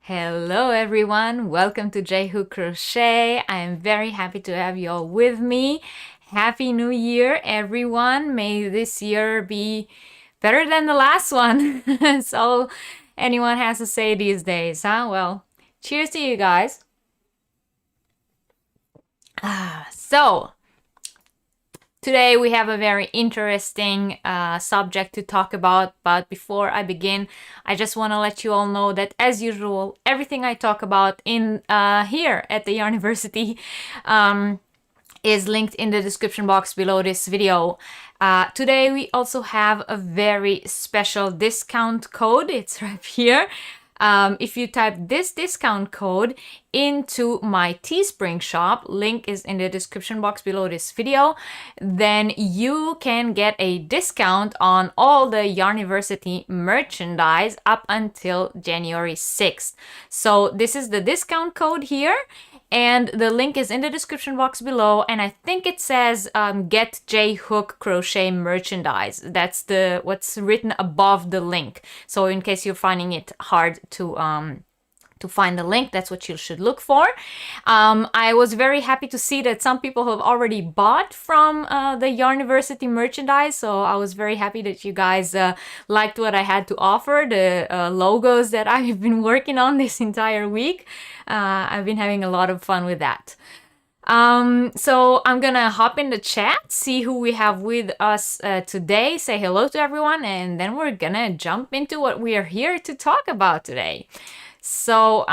Hello everyone, welcome to J-Hook Crochet. I am very happy to have you all with me. Happy New Year everyone. May this year be better than the last one. That's all anyone has to say these days, huh? Well, cheers to you guys. So today we have a very interesting subject to talk about, but before I begin, I just want to let you all know that, as usual, everything I talk about in here at the Yarniversity is linked in the description box below this video. Today we also have a very special discount code. It's right here. If you type this discount code into my Teespring shop, link is in the description box below this video, then you can get a discount on all the Yarniversity merchandise up until January 6th. So this is the discount code here, and the link is in the description box below, and I think it says get J-Hook crochet merchandise. That's what's written above the link. So in case you're finding it hard to find the link, that's what you should look for. I was very happy to see that some people have already bought from the Yarniversity merchandise, so I was very happy that you guys liked what I had to offer, the logos that I've been working on this entire week. I've been having a lot of fun with that. So I'm gonna hop in the chat, see who we have with us today, say hello to everyone, and then we're gonna jump into what we are here to talk about today. So,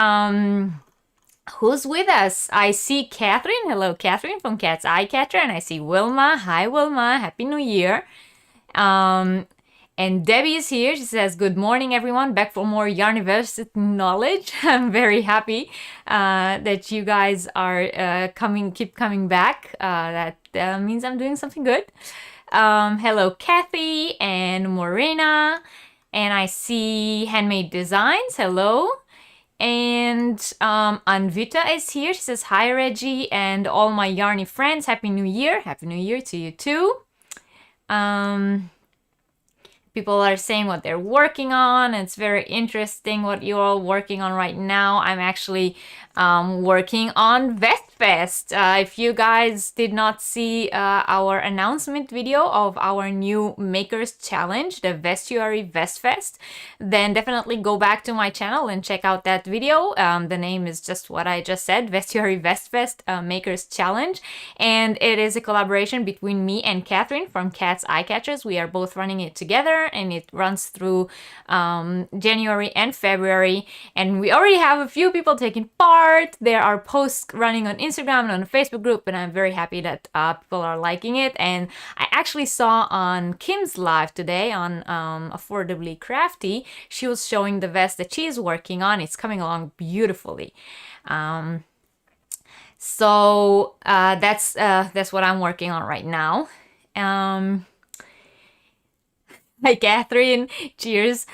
who's with us? I see Catherine. Hello, Catherine from Cat's Eye Catcher. And I see Wilma. Hi, Wilma. Happy New Year. And Debbie is here. She says, good morning, everyone. Back for more Yarniversity knowledge. I'm very happy that you guys are keep coming back. That means I'm doing something good. Hello, Kathy and Morena. And I see Handmade Designs. Hello. And Anvita is here. She says, hi, Reggie, and all my Yarny friends. Happy New Year. Happy New Year to you, too. People are saying what they're working on. It's very interesting what you're all working on right now. I'm actually working on VestFest. If you guys did not see our announcement video of our new Makers Challenge, the Vestuary VestFest, then definitely go back to my channel and check out that video. The name is just what I just said, Vestuary VestFest Makers Challenge. And it is a collaboration between me and Catherine from Cat's Eye Catchers. We are both running it together, and it runs through January and February. And we already have a few people taking part. There are posts running on Instagram and on the Facebook group, and I'm very happy that people are liking it. And I actually saw on Kim's live today on Affordably Crafty, she was showing the vest that she's working on. It's coming along beautifully. So that's what I'm working on right now. Hi, Catherine. Cheers.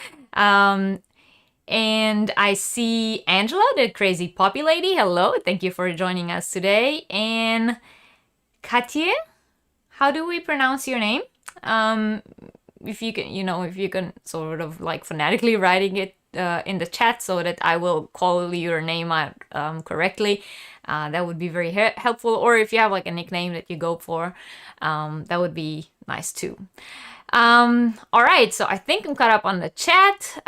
And I see Angela, the crazy poppy lady. Hello. Thank you for joining us today. And Katye, how do we pronounce your name? If you can sort of like phonetically writing it in the chat so that I will call your name out correctly. That would be very helpful. Or if you have like a nickname that you go for, that would be nice too. All right, so I think I'm caught up on the chat.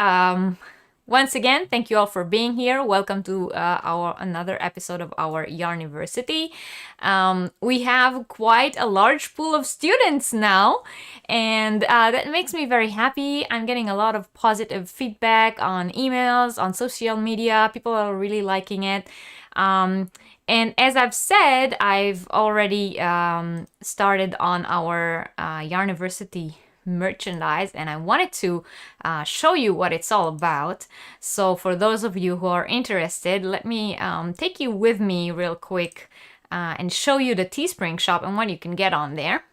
once again, thank you all for being here. Welcome to our another episode of our Yarniversity. We have quite a large pool of students now, and that makes me very happy. I'm getting a lot of positive feedback on emails, on social media. People are really liking it. And as I've said, I've already started on our Yarniversity merchandise, and I wanted to show you what it's all about. So for those of you who are interested, let me take you with me real quick and show you the Teespring shop and what you can get on there.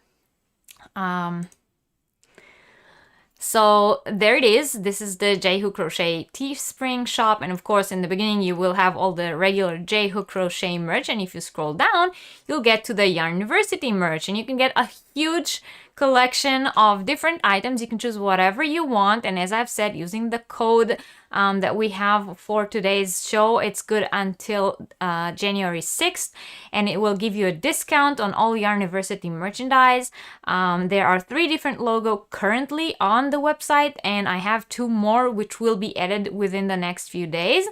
So there it is. This is the J-hook crochet Teespring shop, and of course in the beginning you will have all the regular J-hook crochet merch, and if you scroll down you'll get to the Yarniversity merch, and you can get a huge collection of different items. You can choose whatever you want, and as I've said, using the code that we have for today's show, it's good until January 6th, and it will give you a discount on all Yarniversity merchandise. There are 3 different logos currently on the website, and I have 2 more which will be added within the next few days.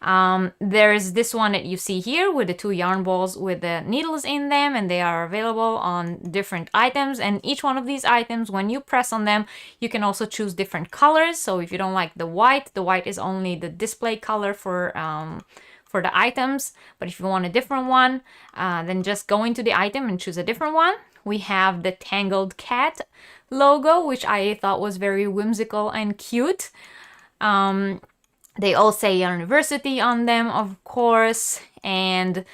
There is this one that you see here with the 2 yarn balls with the needles in them, and they are available on different items, and each one of these items, when you press on them, you can also choose different colors. So if you don't like the white is only the display color for the items, but if you want a different one, then just go into the item and choose a different one. We have the Tangled Cat logo, which I thought was very whimsical and cute. They all say Yarniversity on them, of course, and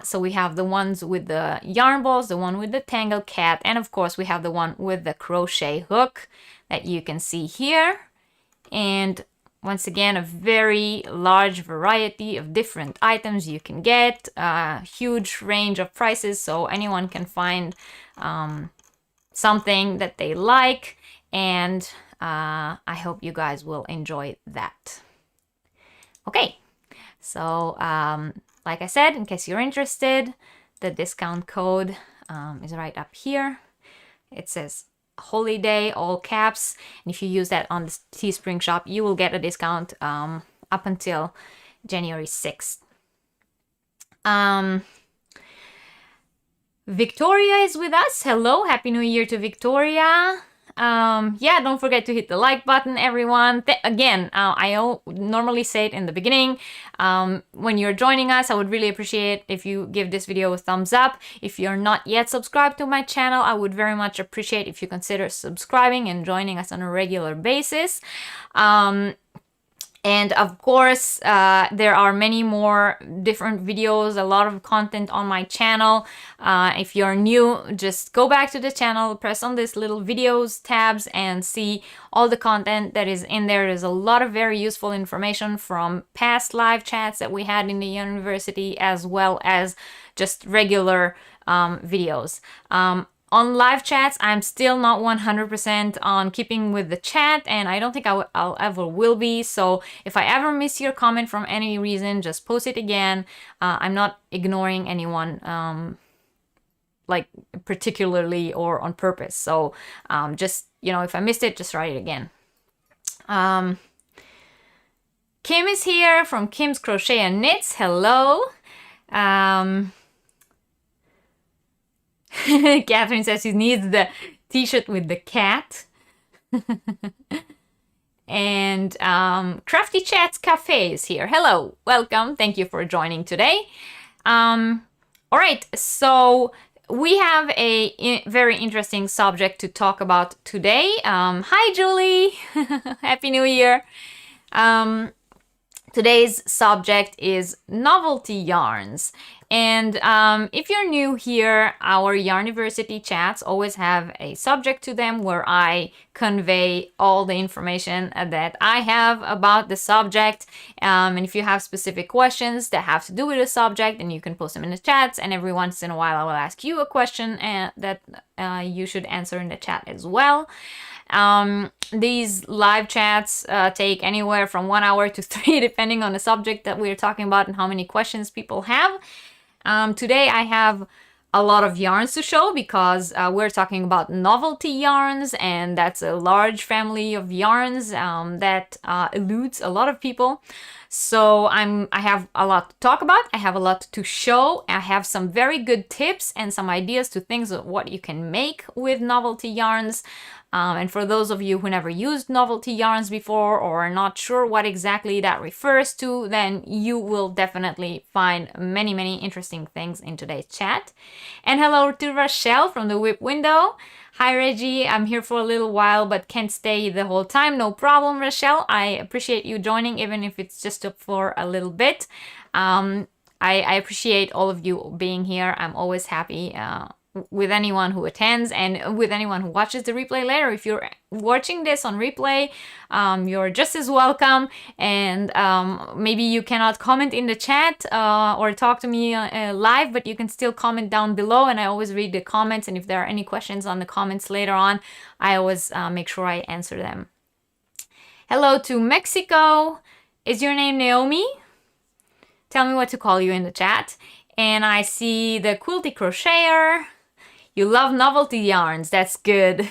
so we have the ones with the yarn balls, the one with the Tangled Cat, and of course we have the one with the crochet hook that you can see here. And once again, a very large variety of different items you can get, a huge range of prices, so anyone can find something that they like, and I hope you guys will enjoy that. Okay, so like I said, in case you're interested, the discount code is right up here. It says holiday, all caps, and if you use that on the Teespring shop, you will get a discount up until January 6th. Victoria is with us. Hello, Happy New Year to Victoria. Yeah, don't forget to hit the like button, everyone. Again, I normally say it in the beginning. When you're joining us, I would really appreciate if you give this video a thumbs up. If you're not yet subscribed to my channel, I would very much appreciate if you consider subscribing and joining us on a regular basis. And of course, there are many more different videos, a lot of content on my channel. If you're new, just go back to the channel, press on this little videos tabs and see all the content that is in there. There's a lot of very useful information from past live chats that we had in the Yarniversity, as well as just regular videos. On live chats, I'm still not 100% on keeping with the chat, and I don't think I'll ever will be. So if I ever miss your comment from any reason, just post it again. I'm not ignoring anyone, like particularly or on purpose. So just, you know, if I missed it, just write it again. Kim is here from Kim's Crochet and Knits. Hello. Catherine says she needs the t-shirt with the cat. And Crafty Chats Cafe is here. Hello, welcome. Thank you for joining today. All right, so we have a very interesting subject to talk about today. Hi, Julie. Happy New Year. Today's subject is novelty yarns. And if you're new here, our Yarniversity chats always have a subject to them where I convey all the information that I have about the subject. And if you have specific questions that have to do with the subject, then you can post them in the chats. And every once in a while, I will ask you a question that you should answer in the chat as well. These live chats take anywhere from 1 hour to 3, depending on the subject that we're talking about and how many questions people have. Today I have a lot of yarns to show because we're talking about novelty yarns, and that's a large family of yarns that eludes a lot of people. So I have a lot to talk about. I have a lot to show. I have some very good tips and some ideas to things of what you can make with novelty yarns. And for those of you who never used novelty yarns before or are not sure what exactly that refers to, then you will definitely find many, many interesting things in today's chat. And hello to Rochelle from the Whip Window. Hi Reggie, I'm here for a little while but can't stay the whole time. No problem, Rochelle. I appreciate you joining even if it's just for a little bit. I appreciate all of you being here. I'm always happy with anyone who attends and with anyone who watches the replay later. If you're watching this on replay, you're just as welcome, and maybe you cannot comment in the chat or talk to me live, but you can still comment down below, and I always read the comments, and if there are any questions on the comments later on, I always make sure I answer them. Hello to Mexico. Is your name Naomi? Tell me what to call you in the chat. And I see the Quilty Crocheter. You love novelty yarns. That's good.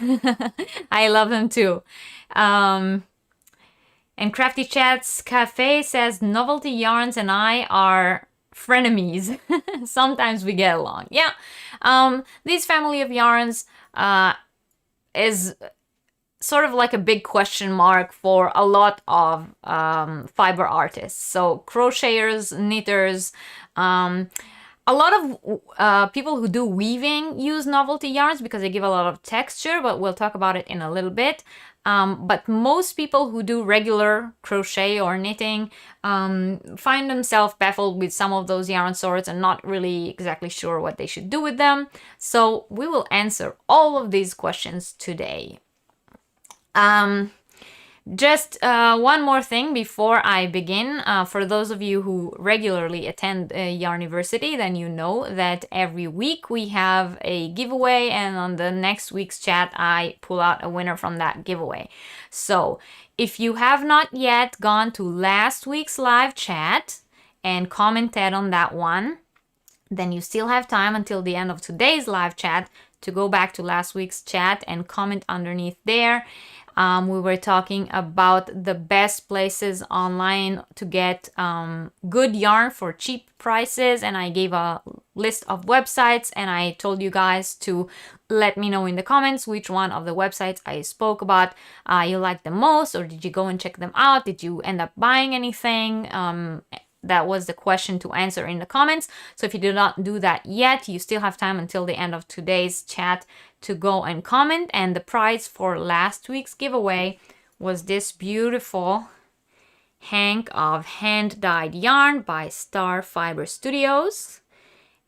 I love them too. And Crafty Chats Cafe says novelty yarns and I are frenemies. Sometimes we get along. Yeah. This family of yarns is sort of like a big question mark for a lot of fiber artists. So crocheters, knitters, a lot of people who do weaving use novelty yarns because they give a lot of texture, but we'll talk about it in a little bit. But most people who do regular crochet or knitting find themselves baffled with some of those yarn sorts and not really exactly sure what they should do with them. So we will answer all of these questions today. Just one more thing before I begin. For those of you who regularly attend Yarniversity, then you know that every week we have a giveaway, and on the next week's chat I pull out a winner from that giveaway. So if you have not yet gone to last week's live chat and commented on that one, then you still have time until the end of today's live chat to go back to last week's chat and comment underneath there. We were talking about the best places online to get good yarn for cheap prices, and I gave a list of websites, and I told you guys to let me know in the comments which one of the websites I spoke about you liked the most, or did you go and check them out? Did you end up buying anything? That was the question to answer in the comments. So if you did not do that yet, you still have time until the end of today's chat to go and comment. And the prize for last week's giveaway was this beautiful hank of hand-dyed yarn by Star Fiber Studios.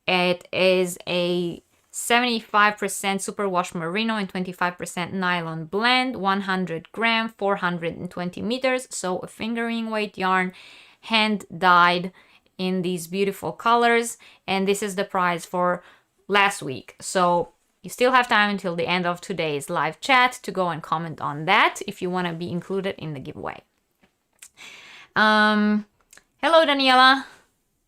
It is a 75% superwash merino and 25% nylon blend, 100 gram, 420 meters. So a fingering weight yarn, hand dyed in these beautiful colors, and this is the prize for last week. So you still have time until the end of today's live chat to go and comment on that if you want to be included in the giveaway. Hello Daniela.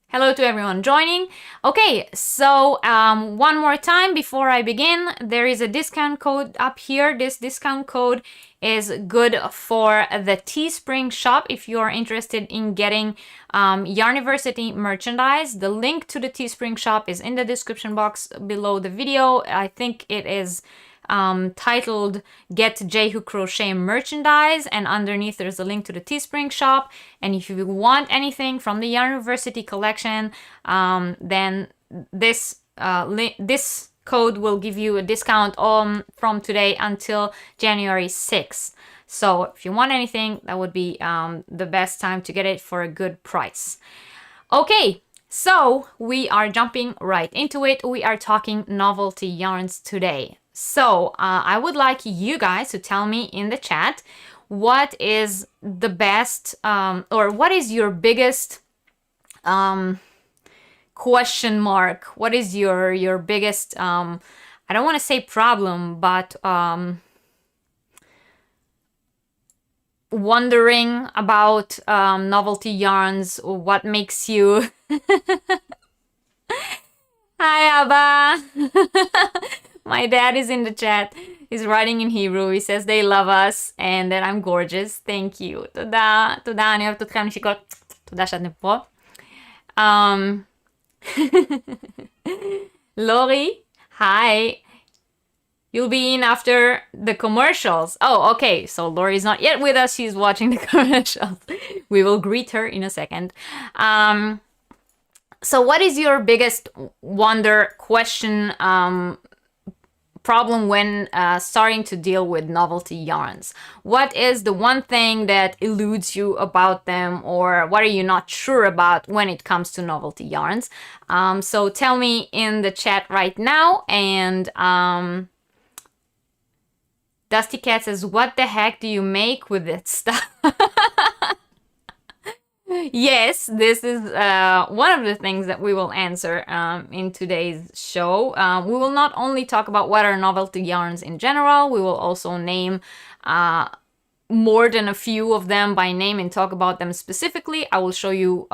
Hello to everyone joining. Okay, so one more time before I begin, there is a discount code up here. This discount code is good for the Teespring shop if you are interested in getting Yarniversity merchandise. The link to the Teespring shop is in the description box below the video. I think it is titled Get J-Hook Crochet Merchandise, and underneath there's a link to the Teespring shop. And if you want anything from the Yarniversity collection, then this code will give you a discount from today until January 6th. So if you want anything, that would be the best time to get it for a good price. Okay, so we are jumping right into it. We are talking novelty yarns today. So I would like you guys to tell me in the chat what is the best or what is your biggest question mark. What is your biggest I don't want to say problem, but wondering about novelty yarns, or what makes you Hi, Abba. My dad is in the chat. He's writing in Hebrew. He says they love us and that I'm gorgeous. Thank you. תודה, תודה. אני אוהבת אתכם נשיקות. תודה שאתם פה. Lori, hi. You'll be in after the commercials. Oh, okay. So Lori's not yet with us. She's watching the commercials. We will greet her in a second. So what is your biggest wonder, question, problem when starting to deal with novelty yarns? What is the one thing that eludes you about them, or what are you not sure about when it comes to novelty yarns? So tell me in the chat right now. And Dusty Cat says, what the heck do you make with that stuff? Yes, this is one of the things that we will answer in today's show. We will not only talk about what are novelty yarns in general, we will also name more than a few of them by name and talk about them specifically. I will show you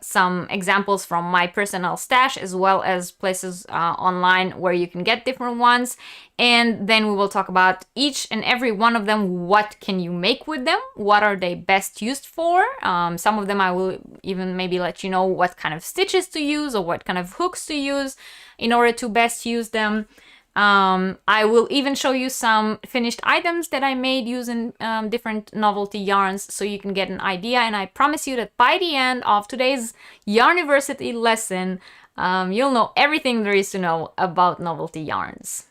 some examples from my personal stash, as well as places online where you can get different ones. And then we will talk about each and every one of them. What can you make with them? What are they best used for? Some of them I will even maybe let you know what kind of stitches to use or what kind of hooks to use in order to best use them. I will even show you some finished items that I made using different novelty yarns, so you can get an idea. And I promise you that by the end of today's Yarniversity lesson, you'll know everything there is to know about novelty yarns.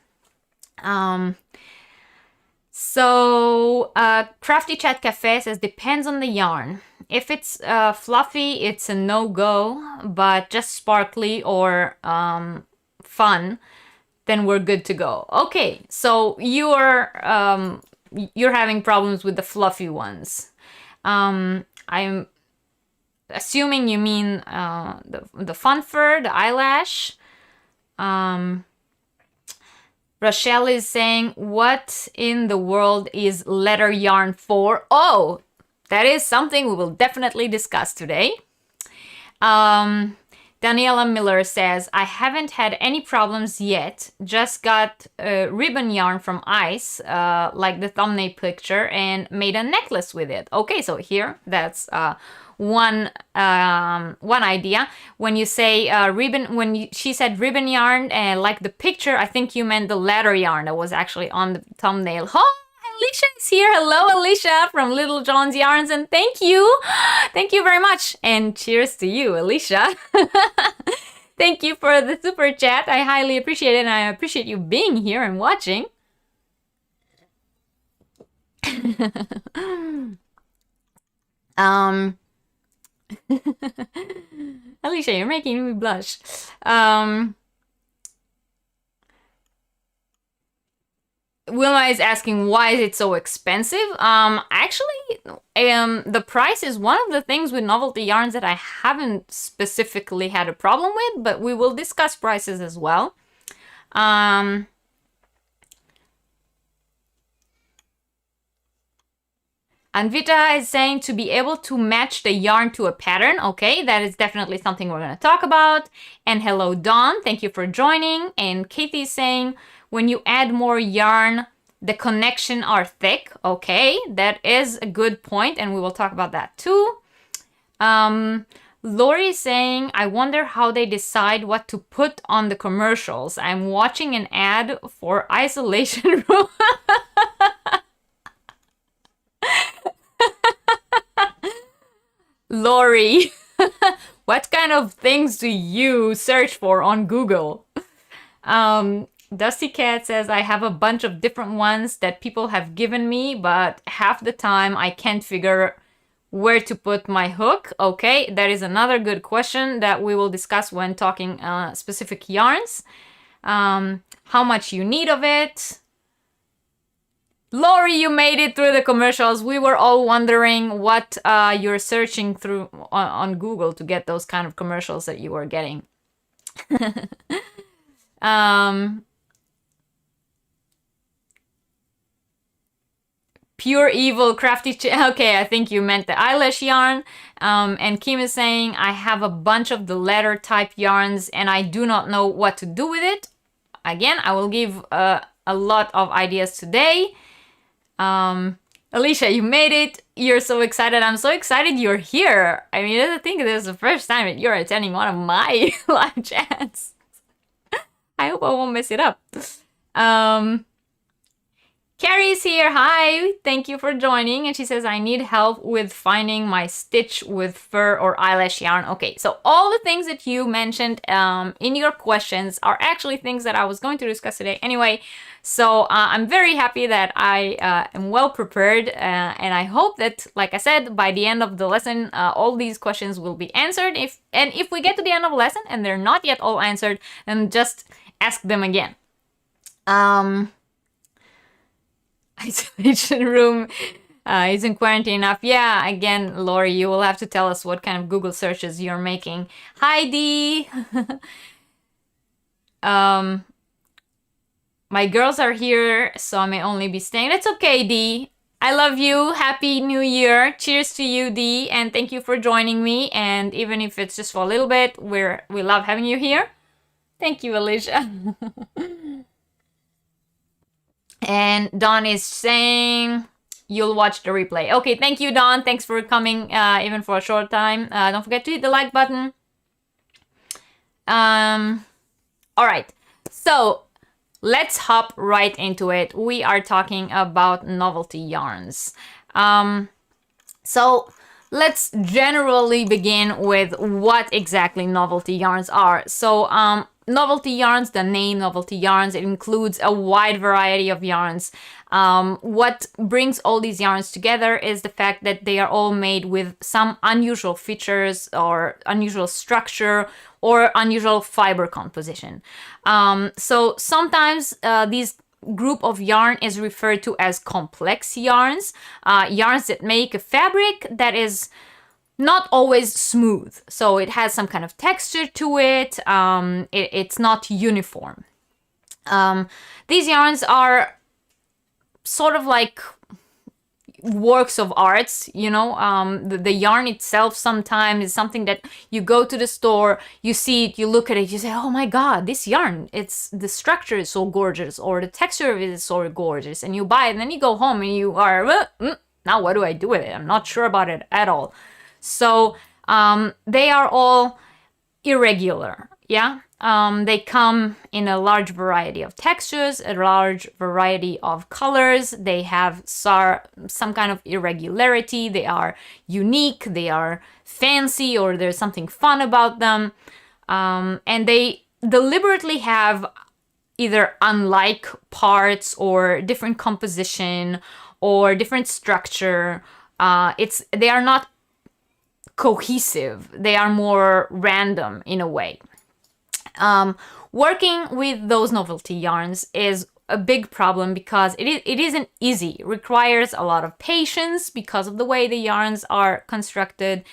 Crafty Chat Cafe says, depends on the yarn. If it's fluffy, it's a no-go, but just sparkly or fun, then we're good to go. Okay, so you're having problems with the fluffy ones. I'm assuming you mean the fun fur, the eyelash. Rochelle is saying, what in the world is leather yarn for? Oh, that is something we will definitely discuss today. Daniela Miller says, I haven't had any problems yet. Just got ribbon yarn from Ice, like the thumbnail picture, and made a necklace with it. Okay, so here, that's one idea. When you say ribbon, she said ribbon yarn, like the picture, I think you meant the leather yarn that was actually on the thumbnail. Oh, Alicia is here. Hello, Alicia from Little John's Yarns, and thank you. Thank you very much. And cheers to you, Alicia. Thank you for the super chat. I highly appreciate it, and I appreciate you being here and watching. Alicia, you're making me blush. Wilma is asking, why is it so expensive? Actually, the price is one of the things with novelty yarns that I haven't specifically had a problem with, but we will discuss prices as well. Anvita is saying to be able to match the yarn to a pattern. Okay, that is definitely something we're going to talk about. And hello, Dawn. Thank you for joining. And Katie is saying, when you add more yarn, the connections are thick. Okay, that is a good point, and we will talk about that too. Lori is saying, I wonder how they decide what to put on the commercials. I'm watching an ad for isolation room. Lori, what kind of things do you search for on Google? Dusty Cat says, I have a bunch of different ones that people have given me, but half the time I can't figure where to put my hook. Okay, that is another good question that we will discuss when talking specific yarns. How much you need of it. Lori, you made it through the commercials. We were all wondering what you're searching through on Google to get those kind of commercials that you were getting. Pure evil, crafty. Okay, I think you meant the eyelash yarn. And Kim is saying, I have a bunch of the leather type yarns and I do not know what to do with it. Again, I will give a lot of ideas today. Alicia, you made it. You're so excited. I'm so excited you're here. I mean, I think this is the first time that you're attending one of my live chats. I hope I won't mess it up. Carrie's here. Hi, thank you for joining. And she says, I need help with finding my stitch with fur or eyelash yarn. Okay, so all the things that you mentioned in your questions are actually things that I was going to discuss today anyway. So I'm very happy that I am well prepared. And I hope that, like I said, by the end of the lesson, all these questions will be answered. If we get to the end of the lesson and they're not yet all answered, then just ask them again. Isolation room isn't quarantine enough. Yeah, again, Lori, you will have to tell us what kind of Google searches you're making. Hi, Dee. My girls are here, so I may only be staying. That's okay, Dee. I love you. Happy New Year. Cheers to you, Dee, and thank you for joining me. And even if it's just for a little bit, we love having you here. Thank you, Alicia. And Dawn is saying you'll watch the replay. Okay, thank you, Dawn. Thanks for coming, even for a short time. Don't forget to hit the like button. All right, so let's hop right into it. We are talking about novelty yarns. So let's generally begin with what exactly novelty yarns are. So novelty yarns, the name novelty yarns, it includes a wide variety of yarns. What brings all these yarns together is the fact that they are all made with some unusual features or unusual structure or unusual fiber composition. So sometimes these group of yarn is referred to as complex yarns, yarns that make a fabric that is not always smooth. So it has some kind of texture to it. It's not uniform. These yarns are sort of like works of arts, you know. The yarn itself sometimes is something that you go to the store, you see it, you look at it, you say, oh my god, this yarn, the structure is so gorgeous, or the texture of it is so gorgeous, and you buy it, and then you go home and you are, now what do I do with it? I'm not sure about it at all. So they are all irregular, yeah? They come in a large variety of textures, a large variety of colors. They have some kind of irregularity. They are unique, they are fancy, or there's something fun about them. And they deliberately have either unlike parts or different composition or different structure. They are not cohesive. They are more random in a way. Working with those novelty yarns is a big problem because it isn't easy. It requires a lot of patience because of the way the yarns are constructed,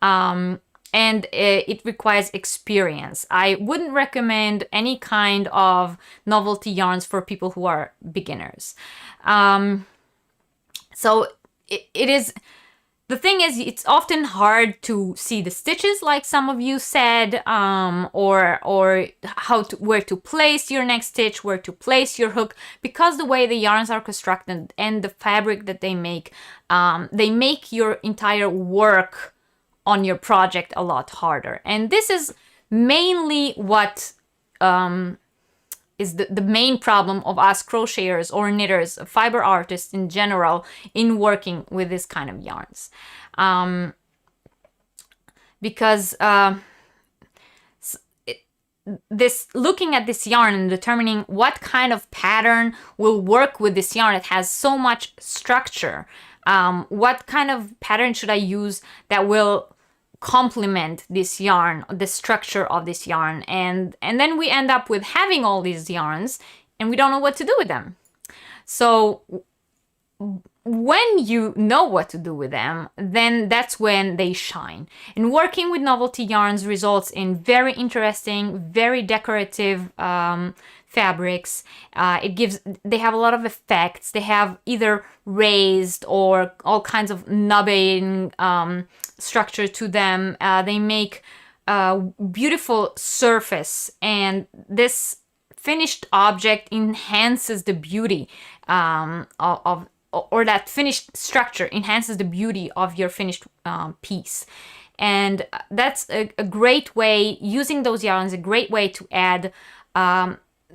and it requires experience. I wouldn't recommend any kind of novelty yarns for people who are beginners. So it is... The thing is, it's often hard to see the stitches, like some of you said, or where to place your next stitch, where to place your hook, because the way the yarns are constructed and the fabric that they make your entire work on your project a lot harder. And this is mainly what is the main problem of us crocheters or knitters, fiber artists in general, in working with this kind of yarns. Because looking at this yarn and determining what kind of pattern will work with this yarn, it has so much structure. What kind of pattern should I use that will complement this yarn, the structure of this yarn, and then we end up with having all these yarns and we don't know what to do with them. So when you know what to do with them, then that's when they shine. And working with novelty yarns results in very interesting, very decorative fabrics. They have a lot of effects. They have either raised or all kinds of nubbing structure to them. They make a beautiful surface, and this finished object enhances the beauty or that finished structure enhances the beauty of your finished piece. And that's a great way, using those yarns, a great way to add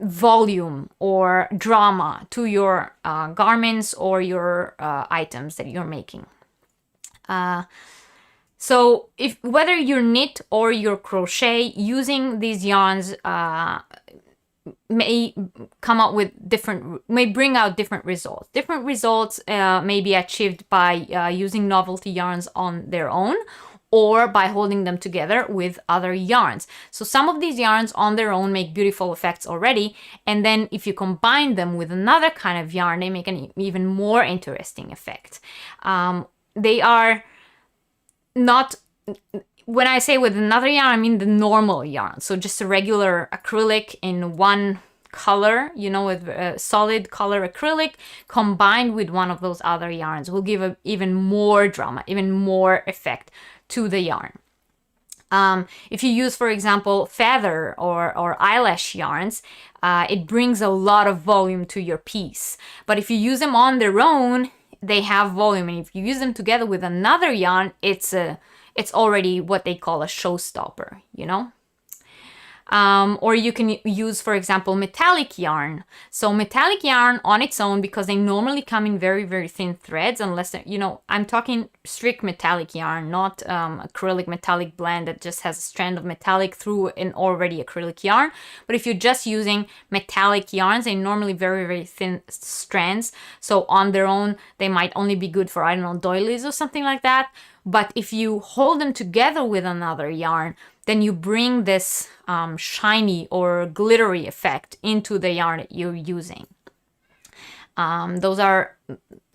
volume or drama to your garments or your items that you're making. So whether you're knit or you're crochet, using these yarns may bring out different results. Different results may be achieved by using novelty yarns on their own, or by holding them together with other yarns. So some of these yarns on their own make beautiful effects already, and then if you combine them with another kind of yarn, they make an even more interesting effect. They are not, when I say with another yarn, I mean the normal yarn. So just a regular acrylic in one color, with a solid color acrylic combined with one of those other yarns will give even more drama, even more effect to the yarn. If you use, for example, feather or eyelash yarns, it brings a lot of volume to your piece. But if you use them on their own, they have volume, and if you use them together with another yarn, it's already what they call a showstopper, Or you can use, for example, metallic yarn. So metallic yarn on its own, because they normally come in very, very thin threads, unless, I'm talking strict metallic yarn, not acrylic metallic blend that just has a strand of metallic through an already acrylic yarn. But if you're just using metallic yarns, they're normally very, very thin strands. So on their own, they might only be good for, doilies or something like that. But if you hold them together with another yarn, then you bring this shiny or glittery effect into the yarn that you're using. Those are,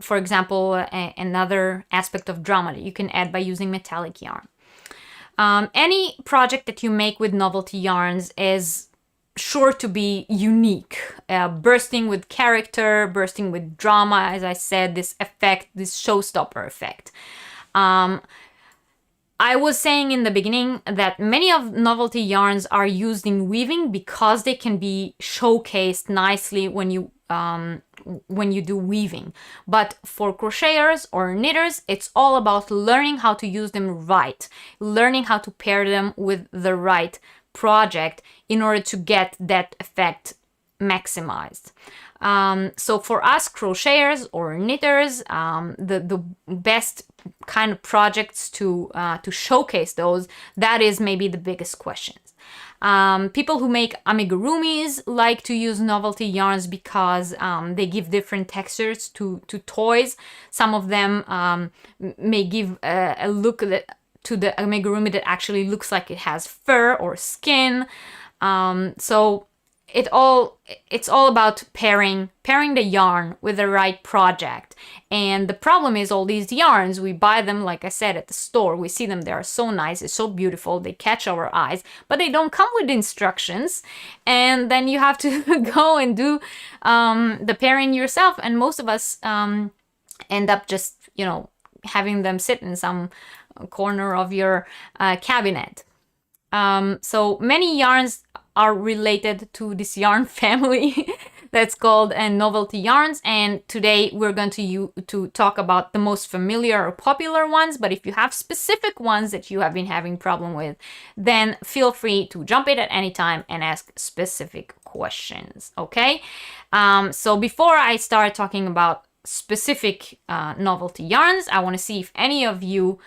for example, another aspect of drama that you can add by using metallic yarn. Any project that you make with novelty yarns is sure to be unique, bursting with character, bursting with drama, as I said, this effect, this showstopper effect. I was saying in the beginning that many of novelty yarns are used in weaving because they can be showcased nicely when you do weaving. But for crocheters or knitters, it's all about learning how to use them right, learning how to pair them with the right project in order to get that effect maximized. So for us crocheters or knitters, the best kind of projects to showcase those, that is maybe the biggest questions. People who make amigurumis like to use novelty yarns because they give different textures to toys. Some of them may give a look to the amigurumi that actually looks like it has fur or skin. So it's all about pairing the yarn with the right project. And the problem is, all these yarns, we buy them, like I said, at the store. We see them, they are so nice, it's so beautiful, they catch our eyes, but they don't come with instructions. And then you have to go and do the pairing yourself. And most of us end up just, having them sit in some corner of your cabinet. So many yarns are related to this yarn family that's called Novelty Yarns, and today we're going to talk about the most familiar or popular ones. But if you have specific ones that you have been having problem with, then feel free to jump in at any time and ask specific questions, okay? So before I start talking about specific novelty yarns, I want to see if any of you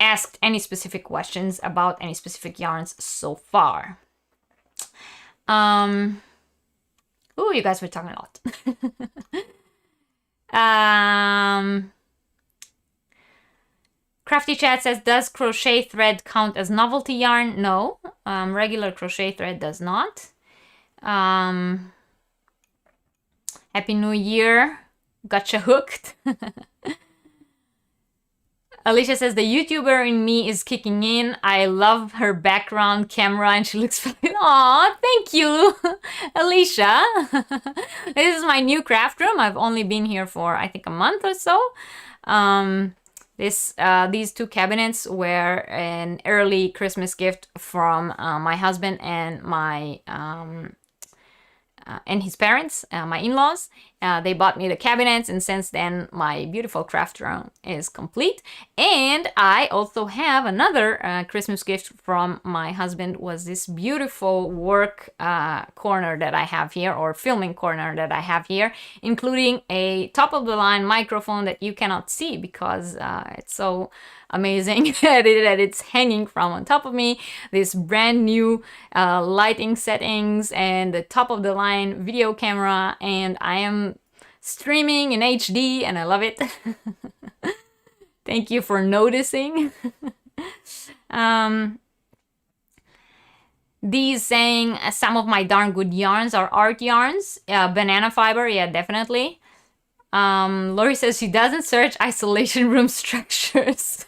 asked any specific questions about any specific yarns so far. Oh, you guys were talking a lot. Crafty Chat says, does crochet thread count as novelty yarn? No, regular crochet thread does not. Happy New Year. Gotcha hooked. Alicia says, the YouTuber in me is kicking in. I love her background camera and she looks fun. Aw, thank you, Alicia. This is my new craft room. I've only been here for, I think, a month or so. These two cabinets were an early Christmas gift from my husband and my and his parents, my in-laws. They bought me the cabinets, and since then my beautiful craft room is complete. And I also have another Christmas gift from my husband, was this beautiful work corner that I have here, or filming corner that I have here, including a top-of-the-line microphone that you cannot see because it's so amazing that it's hanging from on top of me. This brand new lighting settings and the top-of-the-line video camera, and I am streaming in HD and I love it. Thank you for noticing. These saying some of my darn good yarns are art yarns. Banana fiber, yeah, definitely. Lori says she doesn't search isolation room structures.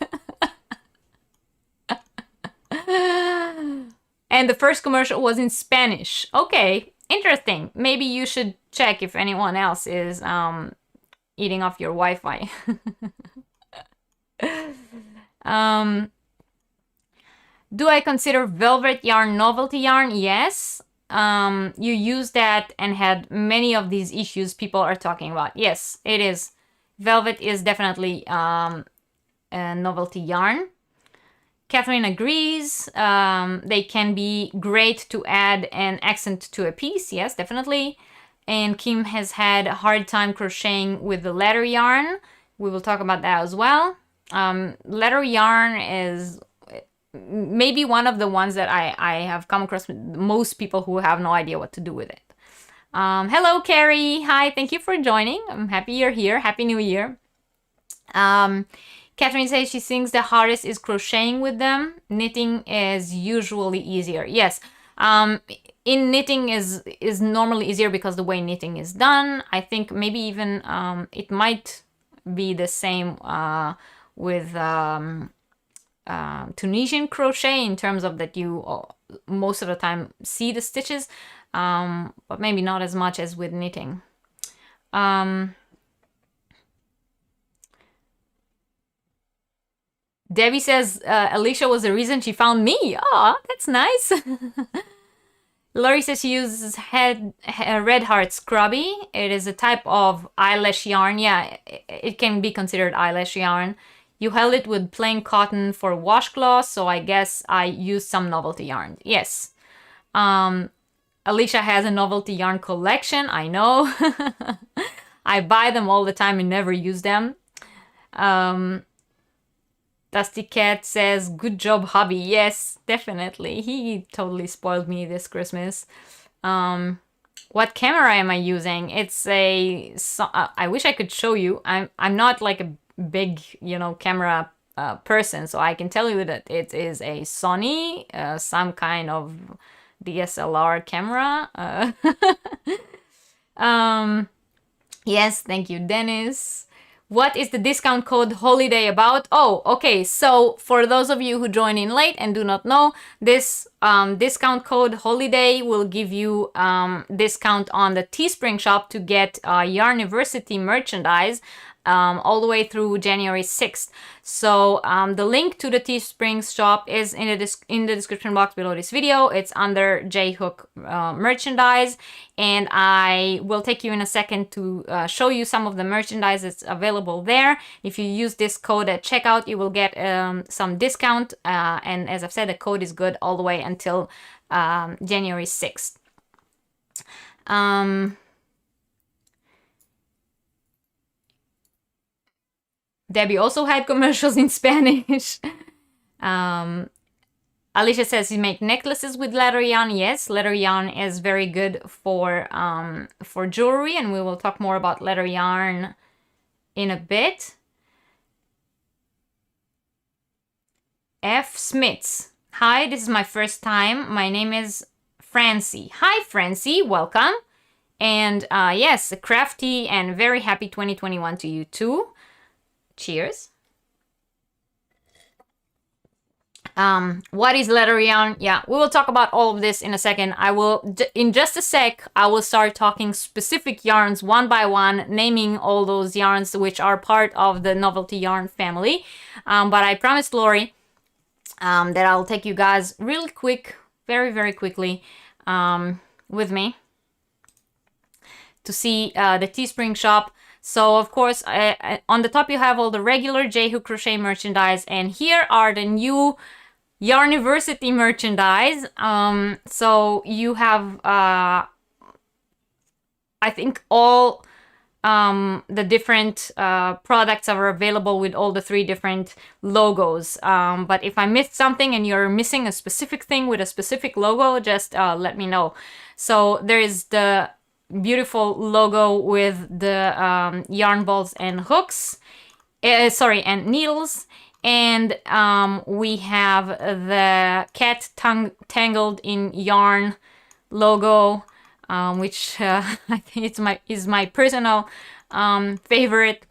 And the first commercial was in Spanish. Okay, interesting. Maybe you should check if anyone else is eating off your Wi-Fi. Do I consider velvet yarn novelty yarn? Yes. You use that and had many of these issues people are talking about. Yes, it is. Velvet is definitely a novelty yarn. Catherine agrees. They can be great to add an accent to a piece. Yes, definitely. And Kim has had a hard time crocheting with the leather yarn. We will talk about that as well. Leather yarn is maybe one of the ones that I have come across with most people who have no idea what to do with it. Hello, Carrie. Hi, thank you for joining. I'm happy you're here. Happy New Year. Catherine says she thinks the hardest is crocheting with them. Knitting is usually easier. Yes. In knitting is normally easier because the way knitting is done. I think maybe even it might be the same with Tunisian crochet in terms of that you most of the time see the stitches, but maybe not as much as with knitting. Debbie says Alicia was the reason she found me. Oh, that's nice. Lori says she uses Red Heart Scrubby. It is a type of eyelash yarn. Yeah, it can be considered eyelash yarn. You held it with plain cotton for washcloth, so I guess I used some novelty yarn. Yes. Alicia has a novelty yarn collection, I know. I buy them all the time and never use them. Dusty Cat says, good job, hubby. Yes, definitely. He totally spoiled me this Christmas. What camera am I using? It's I wish I could show you. I'm not like a big, camera person, so I can tell you that it is a Sony, some kind of DSLR camera. Yes, thank you, Dennis. What is the discount code holiday about? Oh, okay. So for those of you who join in late and do not know, this discount code holiday will give you discount on the Teespring shop to get Yarniversity merchandise all the way through January 6th. So the link to the Teespring shop is in the description box below this video. It's under J-Hook merchandise, and I will take you in a second to show you some of the merchandise that's available there. If you use this code at checkout, you will get some discount, and as I've said, the code is good all the way until January 6th. Debbie also had commercials in Spanish. Alicia says you make necklaces with leather yarn. Yes, leather yarn is very good for jewelry, and we will talk more about leather yarn in a bit. F. Smits. Hi, this is my first time. My name is Francie. Hi, Francie. Welcome. And yes, a crafty and very happy 2021 to you too. Cheers. What is leather yarn? Yeah, we will talk about all of this in a second. In just a sec, I will start talking specific yarns one by one, naming all those yarns which are part of the Novelty Yarn family. But I promised Lori that I'll take you guys real quick, very, very quickly with me to see the Teespring shop. So, of course, on the top you have all the regular J-Hook crochet merchandise, and here are the new Yarniversity merchandise. So you have, I think all the different products are available with all the 3 different logos. But if I missed something and you're missing a specific thing with a specific logo, just let me know. So there is the beautiful logo with the yarn balls and hooks, and needles. And we have the cat tangled in yarn logo, which I think is my personal favorite.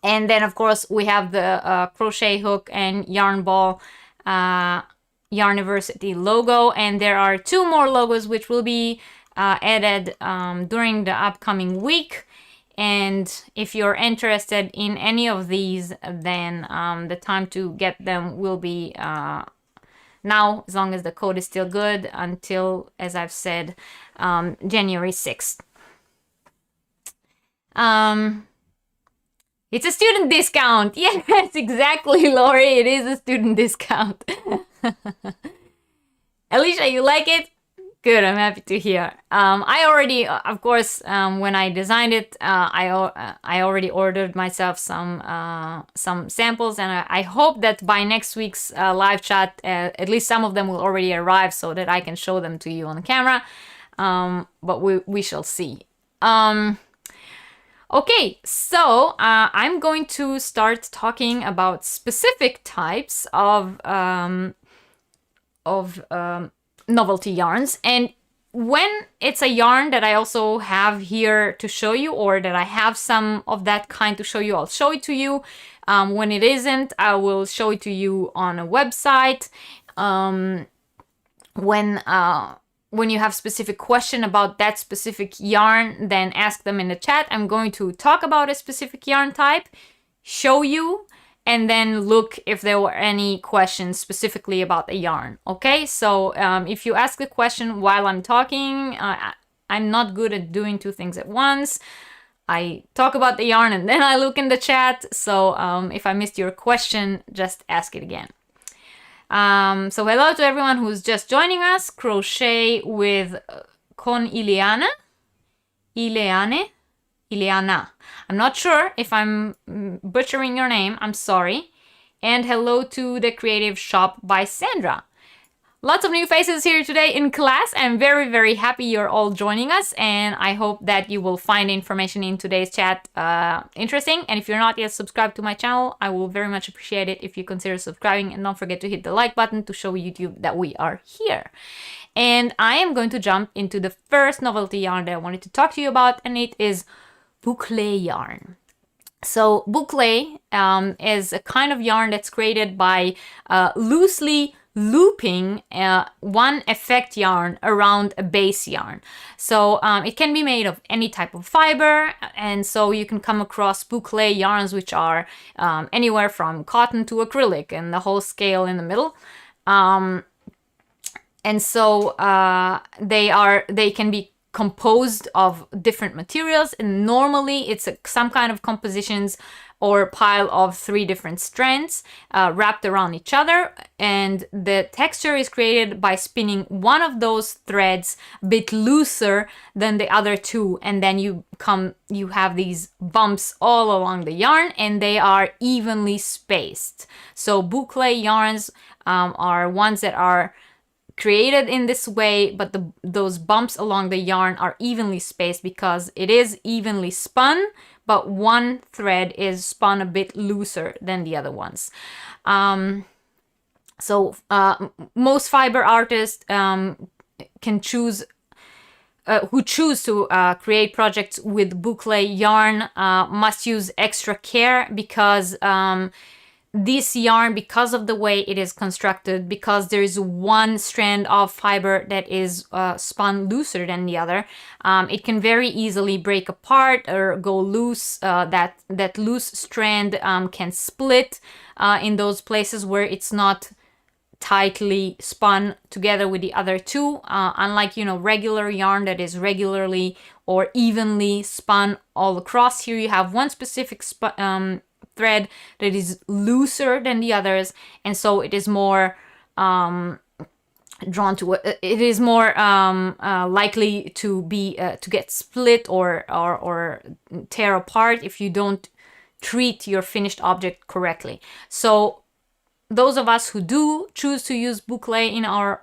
And then, of course, we have the crochet hook and yarn ball Yarniversity logo. And there are 2 more logos which will be added during the upcoming week. And if you're interested in any of these, then the time to get them will be now, as long as the code is still good, until, as I've said, January 6th. It's a student discount. Yes, exactly, Lori. It is a student discount. Alicia, you like it? Good, I'm happy to hear. I already, of course, when I designed it, I already ordered myself some samples, and I hope that by next week's live chat, at least some of them will already arrive so that I can show them to you on camera. But we shall see. Okay, so I'm going to start talking about specific types of novelty yarns. And when it's a yarn that I also have here to show you, or that I have some of that kind to show you, I'll show it to you. When it isn't, I will show it to you on a website. When you have specific question about that specific yarn, then ask them in the chat. I'm going to talk about a specific yarn type, show you, and then look if there were any questions specifically about the yarn. Okay, so if you ask the question while I'm talking, I'm not good at doing 2 things at once. I talk about the yarn and then I look in the chat. So if I missed your question, just ask it again. So hello to everyone who's just joining us. Crochet with con Ileana. Ileana. I'm not sure if I'm butchering your name. I'm sorry. And hello to the Creative Shop by Sandra. Lots of new faces here today in class. I'm very, very happy you're all joining us, and I hope that you will find information in today's chat interesting. And if you're not yet subscribed to my channel, I will very much appreciate it if you consider subscribing, and don't forget to hit the like button to show YouTube that we are here. And I am going to jump into the first novelty yarn that I wanted to talk to you about, and it is Boucle yarn. So Boucle is a kind of yarn that's created by loosely looping one effect yarn around a base yarn. So it can be made of any type of fiber, and so you can come across Boucle yarns which are anywhere from cotton to acrylic and the whole scale in the middle. And so they can be composed of different materials, and normally it's some kind of compositions or pile of 3 different strands wrapped around each other, and the texture is created by spinning one of those threads a bit looser than the other 2, and then you have these bumps all along the yarn, and they are evenly spaced. So Boucle yarns are ones that are created in this way, but those bumps along the yarn are evenly spaced because it is evenly spun, but one thread is spun a bit looser than the other ones. So most fiber artists can choose who choose to create projects with Boucle yarn must use extra care because this yarn, because of the way it is constructed, because there is one strand of fiber that is spun looser than the other, it can very easily break apart or go loose. That loose strand can split in those places where it's not tightly spun together with the other two, unlike, you know, regular yarn that is regularly or evenly spun all across. Here you have one specific thread that is looser than the others, and so it is more drawn to it is more likely to be to get split or tear apart if you don't treat your finished object correctly. So those of us who do choose to use boucle in our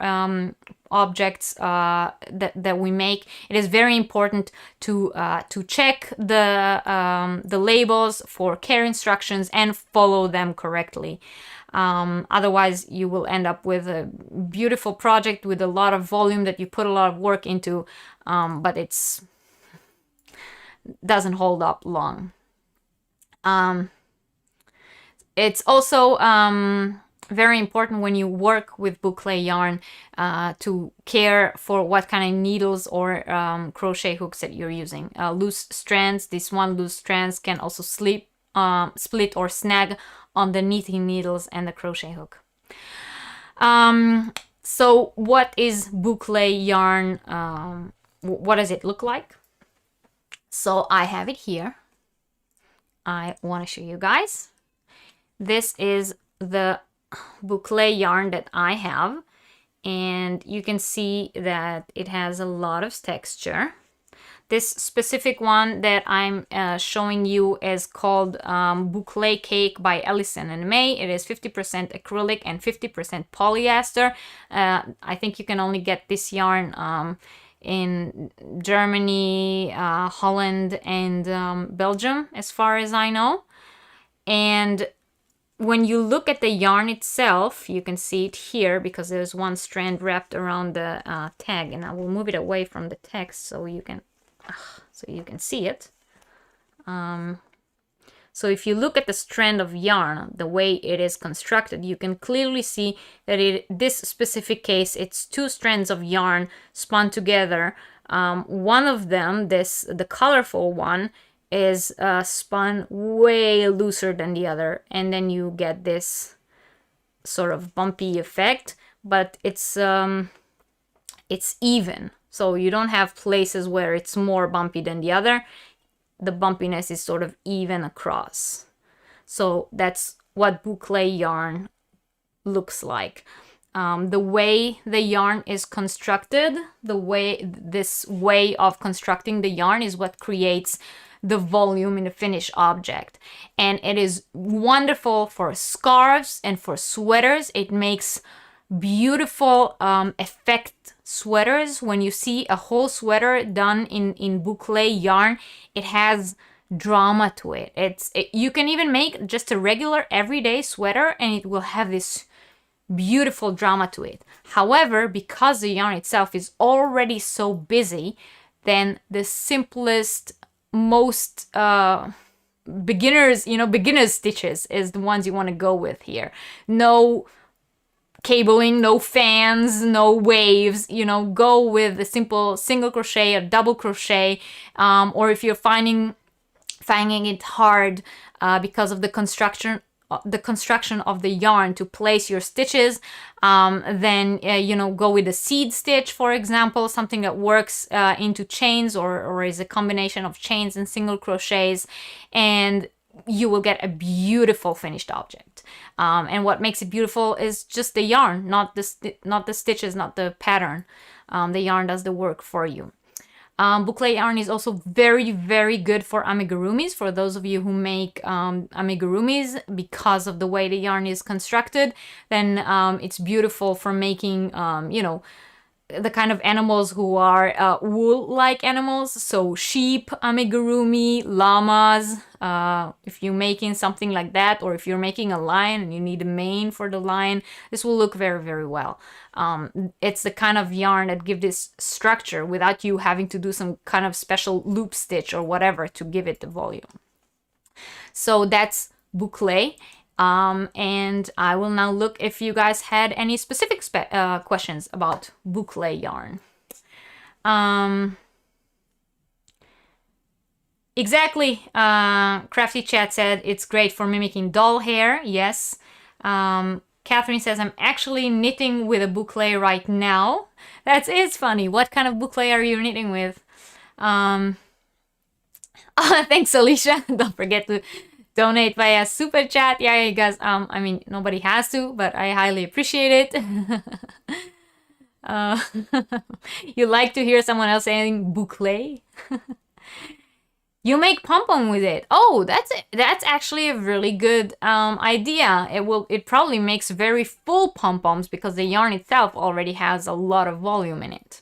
objects that we make, it is very important to check the labels for care instructions and follow them correctly. Otherwise, you will end up with a beautiful project with a lot of volume that you put a lot of work into, but it's doesn't hold up long. It's also very important when you work with boucle yarn to care for what kind of needles or crochet hooks that you're using. Loose strands, this one loose strands can also split or snag on the knitting needles and the crochet hook. So what is boucle yarn? What does it look like? So I have it here. I want to show you guys. This is the boucle yarn that I have, and you can see that it has a lot of texture. This specific one that I'm showing you is called Boucle Cake by Ellison and May. It is 50% acrylic and 50% polyester. I think you can only get this yarn in Germany, Holland, and Belgium, as far as I know. And when you look at the yarn itself, you can see it here because there's one strand wrapped around the tag, and I will move it away from the text so you can see it. So if you look at the strand of yarn, the way it is constructed, you can clearly see that this specific case, it's two strands of yarn spun together. One of them, the colorful one, is spun way looser than the other, and then you get this sort of bumpy effect, but it's even, so you don't have places where it's more bumpy than the other. The bumpiness is sort of even across. So that's what boucle yarn looks like. The way the yarn is constructed, this way of constructing the yarn is what creates the volume in the finished object. And it is wonderful for scarves and for sweaters. It makes beautiful effect sweaters. When you see a whole sweater done in boucle yarn, it has drama to it. You can even make just a regular everyday sweater and it will have this beautiful drama to it. However, because the yarn itself is already so busy, then the simplest, most beginners stitches is the ones you want to go with here. No cabling, no fans, no waves, go with a simple single crochet or double crochet, or if you're finding it hard because of the construction of the yarn to place your stitches, then go with a seed stitch, for example, something that works into chains or is a combination of chains and single crochets, and you will get a beautiful finished object. And what makes it beautiful is just the yarn, not the stitches, not the pattern. The yarn does the work for you. Boucle yarn is also very, very good for amigurumis, for those of you who make amigurumis, because of the way the yarn is constructed. Then it's beautiful for making, the kind of animals who are wool-like animals. So sheep, amigurumi, llamas. If you're making something like that, or if you're making a lion and you need a mane for the lion, this will look very, very well. It's the kind of yarn that gives this structure without you having to do some kind of special loop stitch or whatever to give it the volume. So that's boucle. And I will now look if you guys had any specific questions about Boucle yarn. Exactly. Crafty Chat said it's great for mimicking doll hair. Yes. Catherine says, I'm actually knitting with a boucle right now. It's funny. What kind of boucle are you knitting with? Thanks, Alicia. Don't forget to donate via super chat. Yeah, you guys, I mean, nobody has to, but I highly appreciate it. You like to hear someone else saying boucle? You make pom-pom with it. Oh, that's actually a really good idea. It probably makes very full pom-poms because the yarn itself already has a lot of volume in it.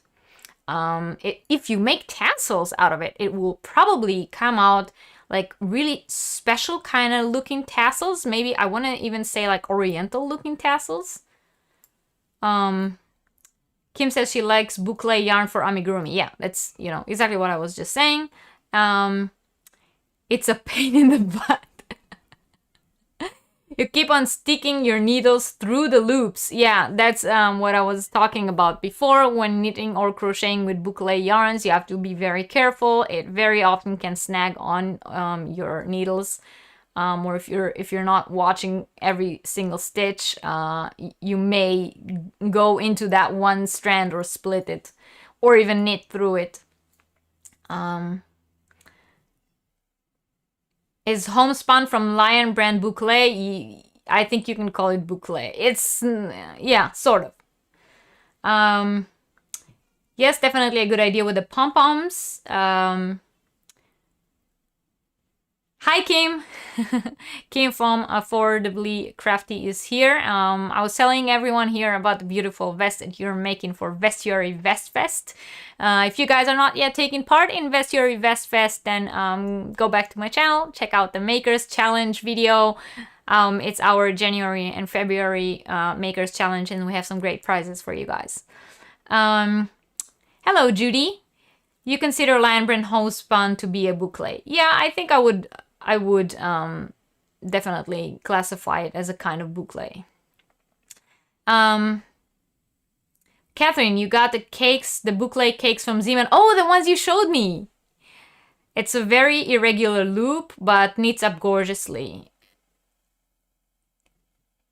If you make tassels out of it, it will probably come out like really special kind of looking tassels. Maybe I want to even say like oriental looking tassels. Kim says she likes boucle yarn for amigurumi. Yeah, that's, you know, exactly what I was just saying. It's a pain in the butt. You keep on sticking your needles through the loops. Yeah, that's what I was talking about before. When knitting or crocheting with boucle yarns, you have to be very careful. It very often can snag on your needles. Or if you're not watching every single stitch, you may go into that one strand or split it, or even knit through it. Is homespun from Lion brand boucle? I think you can call it boucle. It's, yeah, sort of. Yes, definitely a good idea with the pom-poms. Hi, Kim. Kim from Affordably Crafty is here. I was telling everyone here about the beautiful vest that you're making for Vestiary Vest Fest. If you guys are not yet taking part in Vestiary Vest Fest, then go back to my channel, check out the Makers Challenge video. It's our January and February Makers Challenge, and we have some great prizes for you guys. Hello, Judy. You consider Lion brand homespun to be a boucle? Yeah, I think I would definitely classify it as a kind of boucle. Catherine, you got the cakes, the boucle cakes from Zeman. Oh, the ones you showed me. It's a very irregular loop, but knits up gorgeously.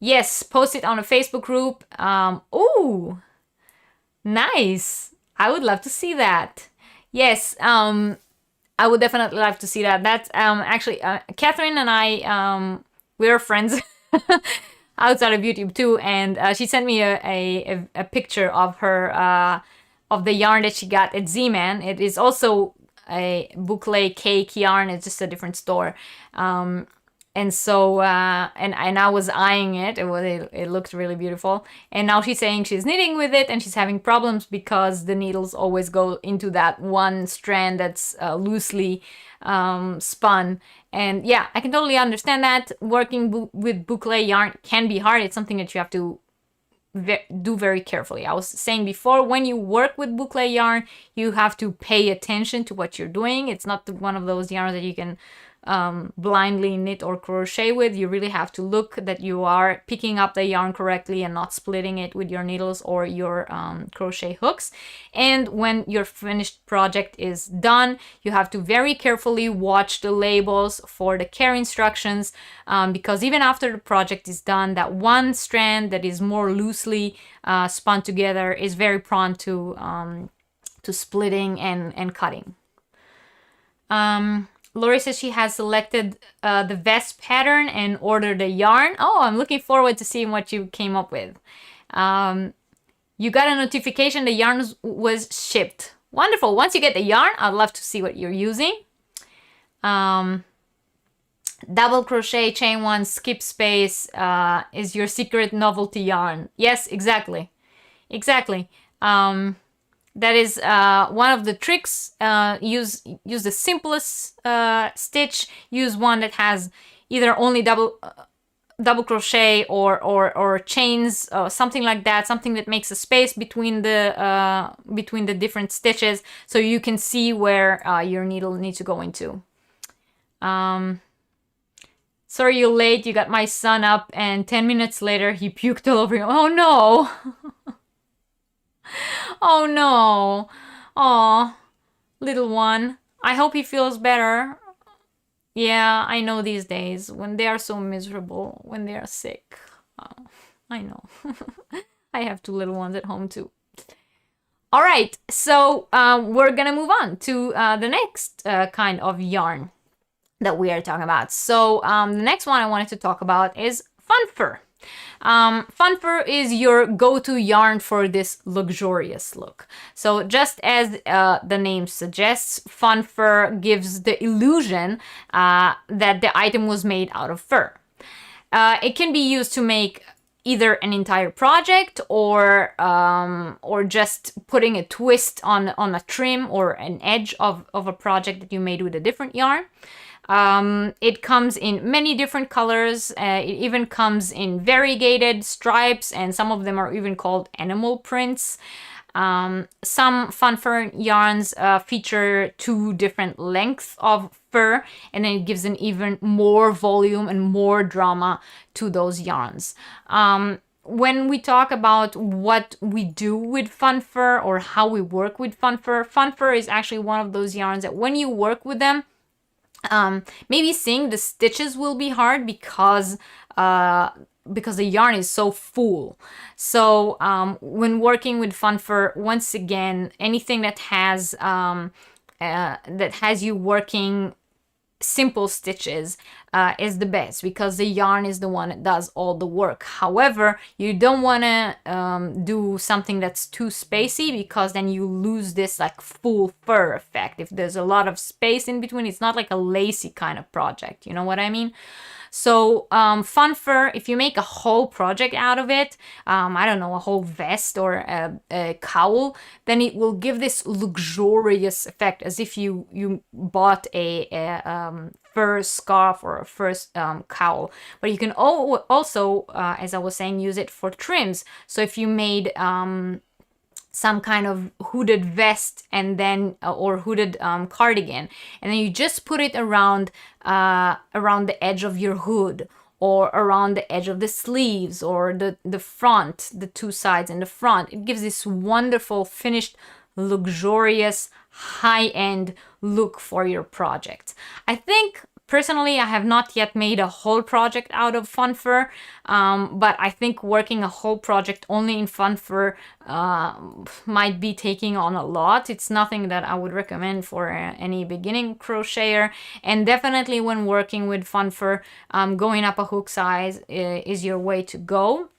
Yes, post it on a Facebook group. Oh, nice. I would love to see that. Yes, I would definitely love to see that. That's actually Catherine and I we're friends outside of YouTube too, and she sent me a picture of her of the yarn that she got at Z-Man. It is also a boucle cake yarn. It's just a different store. And so, and I was eyeing it. It looked really beautiful. And now she's saying she's knitting with it and she's having problems because the needles always go into that one strand that's loosely spun. And yeah, I can totally understand that. Working with boucle yarn can be hard. It's something that you have to do very carefully. I was saying before, when you work with boucle yarn, you have to pay attention to what you're doing. It's not one of those yarns that you can blindly knit or crochet with. You really have to look that you are picking up the yarn correctly and not splitting it with your needles or your crochet hooks. And when your finished project is done, you have to very carefully watch the labels for the care instructions, because even after the project is done, that one strand that is more loosely spun together is very prone to splitting and cutting. Lori says she has selected the vest pattern and ordered the yarn. Oh, I'm looking forward to seeing what you came up with. You got a notification the yarn was shipped. Wonderful. Once you get the yarn, I'd love to see what you're using. Double crochet, chain one, skip space is your secret novelty yarn. Yes, exactly. Exactly. That is one of the tricks. Use the simplest stitch. Use one that has either only double crochet or chains, something like that. Something that makes a space between the different stitches, so you can see where your needle needs to go into. sorry you're late. You got my son up and 10 minutes later he puked all over you. Oh no. Oh no. Aw, little one. I hope he feels better. Yeah, I know these days when they are so miserable, when they are sick. I know. I have 2 little ones at home too. All right, so we're gonna move on to the next kind of yarn that we are talking about. So the next one I wanted to talk about is fun fur. Fun fur is your go-to yarn for this luxurious look. So just as the name suggests, fun fur gives the illusion that the item was made out of fur. It can be used to make either an entire project or just putting a twist on a trim or an edge of a project that you made with a different yarn. It comes in many different colors. It even comes in variegated stripes, and some of them are even called animal prints. Some fun fur yarns feature 2 different lengths of fur, and then it gives an even more volume and more drama to those yarns. When we talk about what we do with fun fur or how we work with fun fur is actually one of those yarns that when you work with them, maybe seeing the stitches will be hard because the yarn is so full. So when working with fun fur, once again, anything that has you working simple stitches is the best, because the yarn is the one that does all the work. However, you don't want to do something that's too spacey, because then you lose this like full fur effect. If there's a lot of space in between, it's not like a lacy kind of project, you know what I mean? So fun fur, if you make a whole project out of it, I don't know, a whole vest or a cowl, then it will give this luxurious effect, as if you bought a fur scarf or a fur cowl. But you can also, as I was saying, use it for trims. So if you made some kind of hooded vest and then or hooded cardigan, and then you just put it around the edge of your hood, or around the edge of the sleeves, or the front, the 2 sides and the front, it gives this wonderful finished, luxurious, high-end look for your project. I think personally, I have not yet made a whole project out of fun fur, but I think working a whole project only in fun fur might be taking on a lot. It's nothing that I would recommend for any beginning crocheter, and definitely when working with fun fur, going up a hook size is your way to go.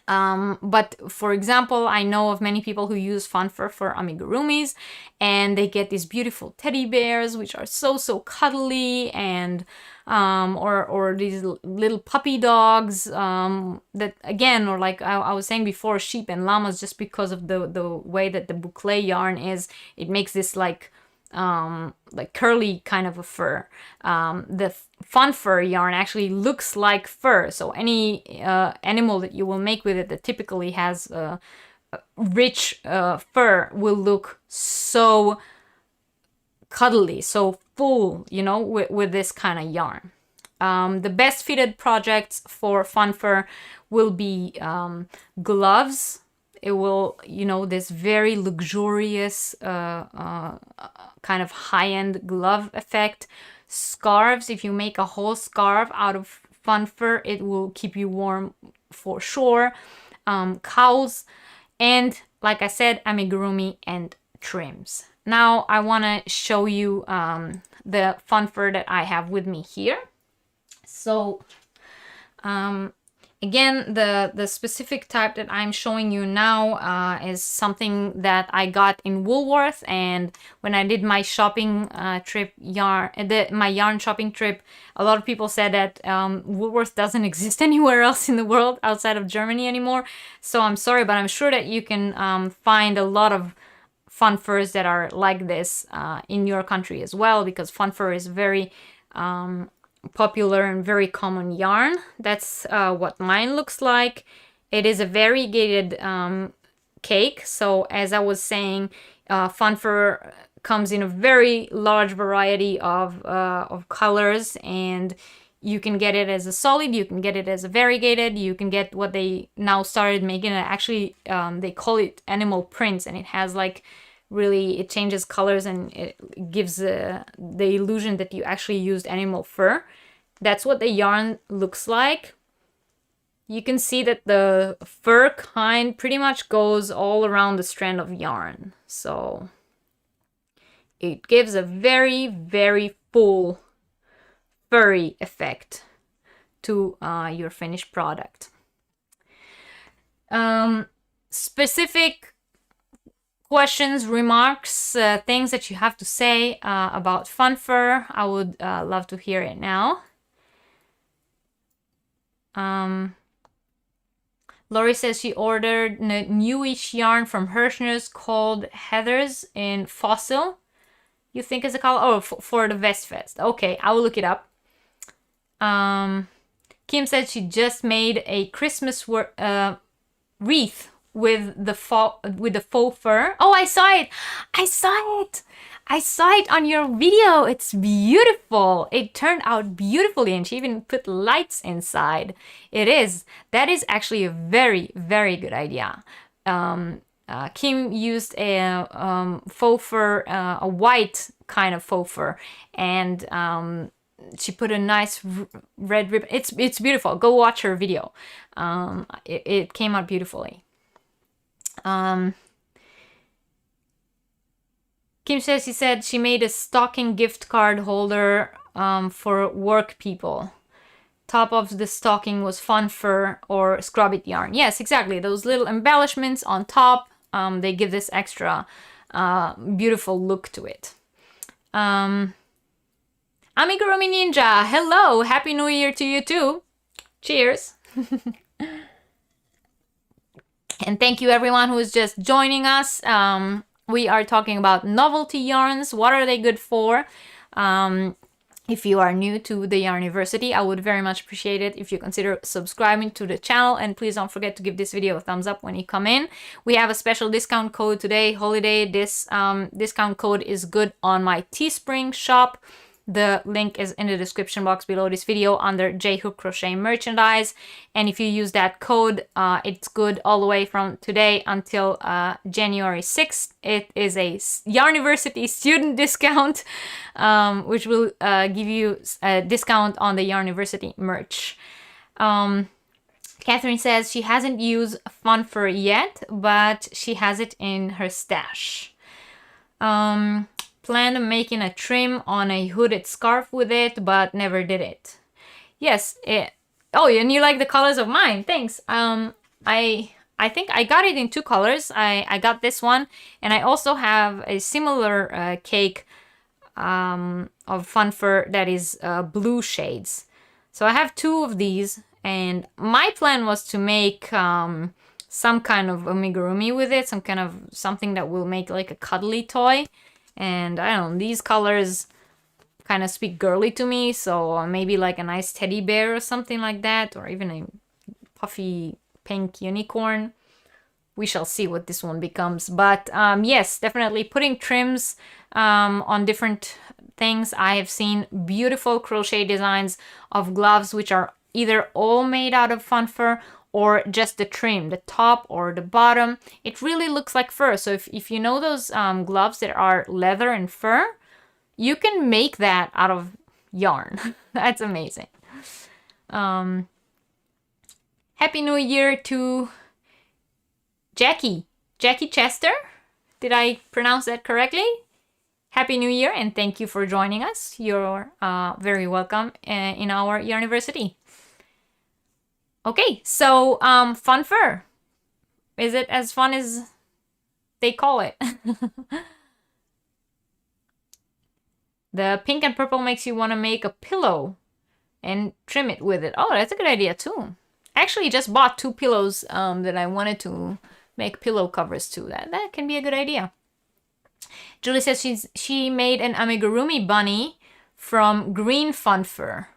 But for example, I know of many people who use fun fur for amigurumis, and they get these beautiful teddy bears which are so cuddly, and or these little puppy dogs that again, or like I was saying before, sheep and llamas, just because of the way that the boucle yarn is, it makes this like curly kind of a fur. The fun fur yarn actually looks like fur, so any animal that you will make with it that typically has rich fur will look so cuddly, so full, you know, with this kind of yarn. The best fitted projects for fun fur will be gloves. It will, you know, this very luxurious kind of high-end glove effect. Scarves, if you make a whole scarf out of fun fur, it will keep you warm for sure. Cowls, and like I said, amigurumi and trims. Now I want to show you the fun fur that I have with me here. So again, the specific type that I'm showing you now is something that I got in Woolworth, and when I did my shopping trip, my yarn shopping trip, a lot of people said that Woolworth doesn't exist anywhere else in the world outside of Germany anymore. So I'm sorry, but I'm sure that you can find a lot of fun furs that are like this in your country as well, because fun fur is very popular and very common yarn. That's what mine looks like. It is a variegated cake. So as I was saying, fun fur comes in a very large variety of colors, and You can get it as a solid, you can get it as a variegated, you can get what they now started making. Actually, they call it animal prints, and it has like really, it changes colors and it gives the illusion that you actually used animal fur. That's what the yarn looks like. You can see that the fur kind pretty much goes all around the strand of yarn. So it gives a very, very full furry effect to your finished product. Specific questions, remarks, things that you have to say about fun fur, I would love to hear it now. Lori says she ordered a newish yarn from Hirschner's called Heathers in Fossil. You think is a color? Oh, for the Vest Fest. Okay, I will look it up. Kim said she just made a Christmas wreath with the faux fur. Oh, I saw it. I saw it. I saw it on your video. It's beautiful. It turned out beautifully, and she even put lights inside. That is actually a very, very good idea. Kim used a faux fur, a white kind of faux fur, and she put a nice red ribbon. It's beautiful. Go watch her video. It came out beautifully. Kim says she said she made a stocking gift card holder for work people. Top of the stocking was fun fur or scrub it yarn. Yes, exactly. Those little embellishments on top, they give this extra beautiful look to it. Amigurumi Ninja, hello! Happy New Year to you too. Cheers! And thank you everyone who is just joining us. We are talking about novelty yarns. What are they good for? If you are new to the Yarniversity, I would very much appreciate it if you consider subscribing to the channel, and please don't forget to give this video a thumbs up when you come in. We have a special discount code today, holiday. This discount code is good on my Teespring shop. The link is in the description box below this video under J-Hook Crochet Merchandise. And if you use that code, it's good all the way from today until January 6th. It is a Yarniversity student discount, which will give you a discount on the Yarniversity merch. Catherine says she hasn't used fun fur yet, but she has it in her stash. Planned on making a trim on a hooded scarf with it, but never did it. Yes, oh, and you like the colors of mine. Thanks. I think I got it in 2 colors. I got this one, and I also have a similar cake of fun fur that is blue shades. So I have 2 of these, and my plan was to make some kind of amigurumi with it, something that will make like a cuddly toy. And I don't know, these colors kind of speak girly to me, so maybe like a nice teddy bear or something like that, or even a puffy pink unicorn. We shall see what this one becomes. But yes, definitely putting trims on different things. I have seen beautiful crochet designs of gloves which are either all made out of fun fur or just the trim, the top or the bottom. It really looks like fur. So if you know those gloves that are leather and fur, you can make that out of yarn. That's amazing. Happy New Year to Jackie Chester. Did I pronounce that correctly? Happy New Year, and thank you for joining us. You're very welcome in our Yarniversity. Okay, so fun fur. Is it as fun as they call it? The pink and purple makes you want to make a pillow and trim it with it. Oh, that's a good idea too. I actually just bought 2 pillows that I wanted to make pillow covers to. That can be a good idea. Julie says she made an amigurumi bunny from green fun fur.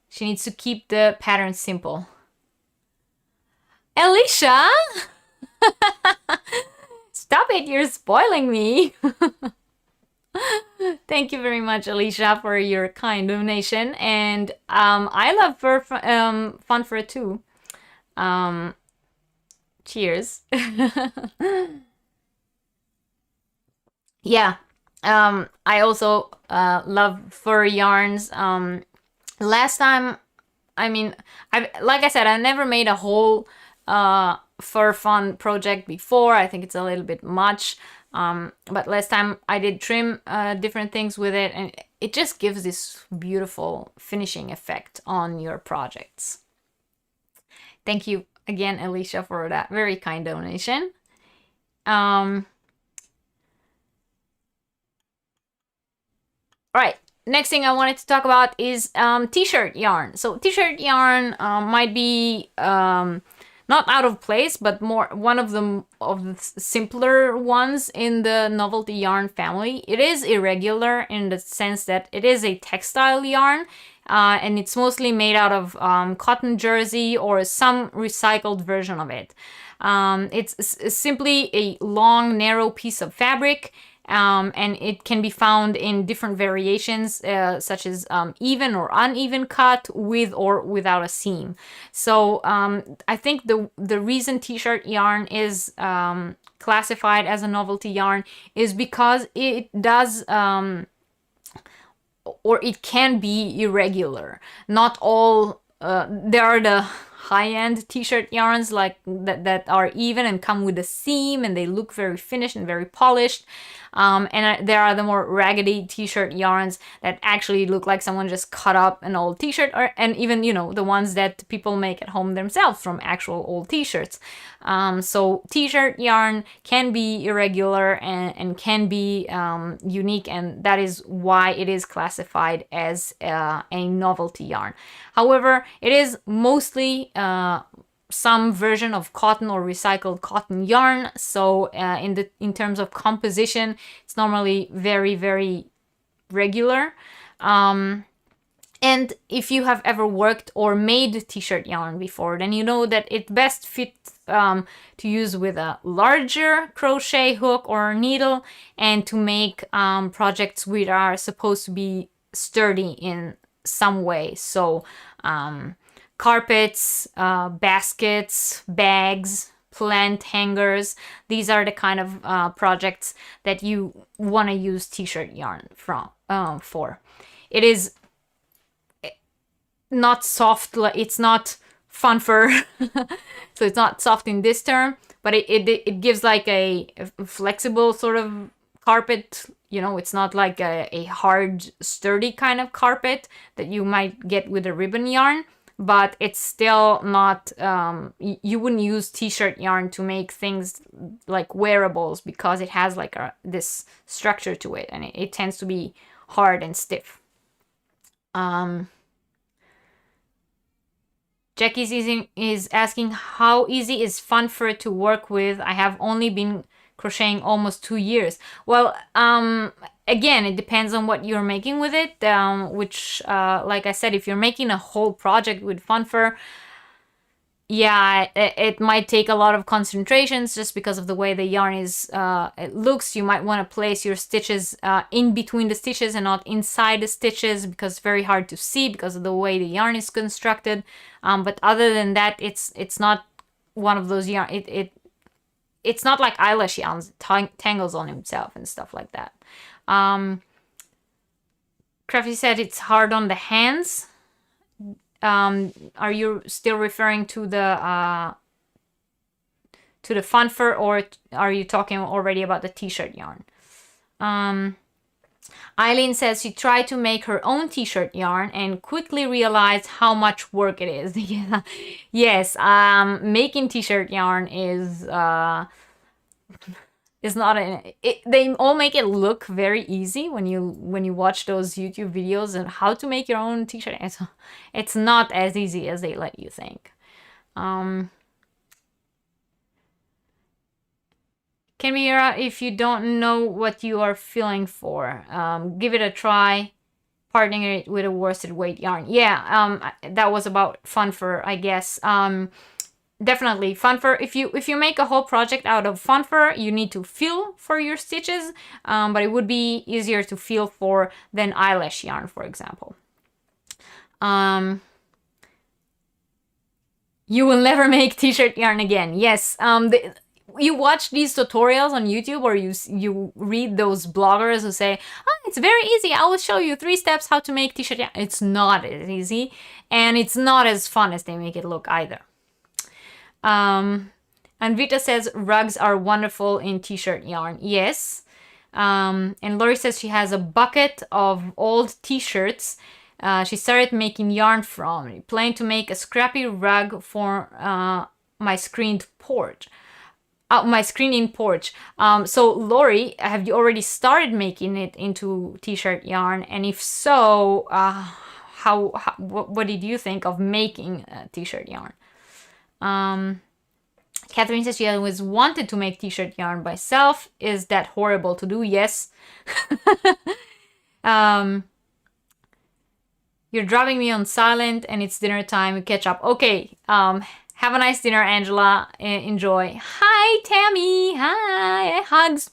She needs to keep the pattern simple. Alicia! Stop it, you're spoiling me. Thank you very much, Alicia, for your kind donation. And I love fun fur too. Cheers. Yeah. I also love fur yarns. Last time, I mean, like I said, I never made a whole fur fun project before. I think it's a little bit much. But last time I did trim different things with it, and it just gives this beautiful finishing effect on your projects. Thank you again, Alicia, for that very kind donation. All right, next thing I wanted to talk about is t-shirt yarn. So t-shirt yarn might be not out of place, but more one of the simpler ones in the novelty yarn family. It is irregular in the sense that it is a textile yarn, and it's mostly made out of cotton jersey or some recycled version of it. It's simply a long, narrow piece of fabric. And it can be found in different variations, such as even or uneven cut, with or without a seam. So I think the reason t-shirt yarn is classified as a novelty yarn is because it does or it can be irregular. Not all there are the high-end t-shirt yarns like that are even and come with a seam and they look very finished and very polished. And there are the more raggedy t-shirt yarns that actually look like someone just cut up an old t-shirt, and even, you know, the ones that people make at home themselves from actual old t-shirts. So t-shirt yarn can be irregular and can be unique, and that is why it is classified as a novelty yarn. However, it is mostly some version of cotton or recycled cotton yarn. So in terms of composition, it's normally very, very regular. And if you have ever worked or made t-shirt yarn before, then you know that it best fits to use with a larger crochet hook or needle, and to make projects which are supposed to be sturdy in some way. So carpets, baskets, bags, plant hangers. These are the kind of projects that you want to use t-shirt yarn for. It is not soft, it's not fun fur, so it's not soft in this term, but it gives like a flexible sort of carpet. You know, it's not like a hard, sturdy kind of carpet that you might get with a ribbon yarn. But it's still not, you wouldn't use t-shirt yarn to make things like wearables, because it has like this structure to it, and it tends to be hard and stiff. Jackie is asking, how easy is fun fur to work with? I have only been crocheting almost 2 years. Well, again, it depends on what you're making with it, which, like I said, if you're making a whole project with fun fur, yeah, it might take a lot of concentrations just because of the way the yarn is, it looks. You might want to place your stitches in between the stitches and not inside the stitches, because it's very hard to see because of the way the yarn is constructed. But other than that, it's not one of those yarn. It's not like eyelash yarns, tangles on himself and stuff like that. Crafty said it's hard on the hands. Are you still referring to the fun fur, or are you talking already about the t-shirt yarn? Eileen says she tried to make her own t-shirt yarn and quickly realized how much work it is. Yeah. Yes, making t-shirt yarn is not they all make it look very easy when you watch those YouTube videos and how to make your own t-shirt. It's not as easy as they let you think. Can be if you don't know what you are feeling for. Give it a try. Partnering it with a worsted weight yarn. Yeah, that was about fun fur, I guess. definitely fun fur. If you make a whole project out of fun fur, you need to feel for your stitches, but it would be easier to feel for than eyelash yarn, for example. You will never make t-shirt yarn again. Yes. You watch these tutorials on YouTube, or you read those bloggers who say, oh, it's very easy, I will show you 3 steps how to make t-shirt yarn. It's not as easy, and it's not as fun as they make it look either. And Vita says rugs are wonderful in t-shirt yarn. Yes. And Lori says she has a bucket of old t-shirts she started making yarn from. Planning to make a scrappy rug for my screened porch. My screening porch. So Lori, have you already started making it into t-shirt yarn? And if so, what did you think of making t-shirt yarn? Catherine says she always wanted to make t-shirt yarn by herself. Is that horrible to do? Yes. You're driving me on silent and it's dinner time. Catch up. Okay. Have a nice dinner, Angela. Enjoy. Hi, Tammy. Hi. Hugs.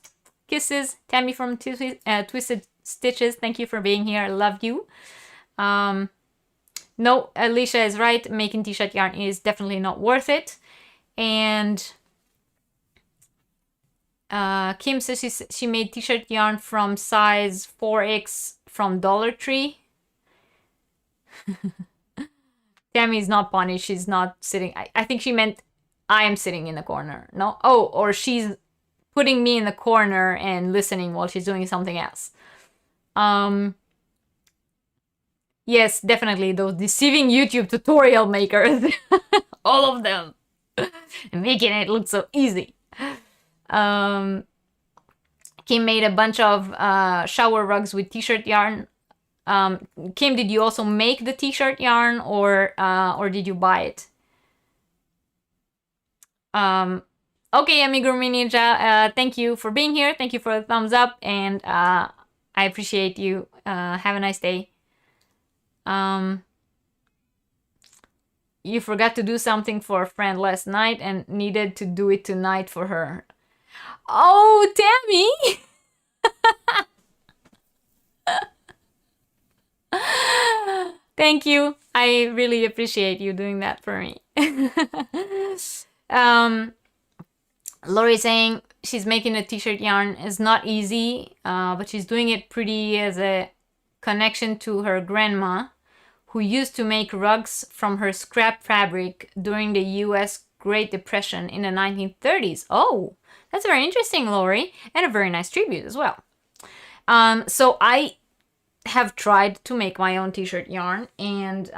Kisses. Tammy from Twisted Stitches. Thank you for being here. I love you. No, Alicia is right. Making t-shirt yarn is definitely not worth it. And Kim says she made t-shirt yarn from size 4X from Dollar Tree. Tammy is not punished. She's not sitting. I think she meant I am sitting in the corner. No? Oh, or she's putting me in the corner and listening while she's doing something else. Yes, definitely. Those deceiving YouTube tutorial makers. All of them. Making it look so easy. Kim made a bunch of shower rugs with t-shirt yarn. Kim, did you also make the t-shirt yarn, or did you buy it? Okay, Amigurumi Ninja, thank you for being here. Thank you for the thumbs up, and I appreciate you. Have a nice day. You forgot to do something for a friend last night and needed to do it tonight for her. Oh, Tammy! Thank you. I really appreciate you doing that for me. Lori saying she's making a t-shirt yarn is not easy, but she's doing it pretty as a connection to her grandma, who used to make rugs from her scrap fabric during the US Great Depression in the 1930s. Oh, that's very interesting, Lori, and a very nice tribute as well. So I have tried to make my own t-shirt yarn, and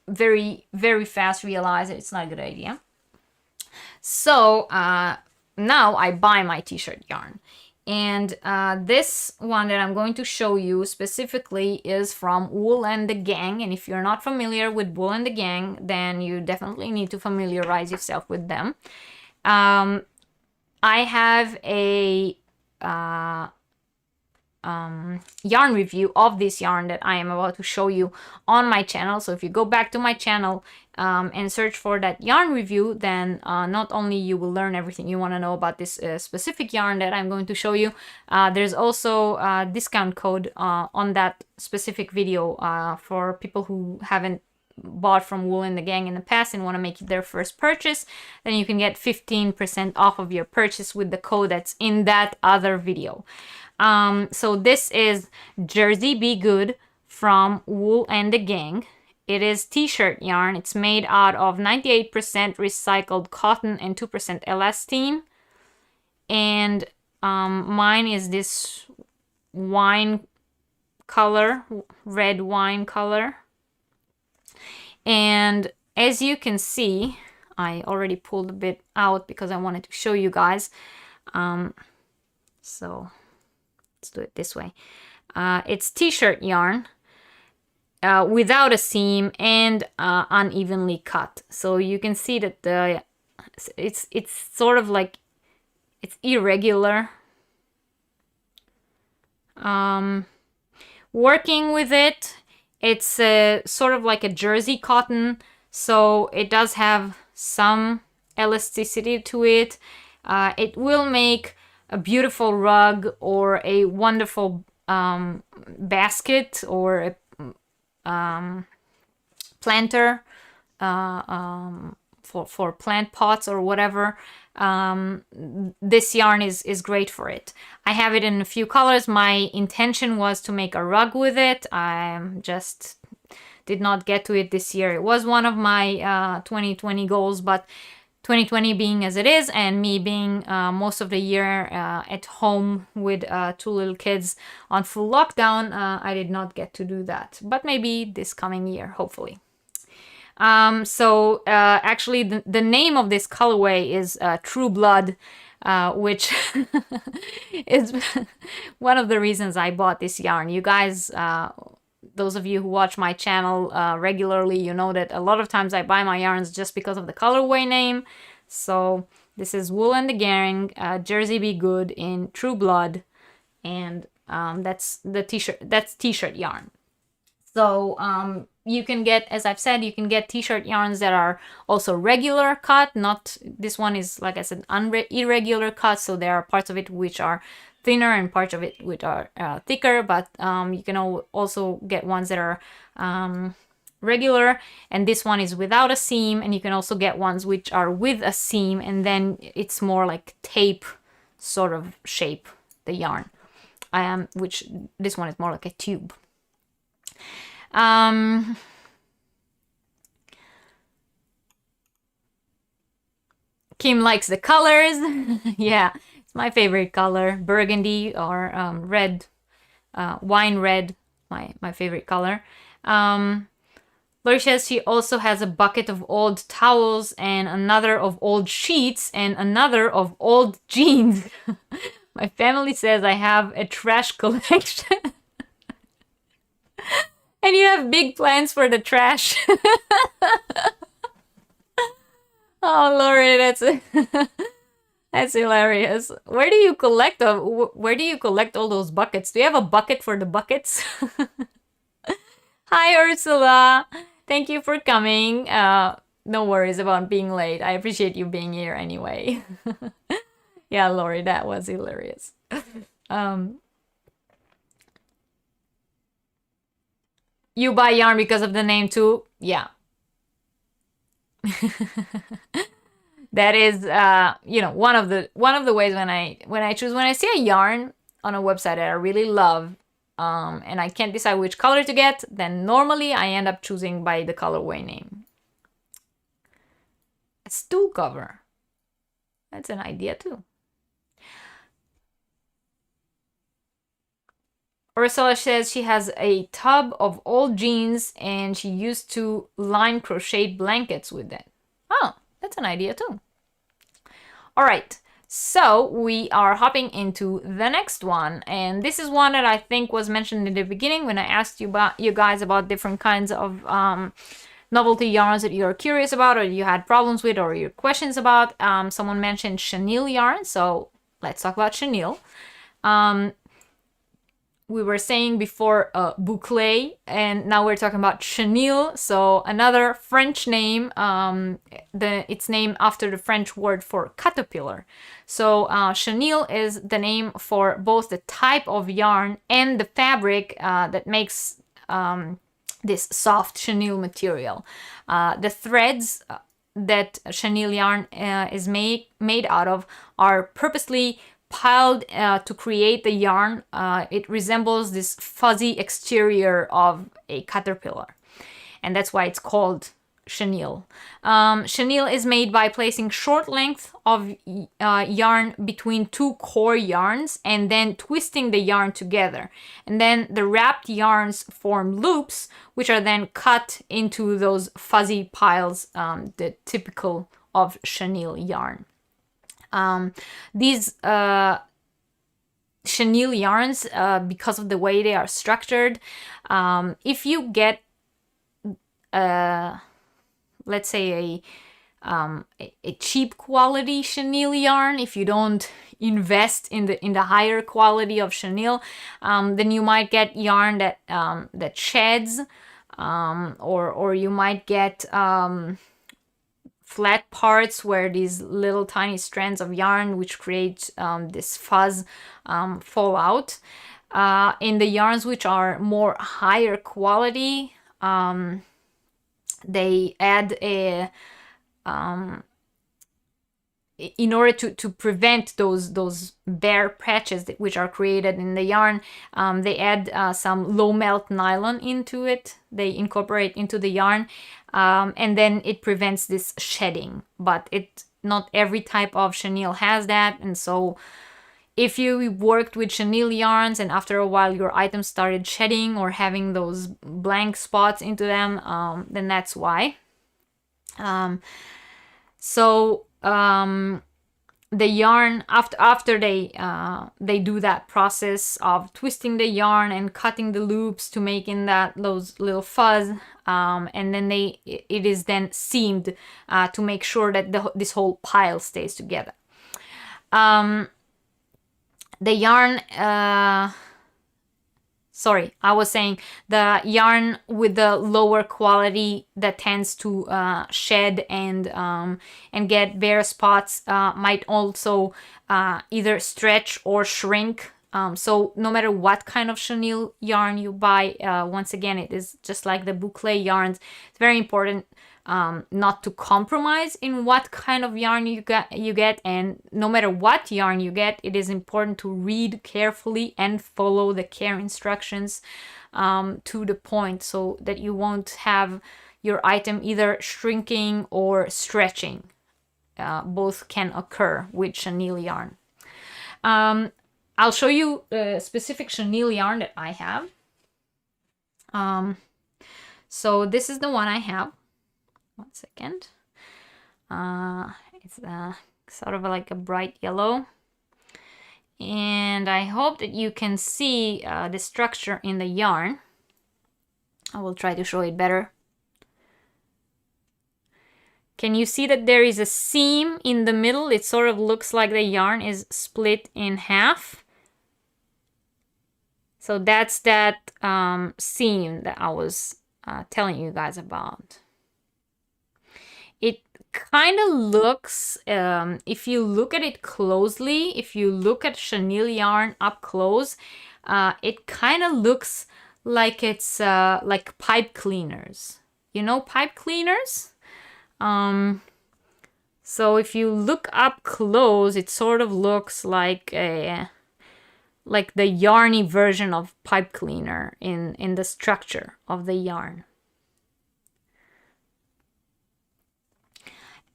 very, very fast realized that it's not a good idea. So now I buy my t-shirt yarn. And this one that I'm going to show you specifically is from Wool and the Gang. And if you're not familiar with Wool and the Gang, then you definitely need to familiarize yourself with them. I have a yarn review of this yarn that I am about to show you on my channel. So if you go back to my channel and search for that yarn review, then not only you will learn everything you want to know about this specific yarn that I'm going to show you, there's also a discount code on that specific video for people who haven't bought from Wool and the Gang in the past and want to make it their first purchase. Then you can get 15% off of your purchase with the code that's in that other video. So this is Jersey Be Good from Wool and the Gang. It is t-shirt yarn. It's made out of 98% recycled cotton and 2% elastane. And mine is this wine color, red wine color. And as you can see, I already pulled a bit out because I wanted to show you guys. So let's do it this way. It's t-shirt yarn without a seam and unevenly cut. So you can see that it's sort of like, it's irregular. Working with it, it's sort of like a jersey cotton, so it does have some elasticity to it. It will make a beautiful rug or a wonderful basket or a planter for plant pots or whatever. This yarn is great for it. I have it in a few colors. My intention was to make a rug with it. I just did not get to it this year. It was one of my 2020 goals, but 2020 being as it is, and me being most of the year at home with 2 little kids on full lockdown, I did not get to do that. But maybe this coming year, hopefully. Actually, the name of this colorway is True Blood, which is one of the reasons I bought this yarn. You guys, those of you who watch my channel regularly, you know that a lot of times I buy my yarns just because of the colorway name. So this is Wool and the Gang, Jersey Be Good in True Blood, and that's the t-shirt. That's t-shirt yarn. So you can get, as I've said, you can get t-shirt yarns that are also regular cut. Not, this one is, like I said, irregular cut. So there are parts of it which are thinner and parts of it which are thicker. But you can also get ones that are regular. And this one is without a seam. And you can also get ones which are with a seam. And then it's more like tape sort of shape, the yarn. Which this one is more like a tube. Kim likes the colors. Yeah, it's my favorite color. Burgundy or red, wine red, my favorite color. Lori says she also has a bucket of old towels and another of old sheets and another of old jeans. My family says I have a trash collection. And you have big plans for the trash. Oh, Lori, that's hilarious. Where do you collect all those buckets? Do you have a bucket for the buckets? Hi, Ursula. Thank you for coming. No worries about being late. I appreciate you being here anyway. Yeah, Lori, that was hilarious. You buy yarn because of the name too? Yeah. That is, one of the ways when I see a yarn on a website that I really love, and I can't decide which color to get, then normally I end up choosing by the colorway name. A stool cover. That's an idea too. Ursula says she has a tub of old jeans and she used to line crochet blankets with it. Oh, that's an idea too. All right, so we are hopping into the next one. And this is one that I think was mentioned in the beginning when I asked you guys about different kinds of novelty yarns that you're curious about or you had problems with or your questions about. Someone mentioned chenille yarn, so let's talk about chenille. We were saying before Boucle, and now we're talking about chenille. So another French name. It's named after the French word for caterpillar. So chenille is the name for both the type of yarn and the fabric that makes this soft chenille material. The threads that chenille yarn is made out of are purposely piled to create the yarn. It resembles this fuzzy exterior of a caterpillar, and that's why it's called chenille. Chenille is made by placing short length of yarn between 2 core yarns and then twisting the yarn together, and then the wrapped yarns form loops which are then cut into those fuzzy piles, the typical of chenille yarn. These chenille yarns, because of the way they are structured, if you get let's say a cheap quality chenille yarn, if you don't invest in the higher quality of chenille, then you might get yarn that sheds, or you might get flat parts where these little tiny strands of yarn, which create this fuzz, fall out. In the yarns which are more higher quality, they add a in order to prevent those bare patches which are created in the yarn, they add some low melt nylon into it. They incorporate into the yarn, and then it prevents this shedding. But not every type of chenille has that, and so if you worked with chenille yarns and after a while your items started shedding or having those blank spots into them, then that's why. The yarn, after they do that process of twisting the yarn and cutting the loops to make in those little fuzz, and then it is then seamed to make sure that this whole pile stays together. The yarn, sorry, I was saying the yarn with the lower quality that tends to shed and get bare spots might also either stretch or shrink. So no matter what kind of chenille yarn you buy, once again, it is just like the Boucle yarns. It's very important not to compromise in what kind of yarn you get, and no matter what yarn you get, it is important to read carefully and follow the care instructions to the point, so that you won't have your item either shrinking or stretching. Both can occur with chenille yarn. I'll show you a specific chenille yarn that I have. So this is the one I have. 1 second. It's sort of like a bright yellow. And I hope that you can see the structure in the yarn. I will try to show it better. Can you see that there is a seam in the middle? It sort of looks like the yarn is split in half. So that's that seam that I was telling you guys about. It kind of looks, if you look at it closely, if you look at chenille yarn up close, it kind of looks like it's like pipe cleaners. You know pipe cleaners? So if you look up close, it sort of looks like the yarny version of pipe cleaner in the structure of the yarn.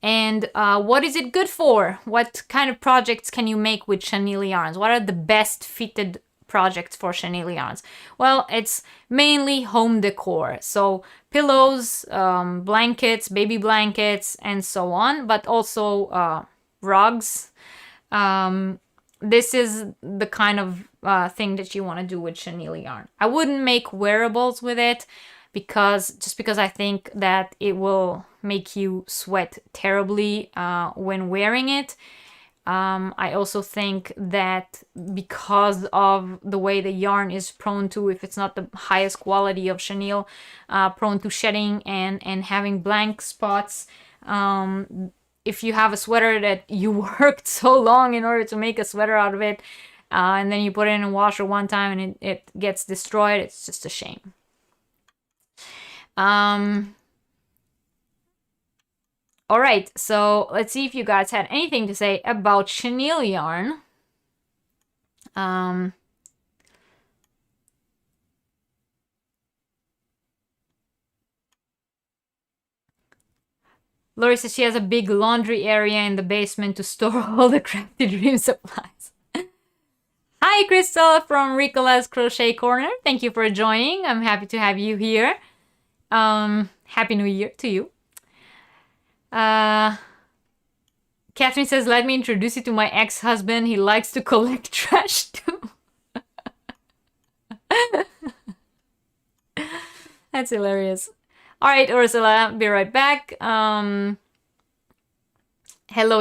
And what is it good for? What kind of projects can you make with chenille yarns? What are the best fitted projects for chenille yarns? Well, it's mainly home decor. So pillows, blankets, baby blankets, and so on, but also rugs. This is the kind of thing that you want to do with chenille yarn. I wouldn't make wearables with it just because I think that it will make you sweat terribly when wearing it. I also think that because of the way the yarn is prone to, if it's not the highest quality of chenille, prone to shedding and having blank spots. If you have a sweater that you worked so long in order to make a sweater out of it, and then you put it in a washer one time and it gets destroyed, it's just a shame. All right, so let's see if you guys had anything to say about chenille yarn. Lori says she has a big laundry area in the basement to store all the Crafty Dream supplies. Hi, Crystal from Ricola's Crochet Corner. Thank you for joining. I'm happy to have you here. Happy New Year to you. Catherine says, let me introduce you to my ex-husband. He likes to collect trash too. That's hilarious. All right, Ursula, be right back. Hello,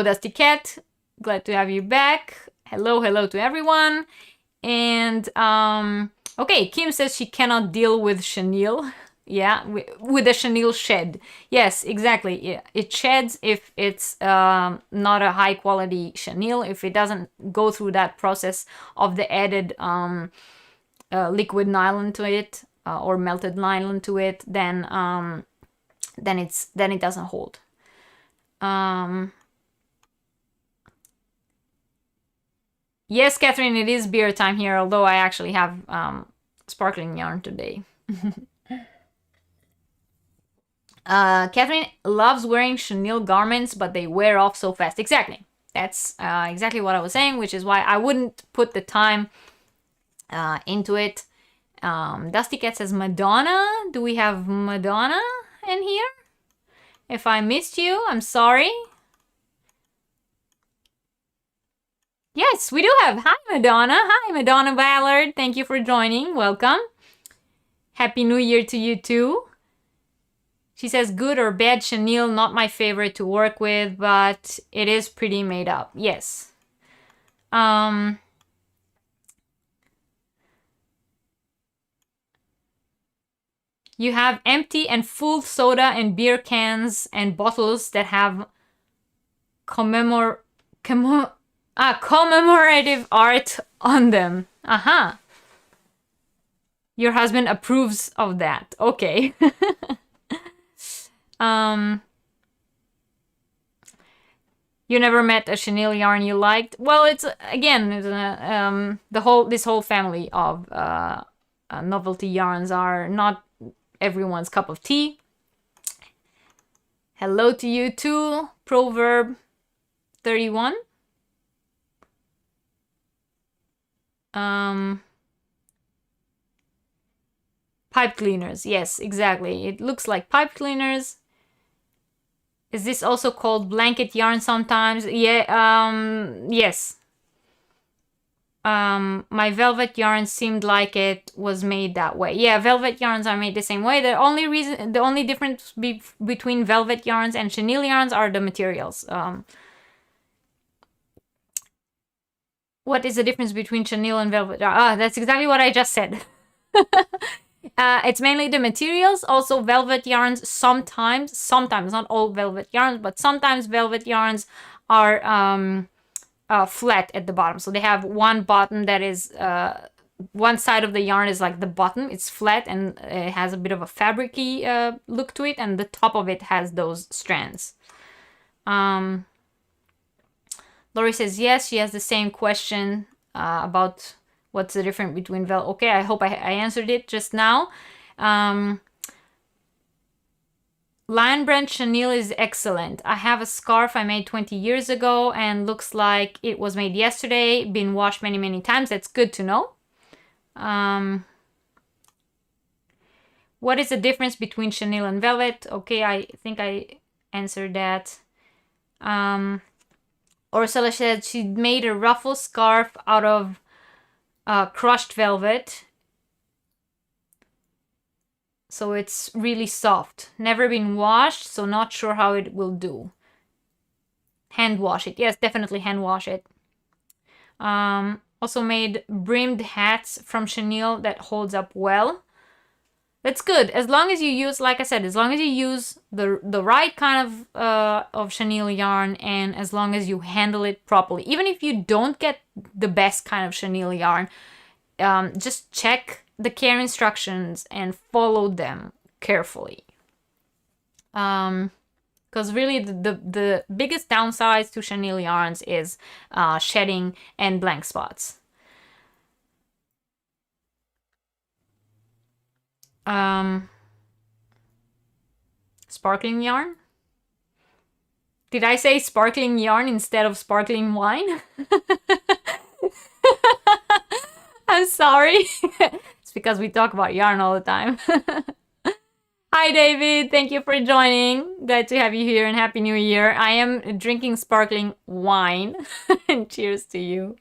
Dusty Cat. Glad to have you back. Hello to everyone. And, okay, Kim says she cannot deal with chenille. Yeah, with a chenille shed. Yes, exactly. Yeah. It sheds if it's not a high quality chenille, if it doesn't go through that process of the added liquid nylon to it, or melted nylon to it, then it doesn't hold. Yes, Catherine, it is beer time here, although I actually have sparkling yarn today. Catherine loves wearing chenille garments, but they wear off so fast. Exactly. That's exactly what I was saying, which is why I wouldn't put the time into it. Dusty Cat says Madonna. Do we have Madonna in here? If I missed you, I'm sorry. Yes, we do have. Hi, Madonna. Hi, Madonna Ballard. Thank you for joining. Welcome. Happy New Year to you too. She says, good or bad chenille, not my favorite to work with, but it is pretty made up. Yes. You have empty and full soda and beer cans and bottles that have commemorative art on them. Aha. Your husband approves of that. Okay. You never met a chenille yarn you liked? Well, it's again, this whole family of novelty yarns are not everyone's cup of tea. Hello to you too, Proverb 31. Pipe cleaners, yes, exactly. It looks like pipe cleaners. Is this also called blanket yarn sometimes? Yeah, yes. My velvet yarn seemed like it was made that way. Yeah, velvet yarns are made the same way. The only difference between velvet yarns and chenille yarns are the materials. What is the difference between chenille and velvet? That's exactly what I just said. It's mainly the materials. Also, velvet yarns sometimes, not all velvet yarns, but sometimes velvet yarns are flat at the bottom. So they have one bottom that is, one side of the yarn is like the bottom. It's flat and it has a bit of a fabricy look to it, and the top of it has those strands. Lori says yes, she has the same question about what's the difference between velvet. Okay, I hope I answered it just now. Lion Brand chenille is excellent. I have a scarf I made 20 years ago and looks like it was made yesterday. Been washed many, many times. That's good to know. What is the difference between chenille and velvet? Okay, I think I answered that. Ursula said she made a ruffle scarf out of crushed velvet. So it's really soft. Never been washed, so not sure how it will do. Hand wash it. Yes, definitely hand wash it. Also made brimmed hats from chenille that holds up well. That's good. As long as you use, like I said, as long as you use the right kind of chenille yarn, and as long as you handle it properly. Even if you don't get the best kind of chenille yarn, just check the care instructions and follow them carefully. Because really the biggest downside to chenille yarns is shedding and blank spots. Sparkling yarn? Did I say sparkling yarn instead of sparkling wine? I'm sorry. It's because we talk about yarn all the time. Hi, David. Thank you for joining. Glad to have you here, and Happy New Year. I am drinking sparkling wine. And cheers to you.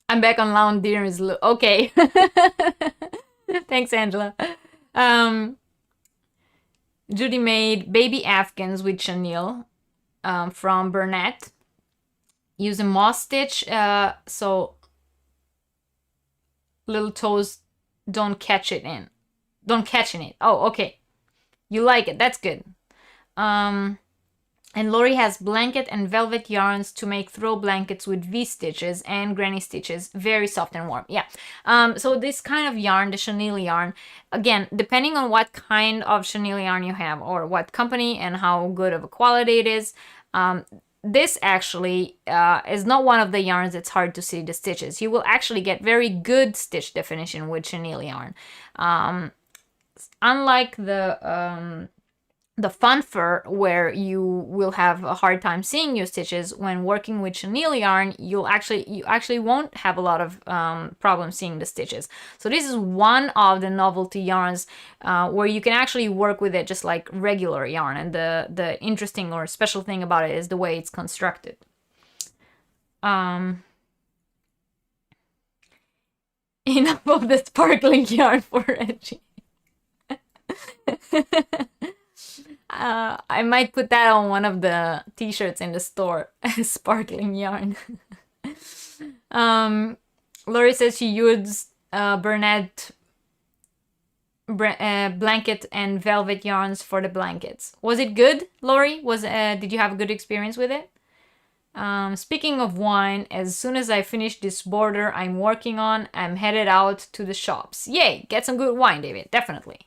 I'm back on Lawn Deer's look. Okay. Thanks, Angela. Judy made baby Afghans with chenille from Burnett. use a moss stitch, so little toes don't catch in it. Oh, okay. You like it. That's good. And Lori has blanket and velvet yarns to make throw blankets with V stitches and granny stitches. Very soft and warm. Yeah. So this kind of yarn, the chenille yarn, again, depending on what kind of chenille yarn you have or what company and how good of a quality it is, this actually is not one of the yarns that's hard to see the stitches. You will actually get very good stitch definition with chenille yarn. Unlike the fun fur, where you will have a hard time seeing your stitches, when working with chenille yarn, you actually won't have a lot of problems seeing the stitches. So this is one of the novelty yarns where you can actually work with it just like regular yarn. And the interesting or special thing about it is the way it's constructed. Enough of the sparkling yarn for Reggie. I might put that on one of the t-shirts in the store. Sparkling yarn. Lori says she used Bernat blanket and velvet yarns for the blankets. Was it good, Lori? Did you have a good experience with it? Speaking of wine, as soon as I finish this border I'm working on, I'm headed out to the shops. Yay! Get some good wine, David. Definitely.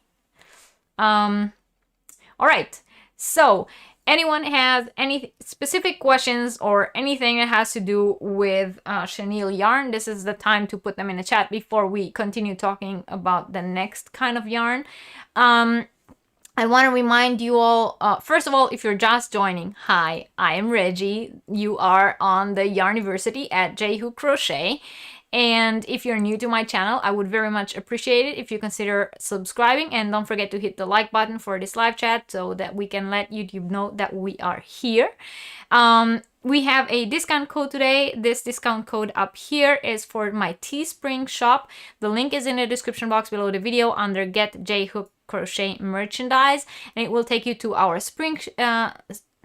All right, so anyone has any specific questions or anything that has to do with chenille yarn, this is the time to put them in the chat before we continue talking about the next kind of yarn. I want to remind you all, first of all, if you're just joining, hi, I am Reggie. You are on the Yarniversity at J-Hook Crochet. And if you're new to my channel, I would very much appreciate it if you consider subscribing, and don't forget to hit the like button for this live chat so that we can let YouTube know that we are here. We have a discount code today. This discount code up here is for my Teespring shop. The link is in the description box below the video under Get J-Hook Crochet Merchandise, and it will take you to our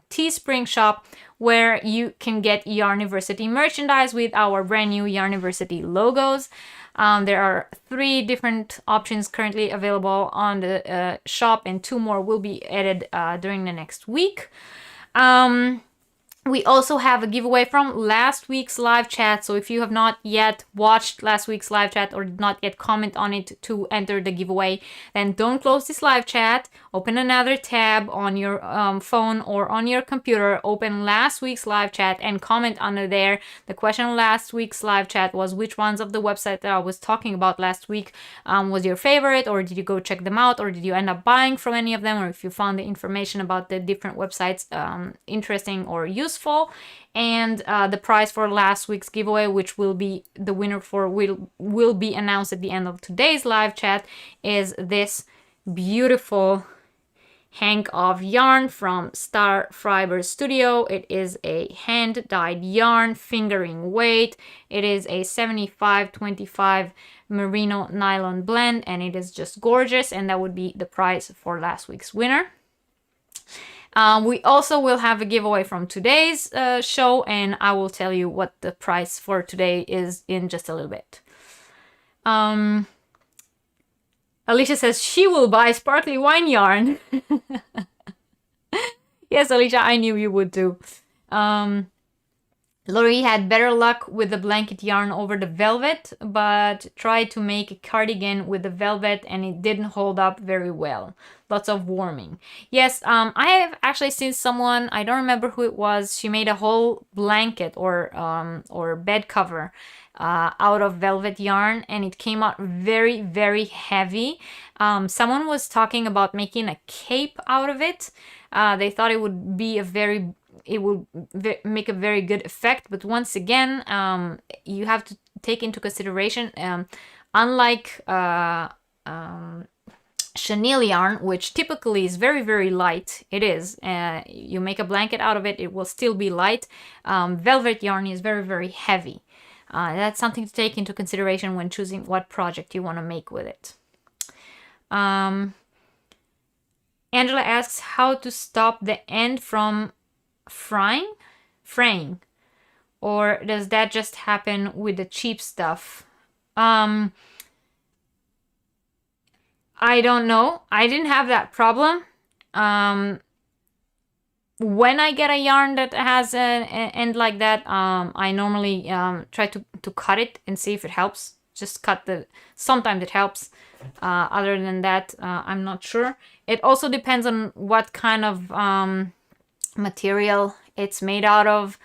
Teespring shop, where you can get Yarniversity merchandise with our brand new Yarniversity logos. There are 3 different options currently available on the shop, and 2 more will be added during the next week. We also have a giveaway from last week's live chat, so if you have not yet watched last week's live chat or did not yet comment on it to enter the giveaway, then don't close this live chat. Open another tab on your phone or on your computer, open last week's live chat and comment under there. The question last week's live chat was which ones of the website that I was talking about last week was your favorite, or did you go check them out, or did you end up buying from any of them, or if you found the information about the different websites interesting or useful. And the prize for last week's giveaway, which will be the winner for will be announced at the end of today's live chat, is this beautiful hank of yarn from Star Fiber Studio. It is a hand-dyed yarn, fingering weight. It is a 75-25 merino nylon blend, and it is just gorgeous, and that would be the prize for last week's winner. We also will have a giveaway from today's show, and I will tell you what the price for today is in just a little bit. Alicia says she will buy sparkly wine yarn. Yes, Alicia, I knew you would too. Lori had better luck with the blanket yarn over the velvet, but tried to make a cardigan with the velvet and it didn't hold up very well. Lots of warming. Yes, I have actually seen someone, I don't remember who it was, she made a whole blanket or bed cover out of velvet yarn, and it came out very, very heavy. Someone was talking about making a cape out of it. They thought it would be make a very good effect, but once again, you have to take into consideration, unlike chenille yarn, which typically is very, very light, you make a blanket out of it, it will still be light. Velvet yarn is very, very heavy. That's something to take into consideration when choosing what project you want to make with it. Angela asks how to stop the end from fraying. Or does that just happen with the cheap stuff? I don't know. I didn't have that problem. When I get a yarn that has an end like that, I normally try to cut it and see if it helps. Just cut the... Sometimes it helps. Other than that, I'm not sure. It also depends on what kind of material it's made out of.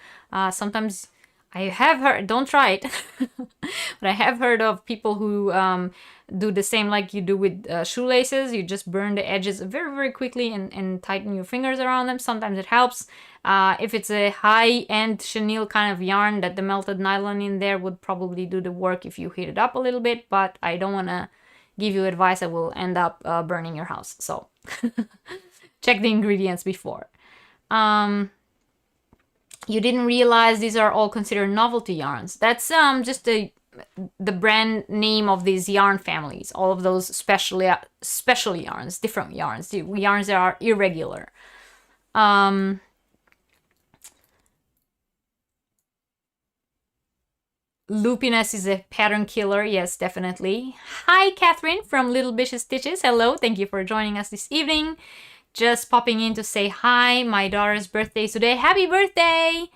Sometimes I have heard... Don't try it. But I have heard of people who do the same like you do with shoelaces. You just burn the edges very, very quickly and tighten your fingers around them. Sometimes it helps. If it's a high-end chenille kind of yarn, that the melted nylon in there would probably do the work if you heat it up a little bit, but I don't want to give you advice that will end up burning your house. So check the ingredients before. You didn't realize these are all considered novelty yarns. That's just the brand name of these yarn families. All of those special yarns, different yarns, the yarns that are irregular. Loopiness is a pattern killer. Yes, definitely. Hi, Catherine from Little Vicious Stitches. Hello, thank you for joining us this evening. Just popping in to say hi. My daughter's birthday is today. Happy birthday!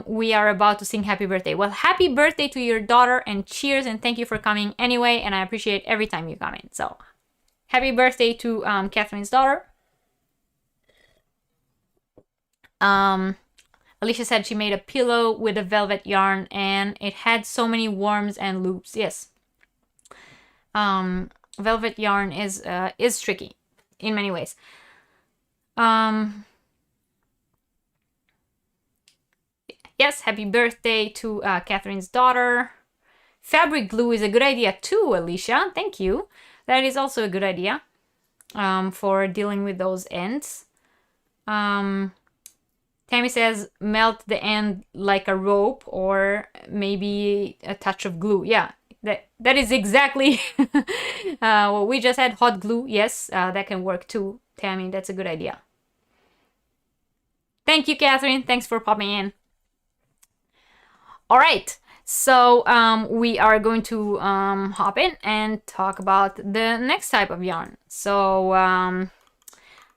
We are about to sing happy birthday. Well, happy birthday to your daughter and cheers, and thank you for coming anyway, and I appreciate every time you come in. So, happy birthday to Catherine's daughter. Alicia said she made a pillow with a velvet yarn and it had so many worms and loops. Yes. Velvet yarn is tricky in many ways. Yes, happy birthday to Catherine's daughter. Fabric glue is a good idea too, Alicia. Thank you. That is also a good idea for dealing with those ends. Tammy says melt the end like a rope or maybe a touch of glue. Yeah, that is exactly what we just had. Hot glue. Yes, that can work too, Tammy. That's a good idea. Thank you, Catherine. Thanks for popping in. All right, so we are going to hop in and talk about the next type of yarn. So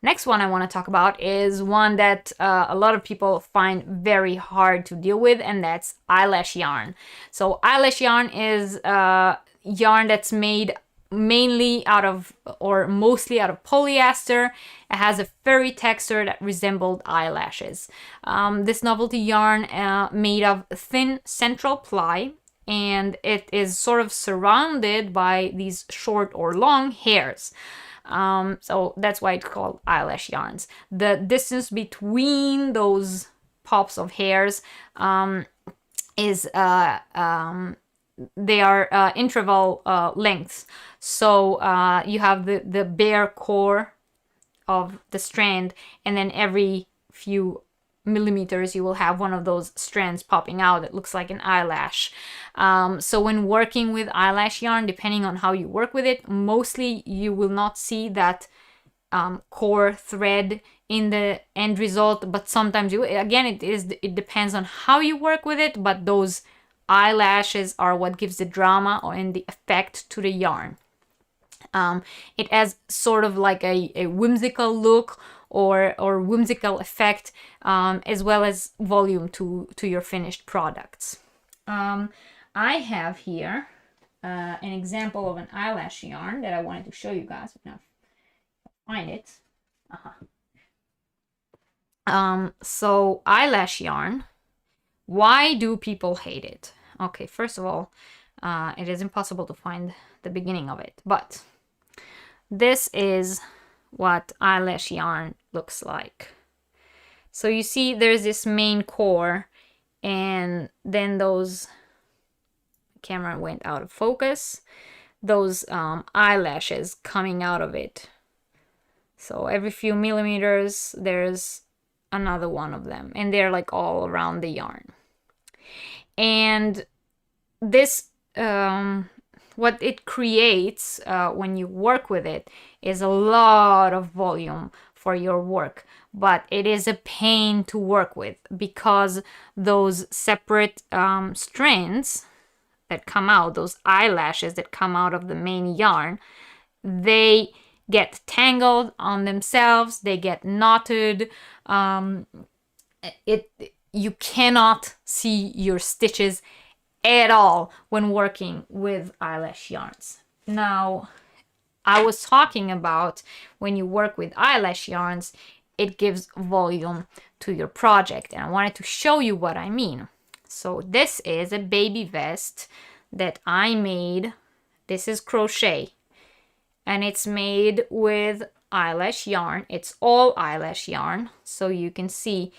next one I want to talk about is one that a lot of people find very hard to deal with, and that's eyelash yarn. So eyelash yarn is yarn that's made mainly out of, or mostly out of polyester. It has a furry texture that resembled eyelashes. This novelty yarn made of thin central ply, and it is sort of surrounded by these short or long hairs. So that's why it's called eyelash yarns. The distance between those pops of hairs is they are interval lengths. So you have the bare core of the strand, and then every few millimeters you will have one of those strands popping out that looks like an eyelash. So when working with eyelash yarn, depending on how you work with it, mostly you will not see that core thread in the end result, but sometimes you, again, it depends on how you work with it, but those eyelashes are what gives the drama and the effect to the yarn. It has sort of like a whimsical look or whimsical effect, as well as volume to your finished products. I have here an example of an eyelash yarn that I wanted to show you guys. Now, find it. So eyelash yarn. Why do people hate it? Okay, first of all, it is impossible to find the beginning of it, but this is what eyelash yarn looks like. So you see there's this main core, and then those, camera went out of focus, those eyelashes coming out of it. So every few millimeters there's another one of them, and they're like all around the yarn. And this what it creates when you work with it is a lot of volume for your work, but it is a pain to work with because those separate strands that come out, those eyelashes that come out of the main yarn, they get tangled on themselves, they get knotted. You cannot see your stitches at all when working with eyelash yarns. Now, I was talking about when you work with eyelash yarns, it gives volume to your project, and I wanted to show you what I mean. So this is a baby vest that I made. This is crochet, and it's made with eyelash yarn. It's all eyelash yarn, so you can see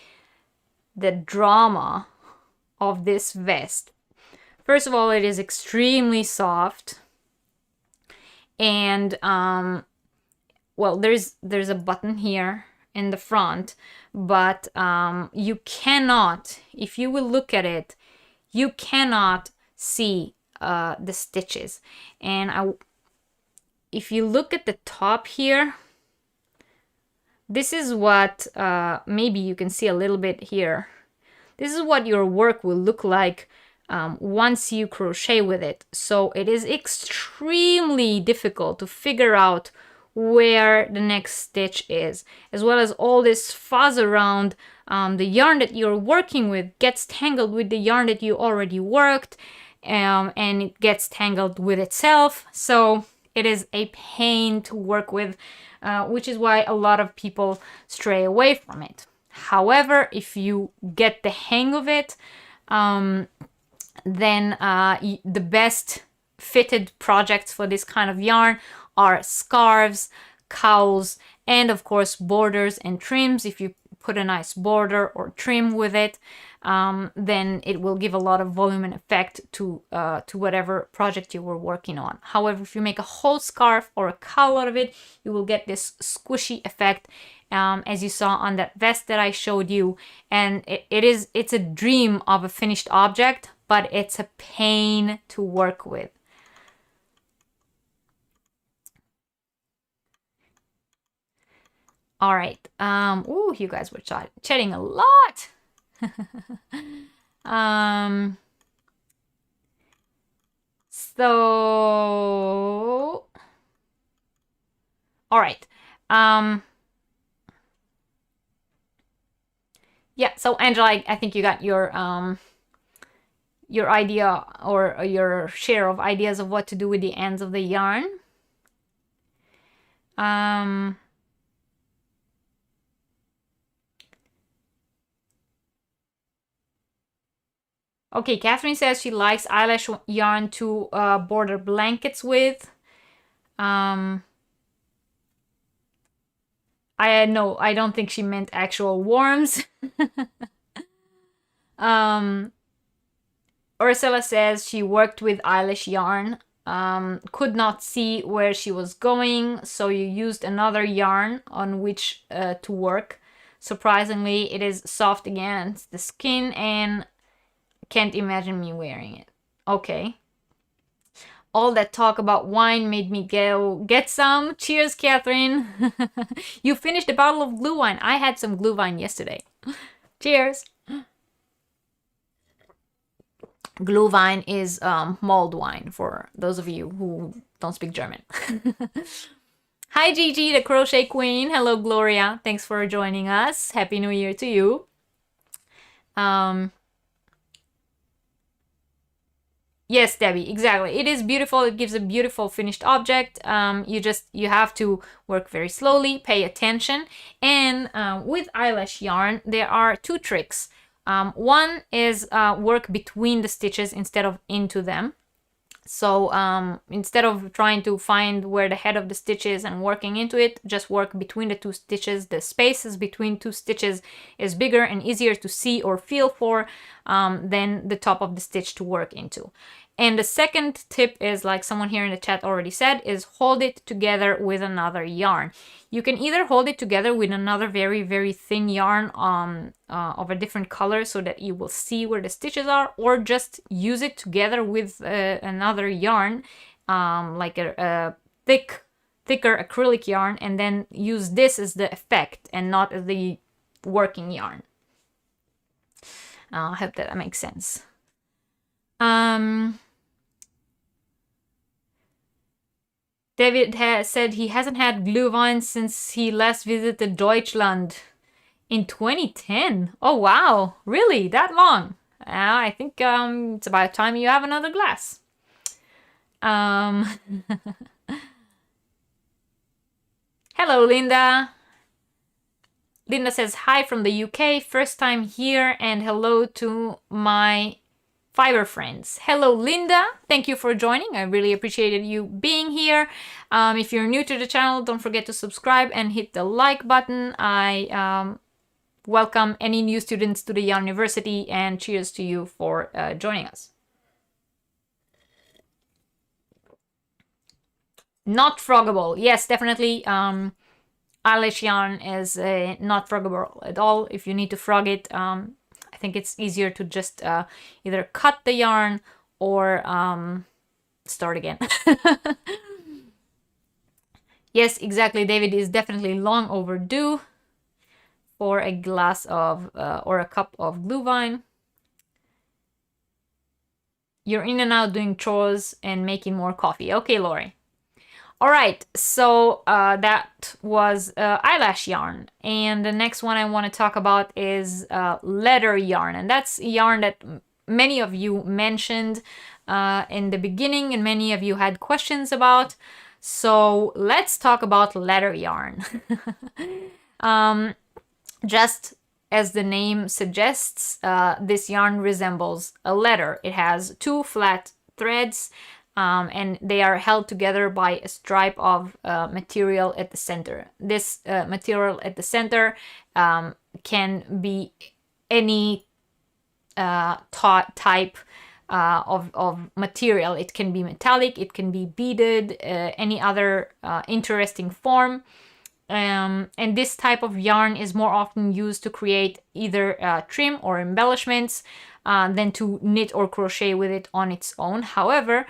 the drama of this vest. First of all, it is extremely soft, and well, there's a button here in the front, but you cannot, if you will look at it, you cannot see the stitches. And if you look at the top here, this is what maybe you can see a little bit here. This is what your work will look like once you crochet with it. So it is extremely difficult to figure out where the next stitch is, as well as all this fuzz around the yarn that you're working with gets tangled with the yarn that you already worked, and it gets tangled with itself. So it is a pain to work with, which is why a lot of people stray away from it. However, if you get the hang of it, then the best fitted projects for this kind of yarn are scarves, cowls, and of course borders and trims. If you put a nice border or trim with it, then it will give a lot of volume and effect to whatever project you were working on. However, if you make a whole scarf or a cowl out of it, you will get this squishy effect, as you saw on that vest that I showed you. And it's a dream of a finished object, but it's a pain to work with. All right. Ooh, you guys were chatting a lot. So, all right. Yeah, so Angela, I think you got your idea or your share of ideas of what to do with the ends of the yarn. Okay, Catherine says she likes eyelash yarn to border blankets with. I don't think she meant actual worms. Ursula says she worked with eyelash yarn, could not see where she was going, so you used another yarn on which to work. Surprisingly, it is soft against the skin and can't imagine me wearing it. Okay. All that talk about wine made me go get some. Cheers, Catherine. You finished a bottle of glue wine. I had some glue wine yesterday. Cheers. Glue wine is mulled wine for those of you who don't speak German. Hi, Gigi, the crochet queen. Hello, Gloria. Thanks for joining us. Happy New Year to you. Yes, Debbie, exactly. It is beautiful. It gives a beautiful finished object. You have to work very slowly, pay attention. And with eyelash yarn, there are two tricks. One is work between the stitches instead of into them. So instead of trying to find where the head of the stitch is and working into it, just work between the two stitches. The spaces between two stitches is bigger and easier to see or feel for than the top of the stitch to work into. And the second tip is, like someone here in the chat already said, is hold it together with another yarn. You can either hold it together with another very, very thin yarn of a different color so that you will see where the stitches are, or just use it together with another yarn, like a thick thicker acrylic yarn and then use this as the effect and not as the working yarn. I hope that makes sense. David has said he hasn't had Glühwein since he last visited Deutschland in 2010. Oh wow, really? That long? I think it's about time you have another glass. Hello, Linda. Linda says hi from the UK, first time here, and hello to my fiber friends. Hello, Linda. Thank you for joining. I really appreciated you being here. If you're new to the channel, don't forget to subscribe and hit the like button. I welcome any new students to the Yarniversity, and cheers to you for joining us. Not froggable. Yes, definitely. Eyelash yarn is not froggable at all. If you need to frog it, I think it's easier to just either cut the yarn or start again. Yes, exactly. David is definitely long overdue for a glass of or a cup of Glühwein. You're in and out doing chores and making more coffee. Okay, Lori. All right, so that was eyelash yarn, and the next one I want to talk about is leather yarn, and that's yarn that many of you mentioned in the beginning and many of you had questions about. So let's talk about leather yarn. Just as the name suggests, this yarn resembles a leather. It has two flat threads, and they are held together by a stripe of material at the center. This material at the center can be any type of material. It can be metallic, it can be beaded, any other interesting form. And this type of yarn is more often used to create either trim or embellishments than to knit or crochet with it on its own. However,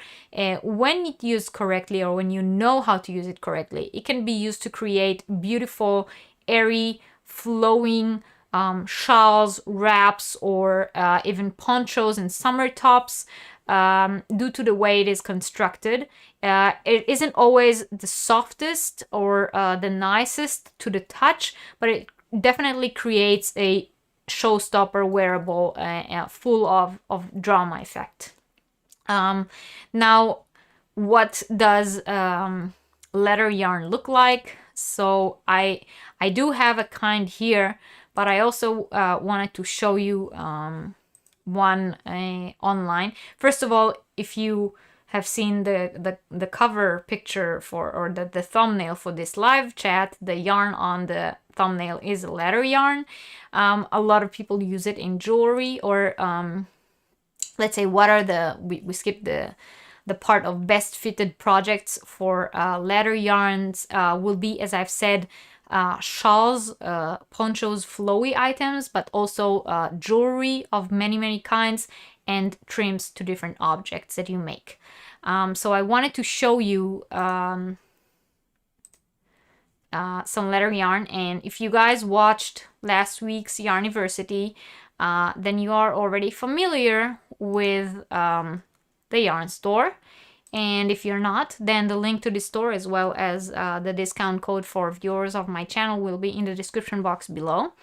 when it's used correctly, or when you know how to use it correctly, it can be used to create beautiful, airy, flowing shawls, wraps, or even ponchos and summer tops. Due to the way it is constructed, it isn't always the softest or the nicest to the touch, but it definitely creates a showstopper wearable, full of drama effect. Now, what does leather yarn look like? So I do have a kind here, but I also wanted to show you one online. First of all, if you have seen the cover picture for, or the thumbnail for this live chat, the yarn on the thumbnail is leather yarn. A lot of people use it in jewelry, or let's say what are the, we skipped the part of best fitted projects for leather yarns, will be, as I've said, shawls, ponchos, flowy items, but also jewelry of many kinds, and trims to different objects that you make. So I wanted to show you some leather yarn, and if you guys watched last week's Yarniversity, then you are already familiar with the yarn store. And if you're not, then the link to the store, as well as the discount code for viewers of my channel, will be in the description box below.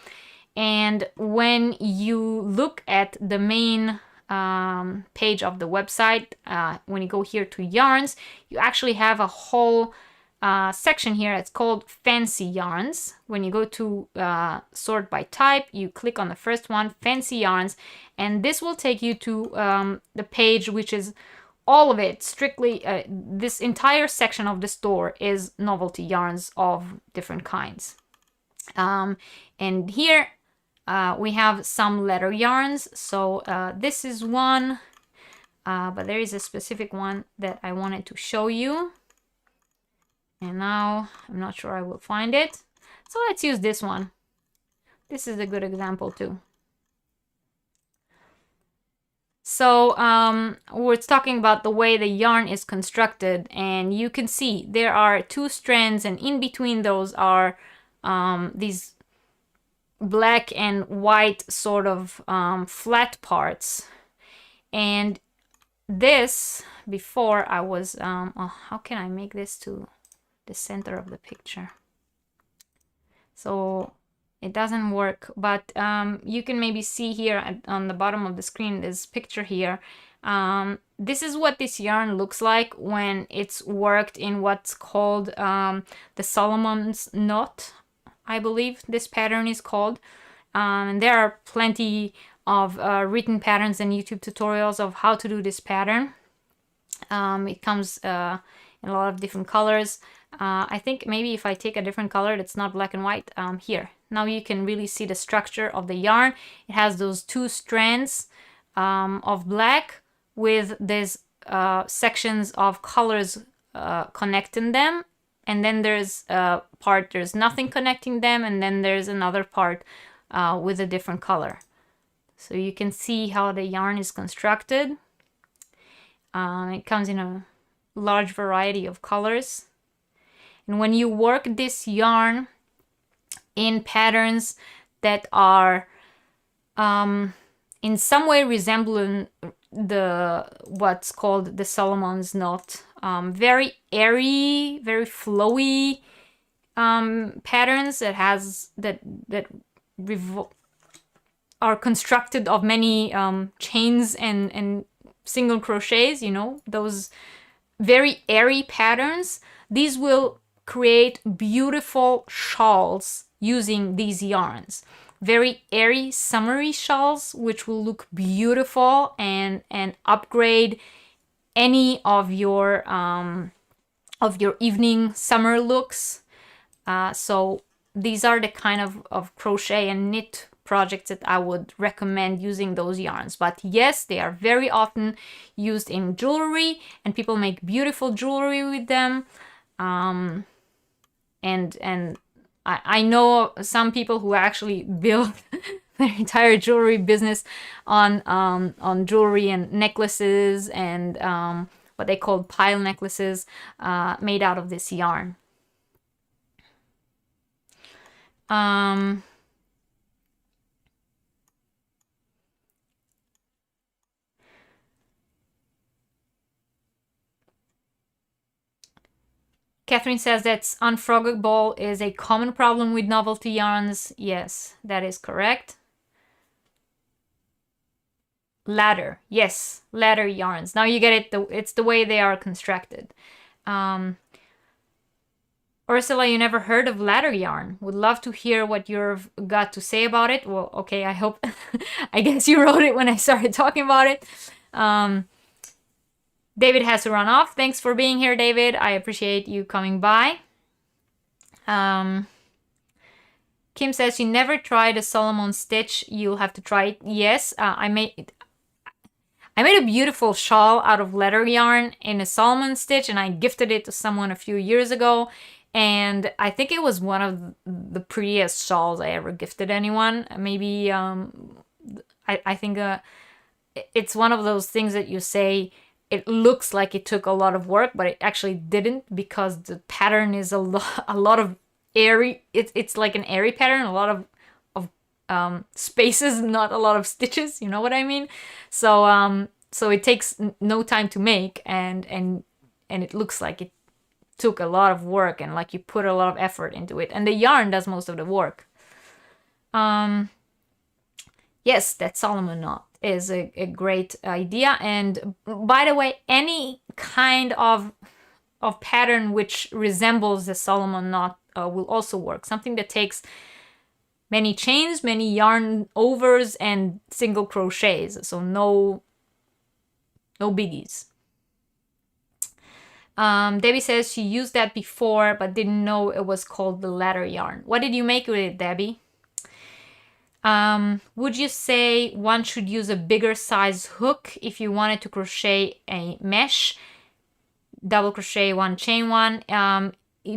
And when you look at the main page of the website, when you go here to yarns, you actually have a whole section here. It's called fancy yarns. When you go to sort by type, you click on the first one, fancy yarns, and this will take you to the page, which is all of it strictly, this entire section of the store is novelty yarns of different kinds. And here we have some leather yarns. So this is one, but there is a specific one that I wanted to show you. And now I'm not sure I will find it. So let's use this one. This is a good example too. So we're talking about the way the yarn is constructed, and you can see there are two strands, and in between those are these black and white sort of flat parts. And this, before I was, oh, how can I make this to the center of the picture? So it doesn't work, but you can maybe see here on the bottom of the screen, this picture here. This is what this yarn looks like when it's worked in what's called the Solomon's knot, I believe this pattern is called. There are plenty of written patterns and YouTube tutorials of how to do this pattern. It comes in a lot of different colors. I think maybe if I take a different color that's not black and white, here. Now you can really see the structure of the yarn. It has those two strands of black with these sections of colors connecting them. And then there's a part, there's nothing connecting them. And then there's another part with a different color. So you can see how the yarn is constructed. It comes in a large variety of colors. And when you work this yarn in patterns that are in some way resembling what's called the Solomon's knot, very airy, very flowy patterns that are constructed of many chains and single crochets, you know, those very airy patterns. These will create beautiful shawls using these yarns. Very airy, summery shawls, which will look beautiful and upgrade any of your evening summer looks. So these are the kind of crochet and knit projects that I would recommend using those yarns. But yes, they are very often used in jewelry, and people make beautiful jewelry with them. And I know some people who actually build their entire jewelry business on jewelry and necklaces and what they call pile necklaces made out of this yarn. Catherine says that unfroggable is a common problem with novelty yarns. Yes, that is correct. Ladder. Yes, ladder yarns. Now you get it. It's the way they are constructed. Ursula, you never heard of ladder yarn. Would love to hear what you've got to say about it. Well, okay, I hope... I guess you wrote it when I started talking about it. David has to run off. Thanks for being here, David. I appreciate you coming by. Kim says she never tried a Solomon stitch. You'll have to try it. Yes, I made a beautiful shawl out of leather yarn in a Solomon stitch, and I gifted it to someone a few years ago. And I think it was one of the prettiest shawls I ever gifted anyone. Maybe, I think it's one of those things that you say, it looks like it took a lot of work, but it actually didn't, because the pattern is a lot of airy. It's like an airy pattern, a lot of spaces, not a lot of stitches. You know what I mean? So so it takes no time to make, and it looks like it took a lot of work, and like you put a lot of effort into it, and the yarn does most of the work. Yes, that Solomon knot is a great idea. And by the way, any kind of pattern which resembles the Solomon knot will also work. Something that takes many chains, many yarn overs, and single crochets. So no biggies. Debbie says she used that before but didn't know it was called the ladder yarn. What did you make with it, Debbie? Would you say one should use a bigger size hook if you wanted to crochet a mesh, double crochet one, chain one?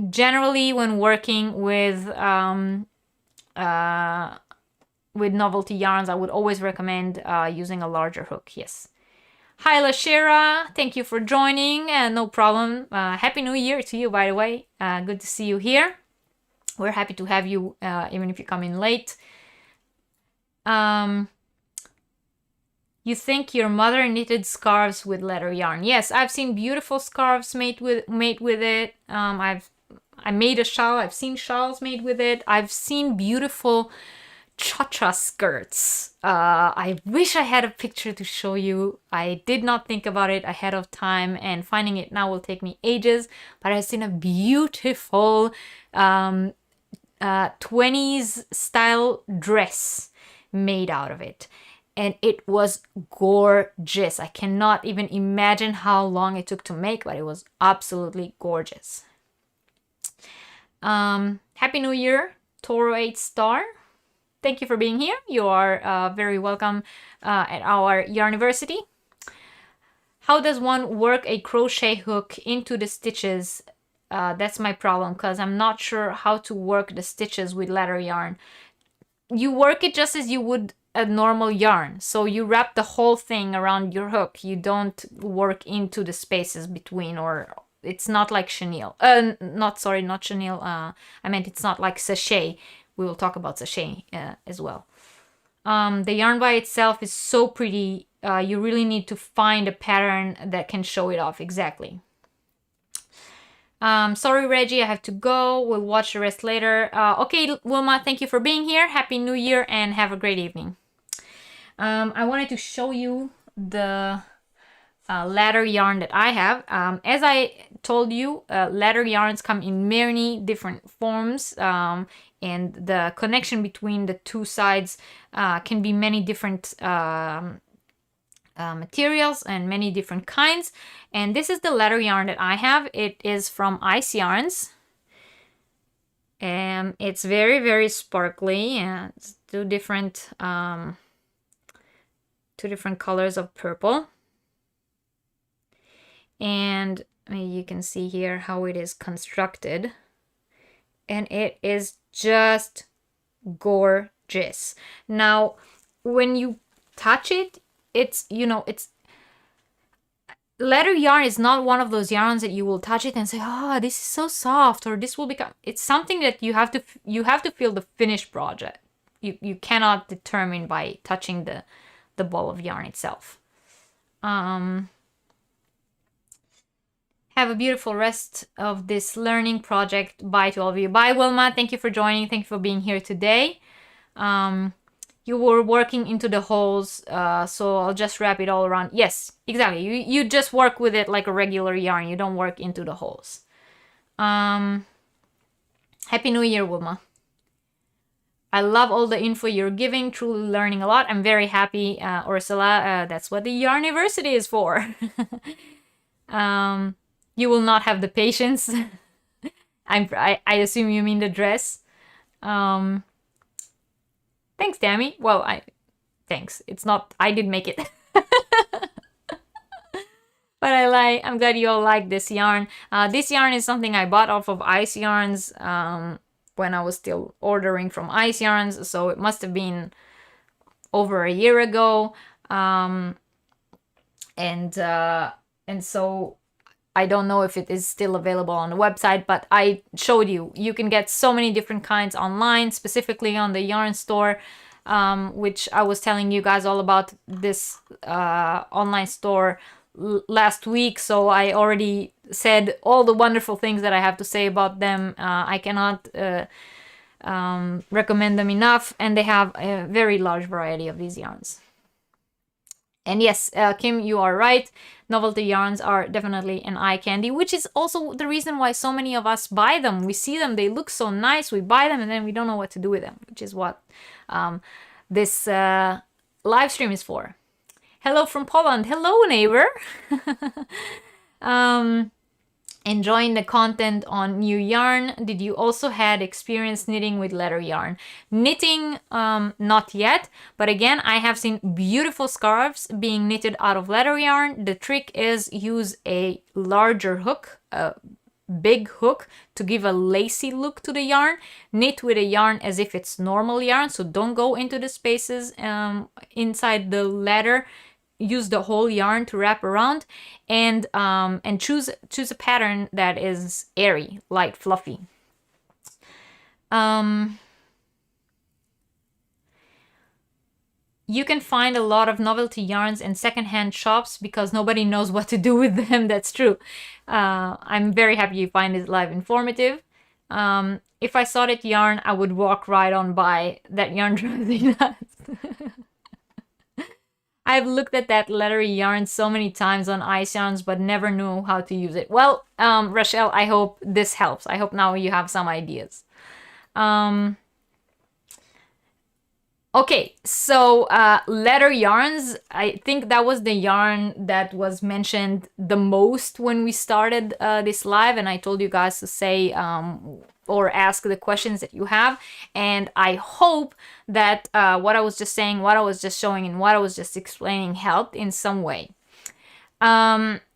Generally, when working with novelty yarns, I would always recommend using a larger hook. Yes. Hi, Lashira. Thank you for joining. No problem. Happy New Year to you, by the way. Good to see you here. We're happy to have you, even if you come in late. You think your mother knitted scarves with leather yarn? Yes, I've seen beautiful scarves made with it. I made a shawl. I've seen shawls made with it. I've seen beautiful cha-cha skirts. I wish I had a picture to show you. I did not think about it ahead of time, and finding it now will take me ages. But I've seen a beautiful 20s style dress made out of it, and it was gorgeous. I cannot even imagine how long it took to make, but it was absolutely gorgeous. Happy New Year, Toro 8 Star. Thank you for being here. You are very welcome at our Yarniversity. How does one work a crochet hook into the stitches? That's my problem, because I'm not sure how to work the stitches with leather yarn. You work it just as you would a normal yarn. So you wrap the whole thing around your hook. You don't work into the spaces between, or it's not like chenille. Not chenille. I meant it's not like sachet. We will talk about sachet as well. The yarn by itself is so pretty. You really need to find a pattern that can show it off exactly. Sorry, Reggie, I have to go. We'll watch the rest later. Okay, Wilma, thank you for being here. Happy New Year and have a great evening. I wanted to show you the leather yarn that I have. As I told you, leather yarns come in many different forms, and the connection between the two sides can be many different materials and many different kinds. And this is the leather yarn that I have. It is from Ice Yarns, and it's very, very sparkly, and it's two different colors of purple. And you can see here how it is constructed, and it is just gorgeous. Now, when you touch it, it's leather yarn is not one of those yarns that you will touch it and say, oh, this is so soft, or this will become. It's something that you have to feel the finished project. You cannot determine by touching the ball of yarn itself. Have a beautiful rest of this learning project. Bye to all of you. Bye, Wilma. Thank you for joining. Thank you for being here today. You were working into the holes, so I'll just wrap it all around. Yes, exactly. You just work with it like a regular yarn. You don't work into the holes. Happy New Year, Wilma. I love all the info you're giving. Truly learning a lot. I'm very happy, Ursula. That's what the Yarniversity is for. You will not have the patience. I assume you mean the dress. Thanks, Tammy. Well, thanks. It's not. I did make it. But I'm glad you all like this yarn. This yarn is something I bought off of Ice Yarns when I was still ordering from Ice Yarns. So it must have been over a year ago. And so I don't know if it is still available on the website, but I showed you. You can get so many different kinds online, specifically on the yarn store, which I was telling you guys all about this online store last week. So I already said all the wonderful things that I have to say about them. I cannot recommend them enough, and they have a very large variety of these yarns. And yes, Kim, you are right. Novelty yarns are definitely an eye candy, which is also the reason why so many of us buy them. We see them, they look so nice, we buy them, and then we don't know what to do with them, which is what this live stream is for. Hello from Poland. Hello, neighbor. Enjoying the content on new yarn. Did you also had experience knitting with leather yarn? Knitting, not yet, but again, I have seen beautiful scarves being knitted out of leather yarn. The trick is use a larger hook, a big hook, to give a lacy look to the yarn. Knit with a yarn as if it's normal yarn, so don't go into the spaces inside the leather. use the whole yarn to wrap around, and choose a pattern that is airy, light, fluffy. You can find a lot of novelty yarns in secondhand shops because nobody knows what to do with them. That's true. I'm very happy you find this live informative. If I saw that yarn, I would walk right on by. That yarn drives me nuts. I've looked at that leathery yarn so many times on Ice Yarns, but never knew how to use it. Well, Rachel, I hope this helps. I hope now you have some ideas. Okay, so leather yarns, I think that was the yarn that was mentioned the most when we started this live, and I told you guys to say or ask the questions that you have, and I hope that what I was just saying, what I was just showing, and what I was just explaining helped in some way.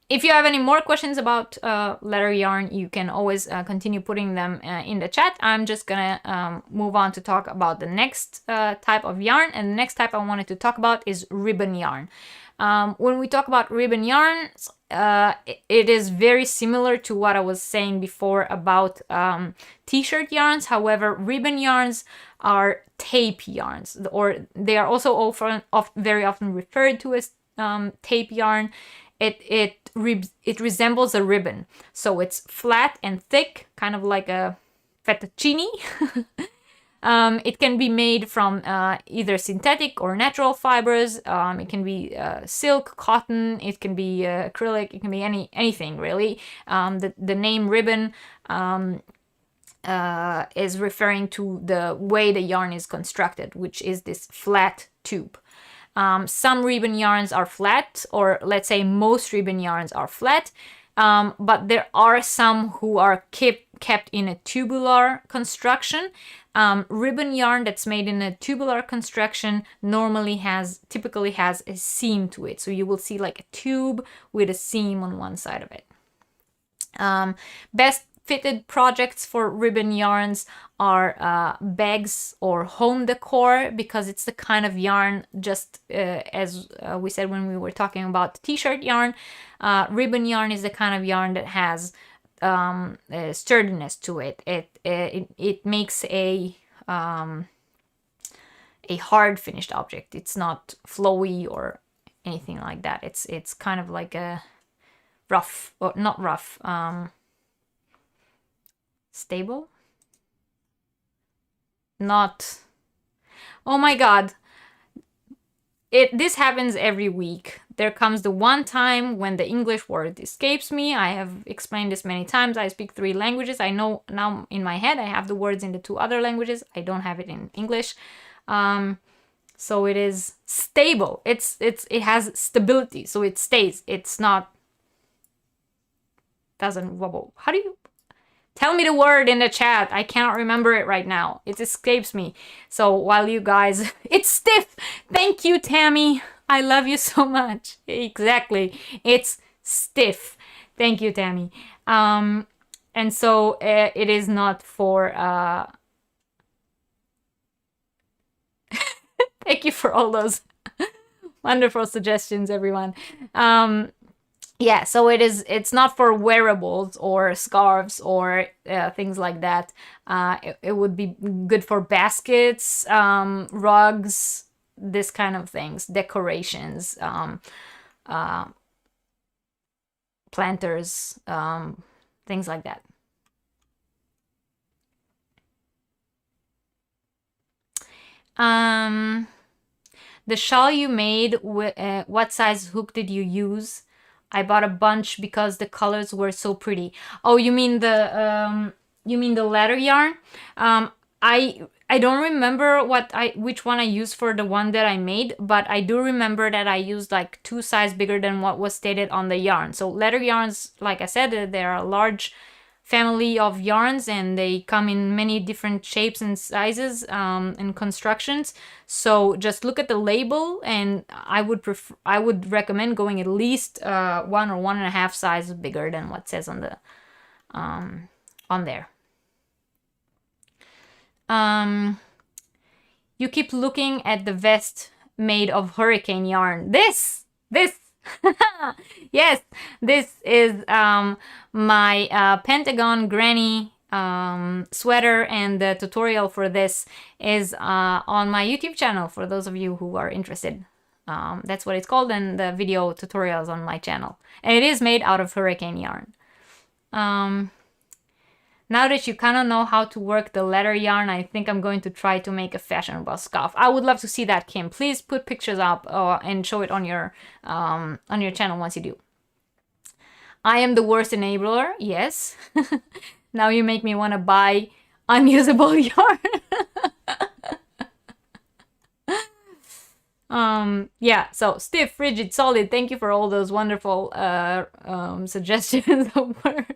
If you have any more questions about leather yarn, you can always continue putting them in the chat. I'm just gonna move on to talk about the next type of yarn, and the next type I wanted to talk about is ribbon yarn. When we talk about ribbon yarns, it is very similar to what I was saying before about t-shirt yarns. However, ribbon yarns are tape yarns, or they are also very often referred to as tape yarn. It resembles a ribbon, so it's flat and thick, kind of like a fettuccine. It can be made from either synthetic or natural fibers. It can be silk, cotton, it can be acrylic, it can be anything really. The name ribbon is referring to the way the yarn is constructed, which is this flat tube. Some ribbon yarns are flat, or let's say most ribbon yarns are flat, but there are some who are kept in a tubular construction. Ribbon yarn that's made in a tubular construction typically has a seam to it. So you will see like a tube with a seam on one side of it. Best fitted projects for ribbon yarns are bags or home decor, because it's the kind of yarn, just as we said when we were talking about t-shirt yarn, ribbon yarn is the kind of yarn that has sturdiness to it. It makes a hard finished object. It's not flowy or anything like that. It's kind of like a rough, or not rough, stable? Not... Oh my god. This happens every week. There comes the one time when the English word escapes me. I have explained this many times. I speak 3 languages. I know now in my head I have the words in the 2 other languages. I don't have it in English. So it is stable. It has stability, so it stays. It's not... doesn't wobble. How do you... Tell me the word in the chat. I cannot remember it right now. It escapes me. So while you guys... It's stiff! Thank you, Tammy. I love you so much. Exactly. It's stiff. Thank you, Tammy. And so it is not for... Thank you for all those wonderful suggestions, everyone. Yeah, so it's not for wearables or scarves or things like that. It would be good for baskets, rugs, this kind of things, decorations, planters, things like that. The shawl you made, what size hook did you use? I bought a bunch because the colors were so pretty. Oh, you mean the leather yarn? I don't remember which one I used for the one that I made, but I do remember that I used like 2 sizes bigger than what was stated on the yarn. So leather yarns, like I said, they're a large family of yarns, and they come in many different shapes and sizes and constructions. So just look at the label, and I would recommend going at least 1 or 1.5 sizes bigger than what says on the on there. You keep looking at the vest made of hurricane yarn. This This, yes, this is my Pentagon Granny sweater, and the tutorial for this is on my YouTube channel for those of you who are interested. That's what it's called, and the video tutorials on my channel. And it is made out of hurricane yarn. Now that you kind of know how to work the leather yarn, I think I'm going to try to make a fashionable scarf. I would love to see that, Kim. Please put pictures up and show it on your channel once you do. I am the worst enabler, yes. Now you make me want to buy unusable yarn. Yeah, so stiff, rigid, solid. Thank you for all those wonderful suggestions of words.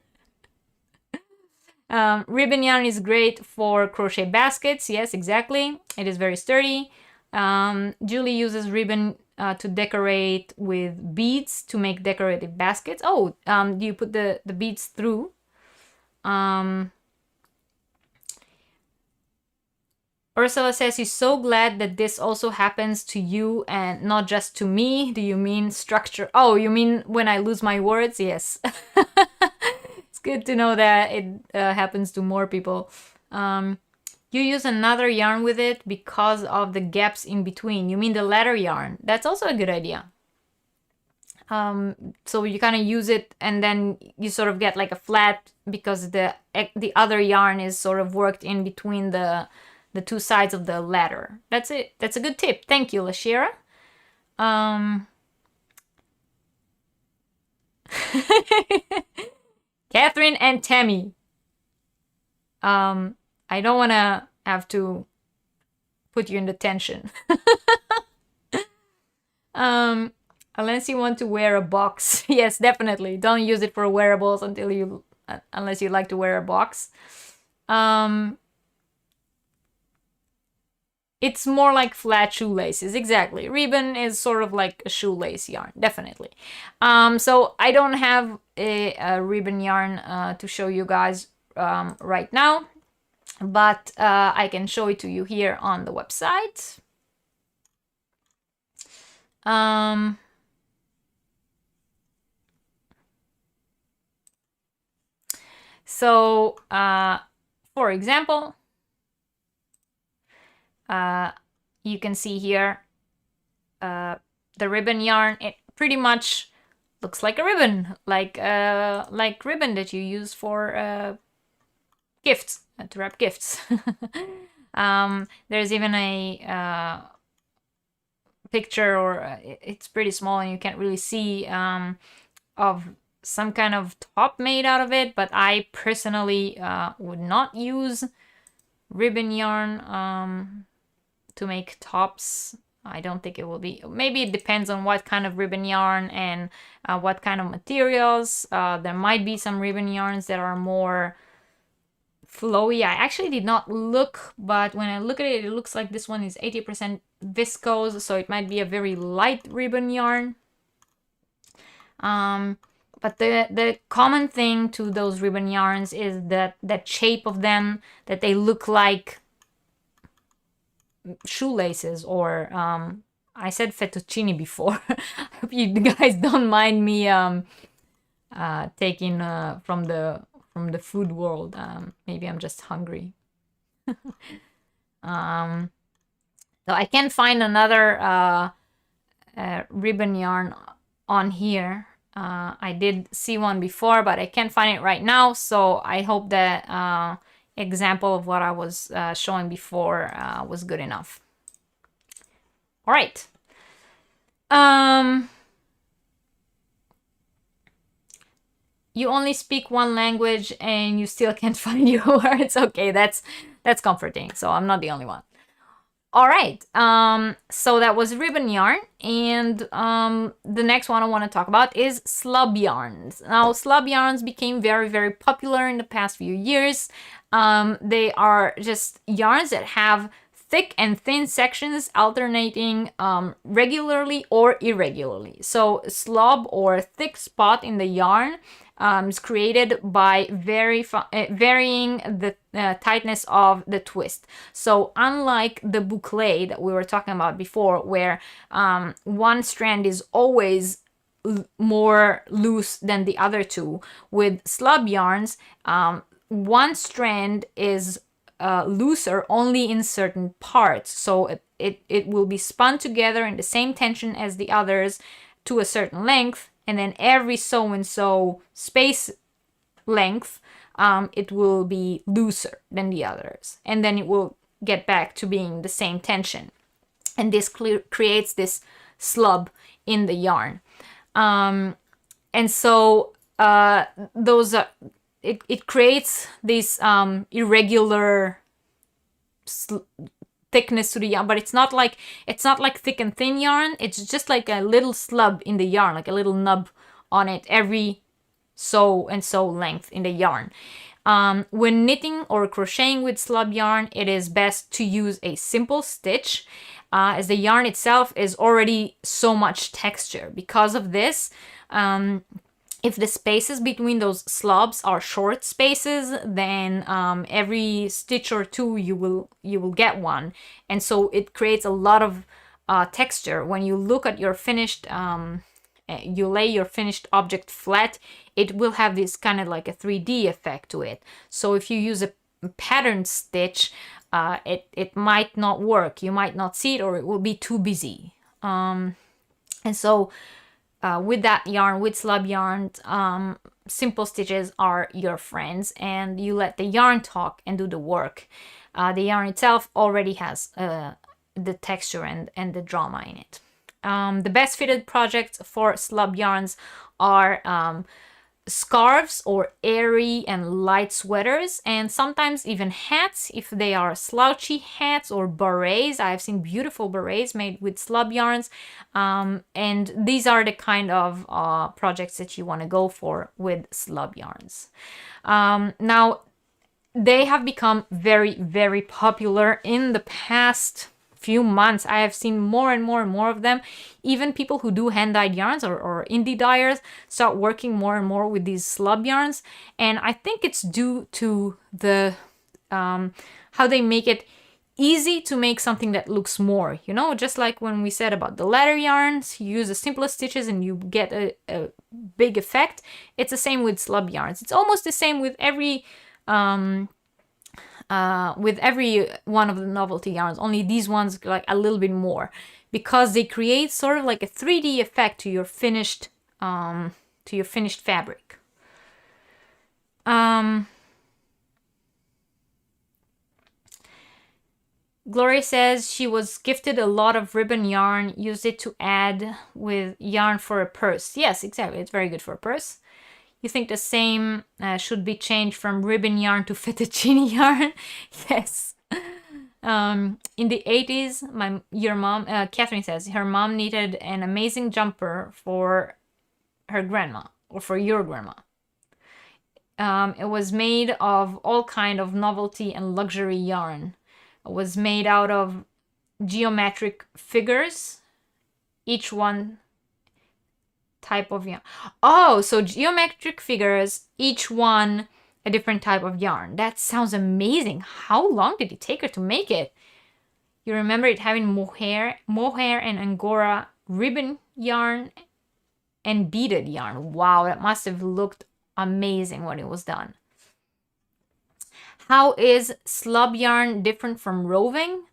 Ribbon yarn is great for crochet baskets. Yes, exactly. It is very sturdy. Julie uses ribbon to decorate with beads to make decorative baskets. Oh, do you put the beads through? Ursula says she's so glad that this also happens to you and not just to me. Do you mean structure? Oh, you mean when I lose my words? Yes. It's good to know that it happens to more people. You use another yarn with it because of the gaps in between. You mean the leather yarn? That's also a good idea. So you kind of use it and then you sort of get like a flat because the other yarn is sort of worked in between the two sides of the ladder. That's it. That's a good tip. Thank you, Lashira. Catherine and Tammy. I don't want to have to put you in detention. Unless you want to wear a box. Yes, definitely. Don't use it for wearables unless you like to wear a box. It's more like flat shoelaces, exactly. Ribbon is sort of like a shoelace yarn, definitely. So I don't have a ribbon yarn to show you guys right now, but I can show it to you here on the website. So, for example, you can see here the ribbon yarn. It pretty much looks like a ribbon, like ribbon that you use for gifts, to wrap gifts. There's even a picture, or it's pretty small and you can't really see, of some kind of top made out of it, but I personally would not use ribbon yarn to make tops. I don't think it will be. Maybe it depends on what kind of ribbon yarn and what kind of materials. There might be some ribbon yarns that are more flowy. I actually did not look, but when I look at it, it looks like this one is 80% viscose, so it might be a very light ribbon yarn. But the common thing to those ribbon yarns is that shape of them, that they look like shoelaces, or I said fettuccine before. Hope you guys don't mind me taking from the food world. Maybe I'm just hungry. So I can't find another ribbon yarn on here. I did see one before, but I can't find it right now. So I hope that example of what I was showing before was good enough. All right. You only speak one language and you still can't find your words. Okay, that's comforting. So I'm not the only one. All right, so that was ribbon yarn, and the next one I want to talk about is slub yarns. Now, slub yarns became very, very popular in the past few years. They are just yarns that have thick and thin sections alternating regularly or irregularly. So slub or thick spot in the yarn is created by varying the tightness of the twist. So unlike the boucle that we were talking about before, where one strand is always more loose than the other two, with slub yarns, one strand is looser only in certain parts. So it will be spun together in the same tension as the others to a certain length, and then every so and so space length it will be looser than the others, and then it will get back to being the same tension, and this creates this slub in the yarn. And so those are it creates this irregular thickness to the yarn, but it's not like thick and thin yarn. It's just like a little slub in the yarn, like a little nub on it every so and so length in the yarn. When knitting or crocheting with slub yarn, it is best to use a simple stitch, as the yarn itself is already so much texture. Because of this, if the spaces between those slubs are short spaces, then every stitch or two you will get one, and so it creates a lot of texture. When you look at your finished, you lay your finished object flat, it will have this kind of like a 3D effect to it. So if you use a patterned stitch, it might not work. You might not see it, or it will be too busy. And so with that yarn, with slub yarn, simple stitches are your friends, and you let the yarn talk and do the work. The yarn itself already has the texture and the drama in it. The best fitted projects for slub yarns are scarves or airy and light sweaters, and sometimes even hats if they are slouchy hats, or berets. I've seen beautiful berets made with slub yarns, and these are the kind of projects that you want to go for with slub yarns. Now, they have become very, very popular in the past few months. I have seen more and more and more of them. Even people who do hand-dyed yarns or indie dyers start working more and more with these slub yarns, and I think it's due to the how they make it easy to make something that looks more, you know, just like when we said about the leather yarns, you use the simplest stitches and you get a big effect. It's the same with slub yarns. It's almost the same with every one of the novelty yarns, only these ones like a little bit more, because they create sort of like a 3D effect to your finished fabric. Gloria says she was gifted a lot of ribbon yarn, used it to add with yarn for a purse. Yes, exactly, it's very good for a purse. You think the same should be changed from ribbon yarn to fettuccine yarn? Yes. In the 80s, your mom, Catherine says, her mom knitted an amazing jumper for her grandma, or for your grandma. It was made of all kind of novelty and luxury yarn. It was made out of geometric figures, each one type of yarn. Oh, so geometric figures, each one a different type of yarn. That sounds amazing. How long did it take her to make it? You remember it having mohair and angora ribbon yarn and beaded yarn. Wow, that must have looked amazing when it was done. How is slub yarn different from roving?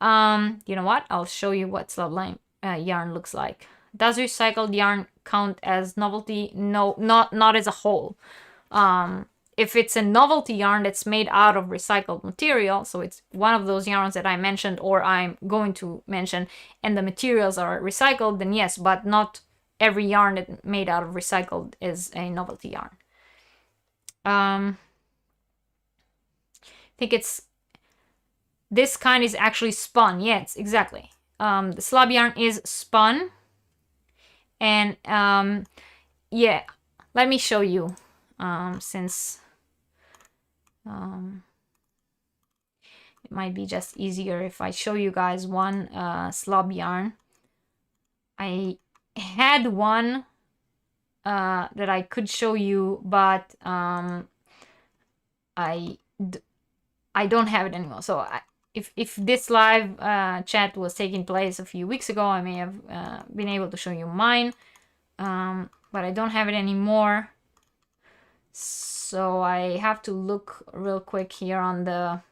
You know what? I'll show you what slub yarn looks like. Does recycled yarn count as novelty? No, not as a whole. If it's a novelty yarn that's made out of recycled material, so it's one of those yarns that I mentioned or I'm going to mention, and the materials are recycled, then yes, but not every yarn that's made out of recycled is a novelty yarn. I think it's this kind is actually spun. Yes, exactly. The slub yarn is spun. And yeah, let me show you, since let might be just easier if I show you guys one slub yarn. I had one that I could show you, but I don't have it anymore. So if this live chat was taking place a few weeks ago, I may have been able to show you mine, but I don't have it anymore. So I have to look real quick here on the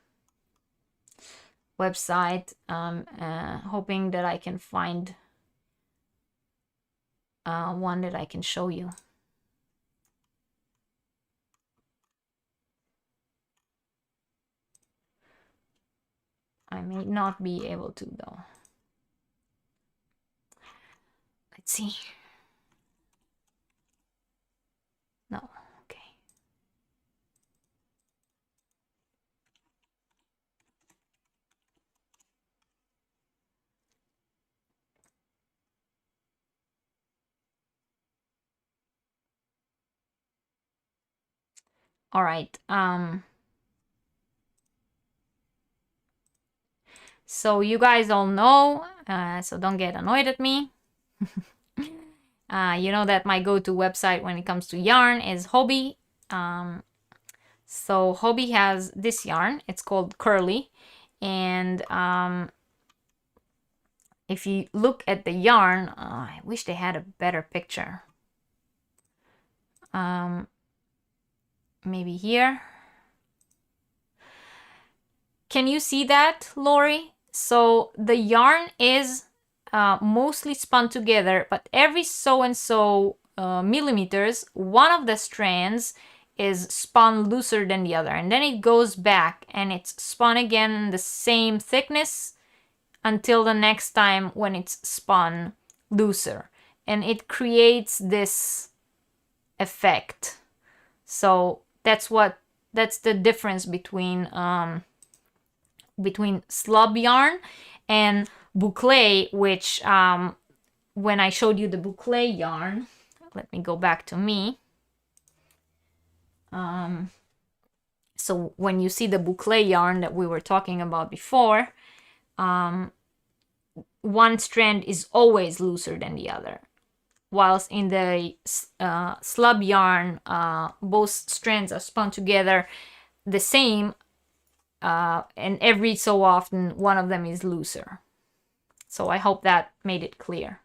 website, hoping that I can find one that I can show you. I may not be able to though. Let's see. No, okay. All right. So you guys all know, so don't get annoyed at me. You know that my go-to website when it comes to yarn is Hobby. So Hobby has this yarn. It's called Curly. And if you look at the yarn, I wish they had a better picture. Maybe here. Can you see that, Lori? So the yarn is mostly spun together, but every so and so millimeters, one of the strands is spun looser than the other, and then it goes back and it's spun again the same thickness until the next time when it's spun looser, and it creates this effect. So that's the difference between slub yarn and boucle, which when I showed you the boucle yarn, let me go back to me. So when you see the boucle yarn that we were talking about before, one strand is always looser than the other, whilst in the slub yarn, both strands are spun together the same, and every so often one of them is looser. So I hope that made it clear.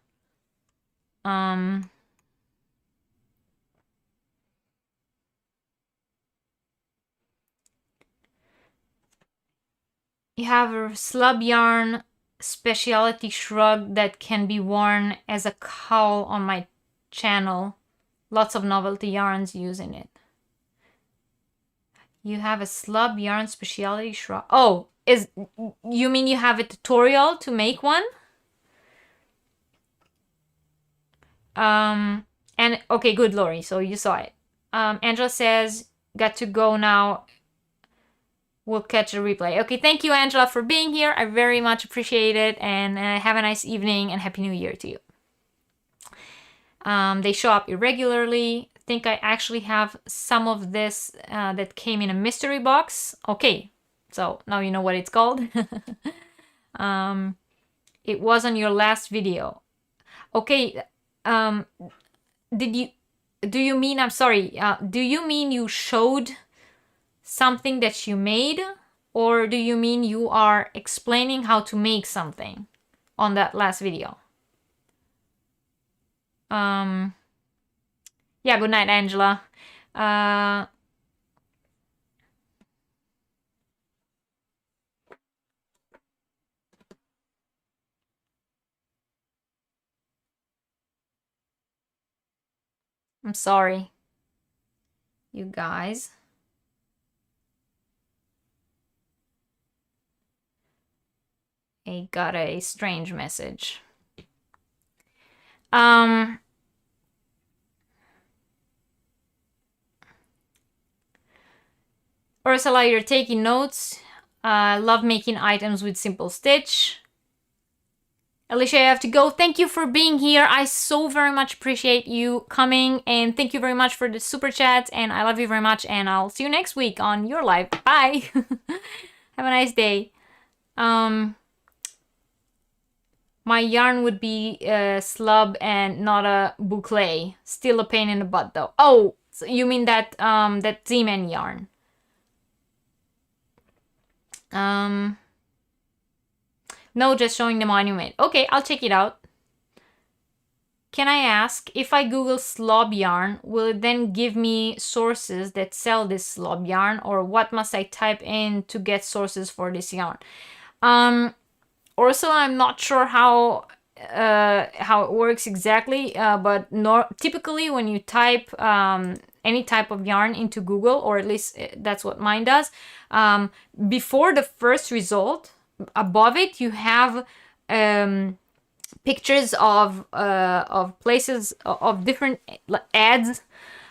You have a slub yarn specialty shrug that can be worn as a cowl on my channel. Lots of novelty yarns using it. You have a slub yarn specialty shrug. Oh, you mean you have a tutorial to make one? And okay, good, Lori. So you saw it. Angela says, got to go now. We'll catch a replay. Okay, thank you, Angela, for being here. I very much appreciate it. And have a nice evening and Happy New Year to you. They show up irregularly. I think I actually have some of this that came in a mystery box. Okay, so now you know what it's called. It was on your last video. Okay, do you mean, I'm sorry, do you mean you showed something that you made, or do you mean you are explaining how to make something on that last video? Yeah, good night, Angela. I'm sorry, you guys. I got a strange message. Ursula, you're taking notes. Love making items with simple stitch. Alicia, I have to go. Thank you for being here. I so very much appreciate you coming, and thank you very much for the super chats, and I love you very much, and I'll see you next week on your live. Bye. Have a nice day. My yarn would be Slub and not a Boucle. Still a pain in the butt though. Oh, so you mean that that Z-Man yarn? No, just showing the monument. Okay, I'll check it out. Can I ask, if I Google Slub yarn, will it then give me sources that sell this Slub yarn, or what must I type in to get sources for this yarn? Ursula, I'm not sure how it works exactly, but typically when you type any type of yarn into Google, or at least that's what mine does, before the first result, above it you have pictures of places of different ads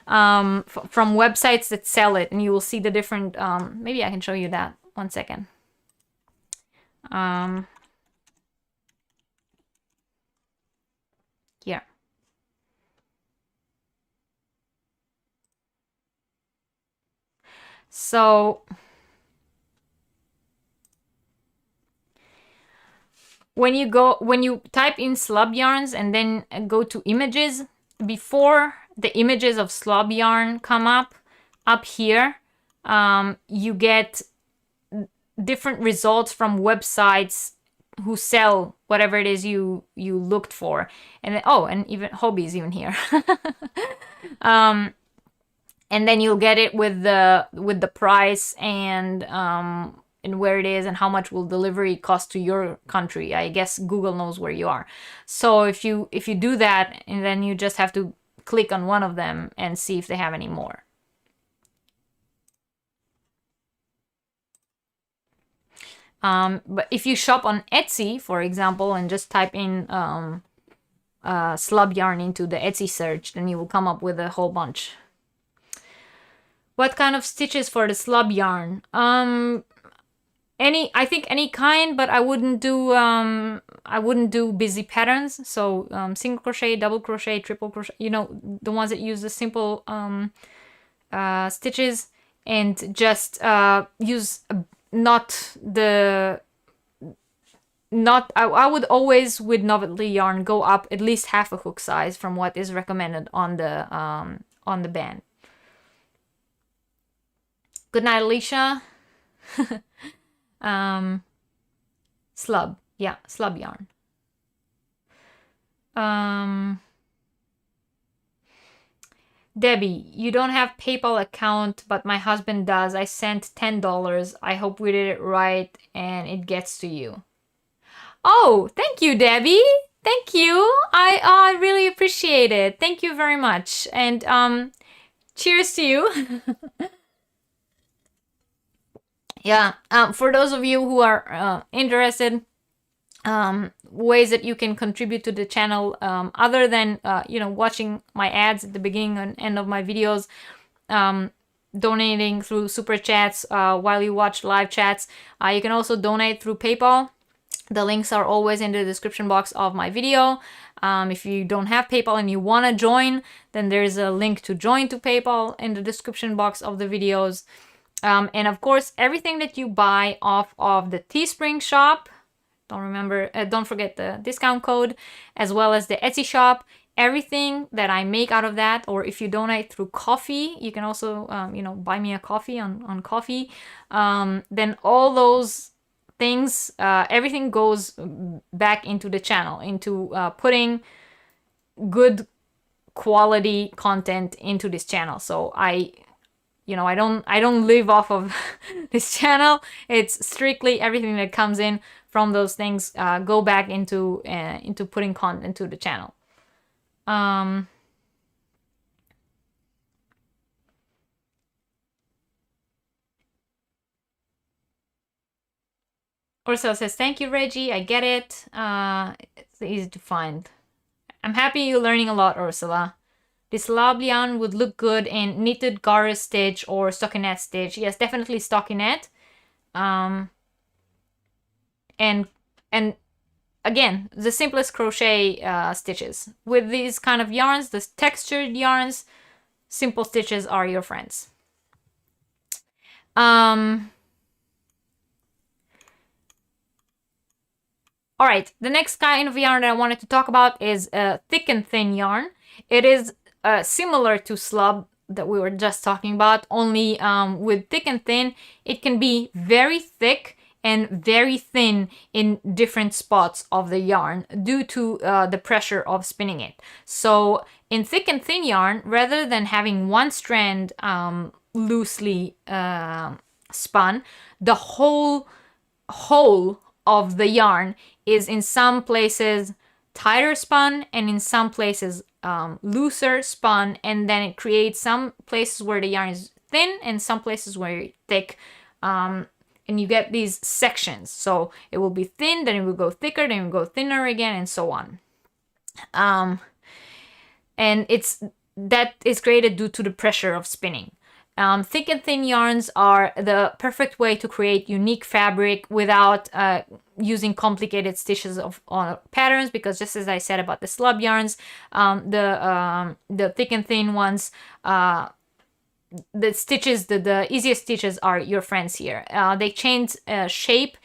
from websites that sell it, and you will see the different. Maybe I can show you that. 1 second. Here. So when you type in Slub yarns and then go to images, before the images of Slub yarn come up here, you get different results from websites who sell whatever it is you looked for, and then, oh, and even Hobby's even here. And then you'll get it with the price and where it is and how much will delivery cost to your country. I guess Google knows where you are. So if you do that, and then you just have to click on one of them and see if they have any more. But if you shop on Etsy, for example, and just type in Slub yarn into the Etsy search, then you will come up with a whole bunch. What kind of stitches for the Slub yarn? I think any kind, but I wouldn't do busy patterns. So single crochet, double crochet, triple crochet, you know, the ones that use the simple stitches, and just use I would always, with Novelty yarn, go up at least half a hook size from what is recommended on the band. Good night, Alicia. Slub. Yeah, Slub yarn. Debbie, you don't have PayPal account, but my husband does. I sent $10. I hope we did it right and it gets to you. Oh, thank you, Debbie. Thank you. I really appreciate it. Thank you very much. And cheers to you. Yeah, for those of you who are interested, ways that you can contribute to the channel, other than watching my ads at the beginning and end of my videos, donating through super chats while you watch live chats. You can also donate through PayPal. The links are always in the description box of my video. If you don't have PayPal and you want to join, then there's a link to join to PayPal in the description box of the videos. And of course, everything that you buy off of the Teespring shop, don't forget the discount code, as well as the Etsy shop, everything that I make out of that, or if you donate through Coffee, you can also, buy me a coffee on Coffee. Then all those things, everythting goes back into the channel, into putting good quality content into this channel. So I don't live off of this channel. It's strictly everything that comes in from those things go back into putting content to the channel. Ursula says, thank you, Reggie. I get it. It's easy to find. I'm happy you're learning a lot, Ursula. This Slub yarn would look good in knitted garter stitch or stockinette stitch. Yes, definitely stockinette. And again, the simplest crochet stitches. With these kind of yarns, the textured yarns, simple stitches are your friends. All right, the next kind of yarn that I wanted to talk about is thick and thin yarn. It is similar to Slub that we were just talking about, only with thick and thin, it can be very thick and very thin in different spots of the yarn due to the pressure of spinning it. So in thick and thin yarn, rather than having one strand loosely spun, the whole of the yarn is in some places tighter spun and in some places looser spun, and then it creates some places where the yarn is thin and some places where it's thick, and you get these sections. So it will be thin, then it will go thicker, then it will go thinner again, and so on. And that is created due to the pressure of spinning. Thick and thin yarns are the perfect way to create unique fabric without using complicated stitches on patterns, because just as I said about the Slub yarns, the thick and thin ones, the stitches, the easiest stitches are your friends here. They change shape,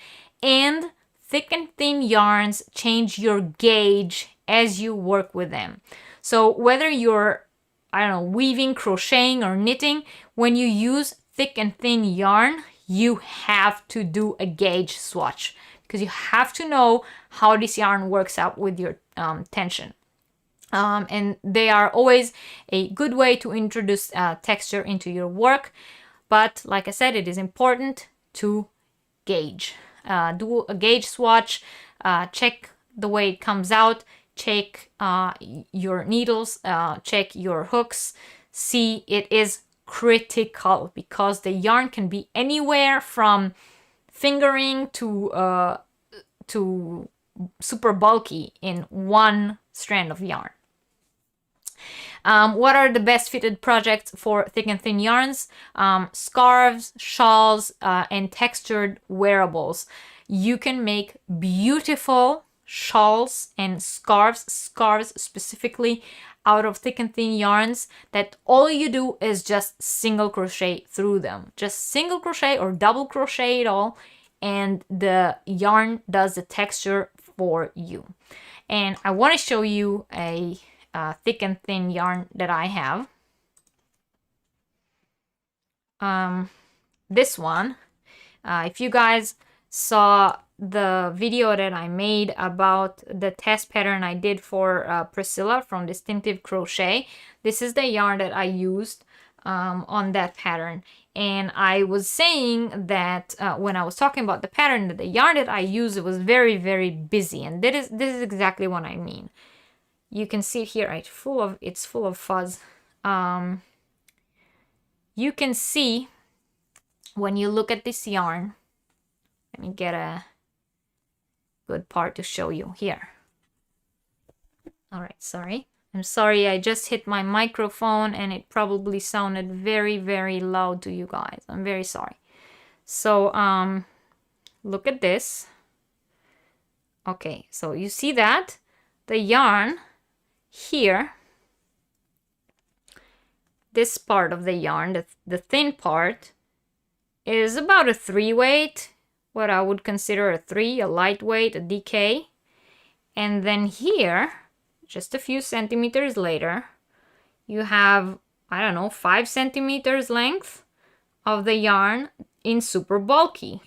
and thick and thin yarns change your gauge as you work with them. So whether you're, I don't know, weaving, crocheting, or knitting, when you use thick and thin yarn, you have to do a gauge swatch, because you have to know how this yarn works out with your tension. And they are always a good way to introduce texture into your work. But like I said, it is important to gauge. Do a gauge swatch, check the way it comes out, check your needles, check your hooks. See, it is critical, because the yarn can be anywhere from fingering to super bulky in one strand of yarn. What are the best fitted projects for thick and thin yarns? Scarves, shawls, and textured wearables. You can make beautiful shawls and scarves specifically out of thick and thin yarns that all you do is just single crochet through them. Just single crochet or double crochet it all, and the yarn does the texture for you. And I want to show you a thick and thin yarn that I have. This one, if you guys saw the video that I made about the test pattern I did for Priscilla from Distinctive Crochet, this is the yarn that I used on that pattern. And I was saying that when I was talking about the pattern, that the yarn that I used, it was very, very busy, and this is exactly what I mean. You can see it here, right? It's full of fuzz. You can see when you look at this yarn. Let me get a good part to show you here. All right, sorry. I'm sorry, I just hit my microphone and it probably sounded very, very loud to you guys. I'm very sorry. So, look at this. Okay, so you see that? The yarn here, this part of the yarn, the thin part, is about a 3 weight, what I would consider a 3, a lightweight, a DK. And then here, just a few centimeters later, you have, I don't know, 5 centimeters length of the yarn in super bulky.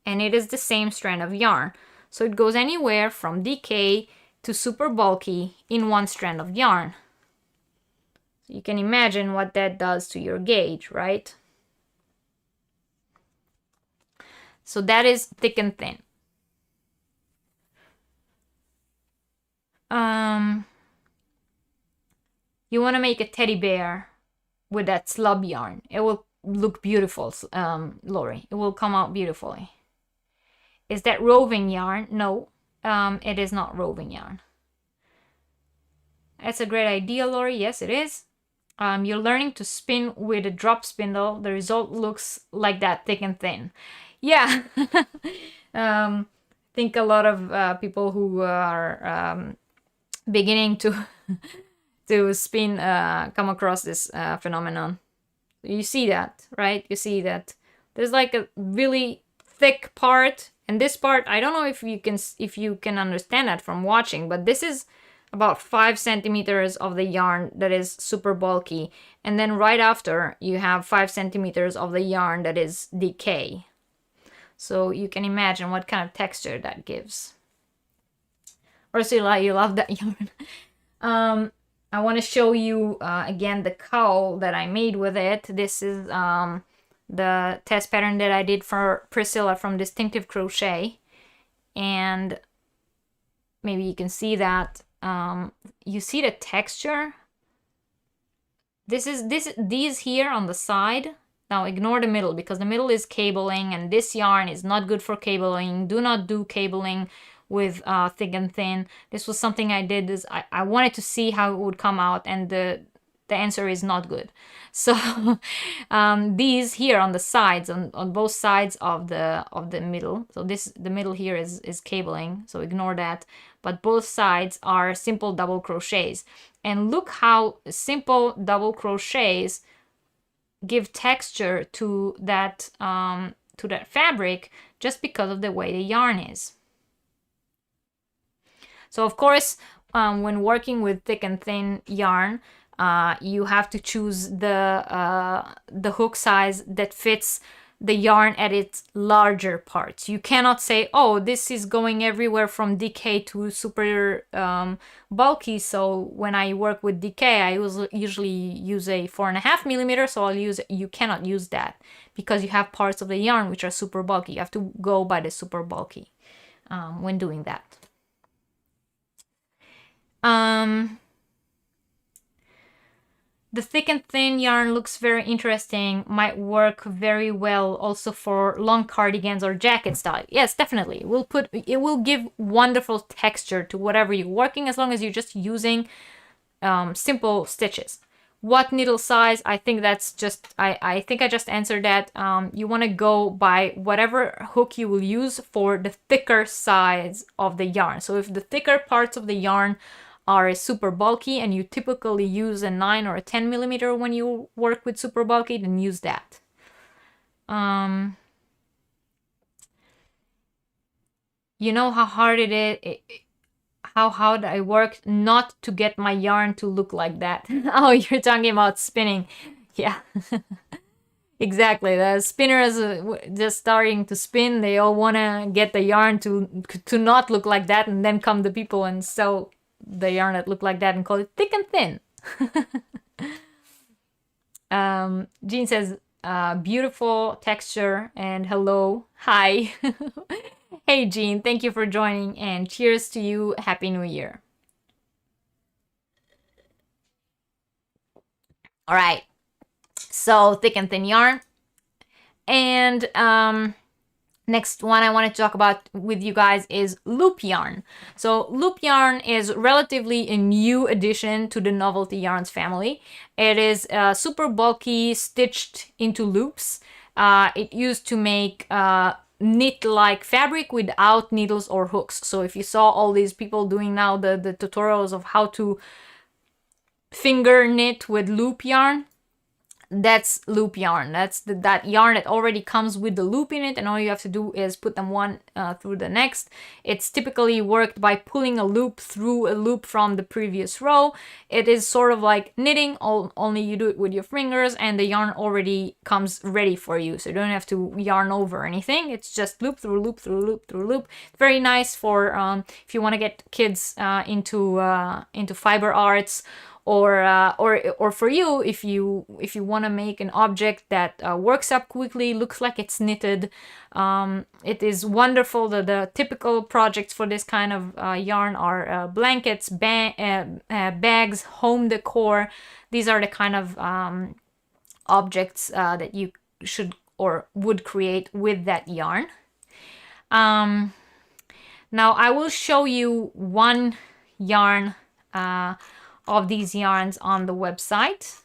And it is the same strand of yarn. So it goes anywhere from DK to super bulky in one strand of yarn. So you can imagine what that does to your gauge, right? So that is thick and thin. You want to make a teddy bear with that Slub yarn. It will look beautiful, Lori. It will come out beautifully. Is that roving yarn? No, it is not roving yarn. That's a great idea, Lori. Yes, it is. You're learning to spin with a drop spindle. The result looks like that, thick and thin. Yeah. I think a lot of people who are beginning to spin come across this phenomenon. You see that, right? You see that there's like a really thick part, and this part, I don't know if you can understand that from watching, but this is about 5 centimeters of the yarn that is super bulky, and then right after you have 5 centimeters of the yarn that is decay. So you can imagine what kind of texture that gives. Ursula, you love that yarn. I want to show you again the cowl that I made with it. This is the test pattern that I did for Priscilla from Distinctive Crochet, and maybe you can see that. You see the texture. These here on the side. Now ignore the middle, because the middle is cabling, and this yarn is not good for cabling. Do not do cabling with thick and thin. This was something I did. I wanted to see how it would come out, and the answer is not good. So these here on the sides, on both sides of the middle. So the middle here is cabling, so ignore that. But both sides are simple double crochets. And look how simple double crochets give texture to that fabric, just because of the way the yarn is. So of course, when working with thick and thin yarn, you have to choose the hook size that fits the yarn at its larger parts. You cannot say, oh, this is going everywhere from decay to super bulky, so when I work with decay, I usually use a 4.5 millimeter, so you cannot use that, because you have parts of the yarn which are super bulky. You have to go by the super bulky when doing that. The thick and thin yarn looks very interesting, might work very well also for long cardigans or jacket style. Yes, definitely. It will give wonderful texture to whatever you're working, as long as you're just using simple stitches. What needle size? I think that's just, I think I just answered that. You want to go by whatever hook you will use for the thicker size of the yarn. So if the thicker parts of the yarn are super bulky and you typically use a 9 or a 10 millimeter when you work with super bulky, then use that. You know how hard it is, how hard I worked not to get my yarn to look like that. Oh, you're talking about spinning. Yeah. Exactly. The spinners just starting to spin, they all want to get the yarn to not look like that, and then come the people and sew the yarn that look like that and call it thick and thin. Jean says, beautiful texture, and hello. Hi. Hey, Jean, thank you for joining, and cheers to you. Happy New Year. All right. So thick and thin yarn. And next one I want to talk about with you guys is loop yarn. So loop yarn is relatively a new addition to the Novelty Yarns family. It is super bulky, stitched into loops. It used to make knit-like fabric without needles or hooks. So if you saw all these people doing now the tutorials of how to finger knit with loop yarn, that's loop yarn. That's that yarn that already comes with the loop in it, and all you have to do is put them one through the next. It's typically worked by pulling a loop through a loop from the previous row. It is sort of like knitting, only you do it with your fingers, and the yarn already comes ready for you, so you don't have to yarn over anything. It's just loop through loop through loop through loop. Very nice for if you want to get kids into fiber arts, or for you, if you want to make an object that works up quickly, looks like it's knitted. It is wonderful. The typical projects for this kind of yarn are blankets, bags, home decor. These are the kind of objects that you should or would create with that yarn. Now I will show you one yarn of these yarns on the website.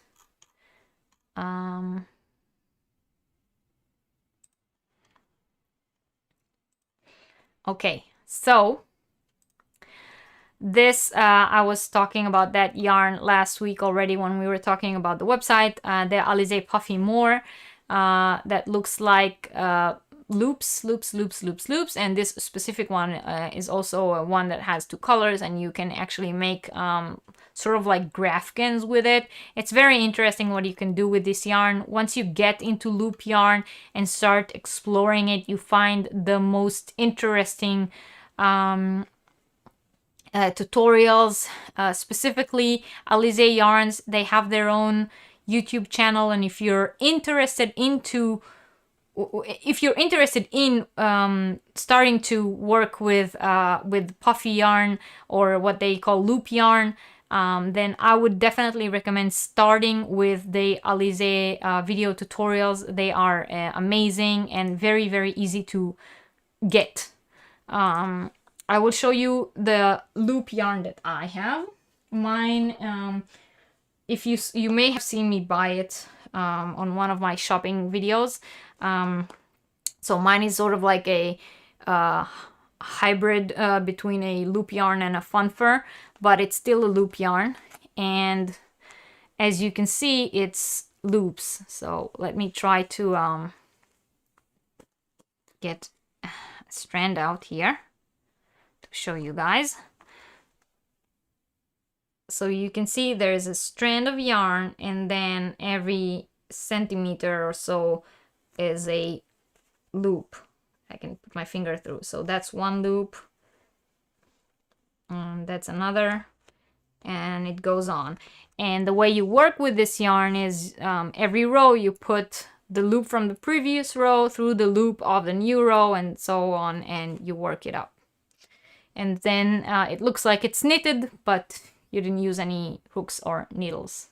Okay, so this, I was talking about that yarn last week already when we were talking about the website, the Alizé Puffy More, that looks like loops, and this specific one is also one that has 2 colors, and you can actually make sort of like graphicans with it. It's very interesting what you can do with this yarn. Once you get into loop yarn and start exploring it, you find the most interesting tutorials. Specifically, Alizé Yarns, they have their own YouTube channel, and if you're interested in starting to work with puffy yarn, or what they call loop yarn, then I would definitely recommend starting with the Alizé video tutorials. They are amazing and very, very easy to get. I will show you the loop yarn that I have. Mine, if you may have seen me buy it on one of my shopping videos. So mine is sort of like a hybrid between a loop yarn and a fun fur, but it's still a loop yarn. And as you can see, it's loops. So let me try to get a strand out here to show you guys. So you can see there's a strand of yarn, and then every centimeter or so is a loop. I can put my finger through. So that's one loop, and that's another, and it goes on. And the way you work with this yarn is every row you put the loop from the previous row through the loop of the new row, and so on, and you work it up. And then it looks like it's knitted, but you didn't use any hooks or needles.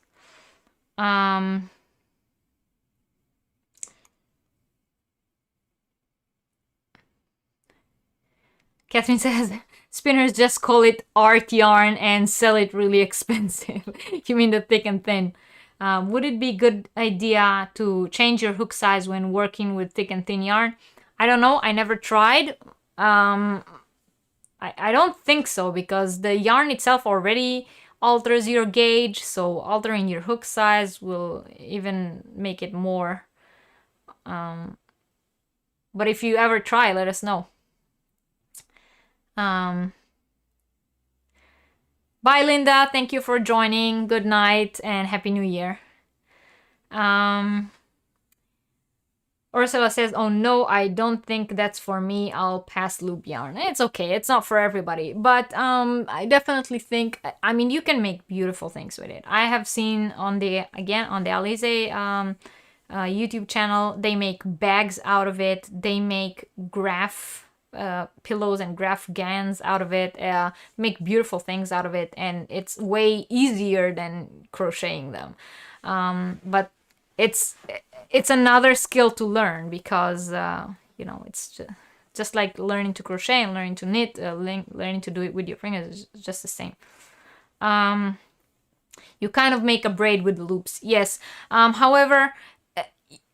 Catherine says, spinners just call it art yarn and sell it really expensive. You mean the thick and thin. Would it be a good idea to change your hook size when working with thick and thin yarn? I don't know. I never tried. I don't think so, because the yarn itself already alters your gauge, so altering your hook size will even make it more. But if you ever try, let us know. Bye, Linda. Thank you for joining. Good night and Happy New Year. Ursula says, oh no, I don't think that's for me. I'll pass loop yarn. It's okay. It's not for everybody. But I definitely think, I mean, you can make beautiful things with it. I have seen on the Alizé YouTube channel, they make bags out of it. They make graph pillows and graph gowns out of it. Make beautiful things out of it. And it's way easier than crocheting them. But it's another skill to learn, because you know, it's just like learning to crochet and learning to knit, learning to do it with your fingers is just the same. You kind of make a braid with the loops, yes. However,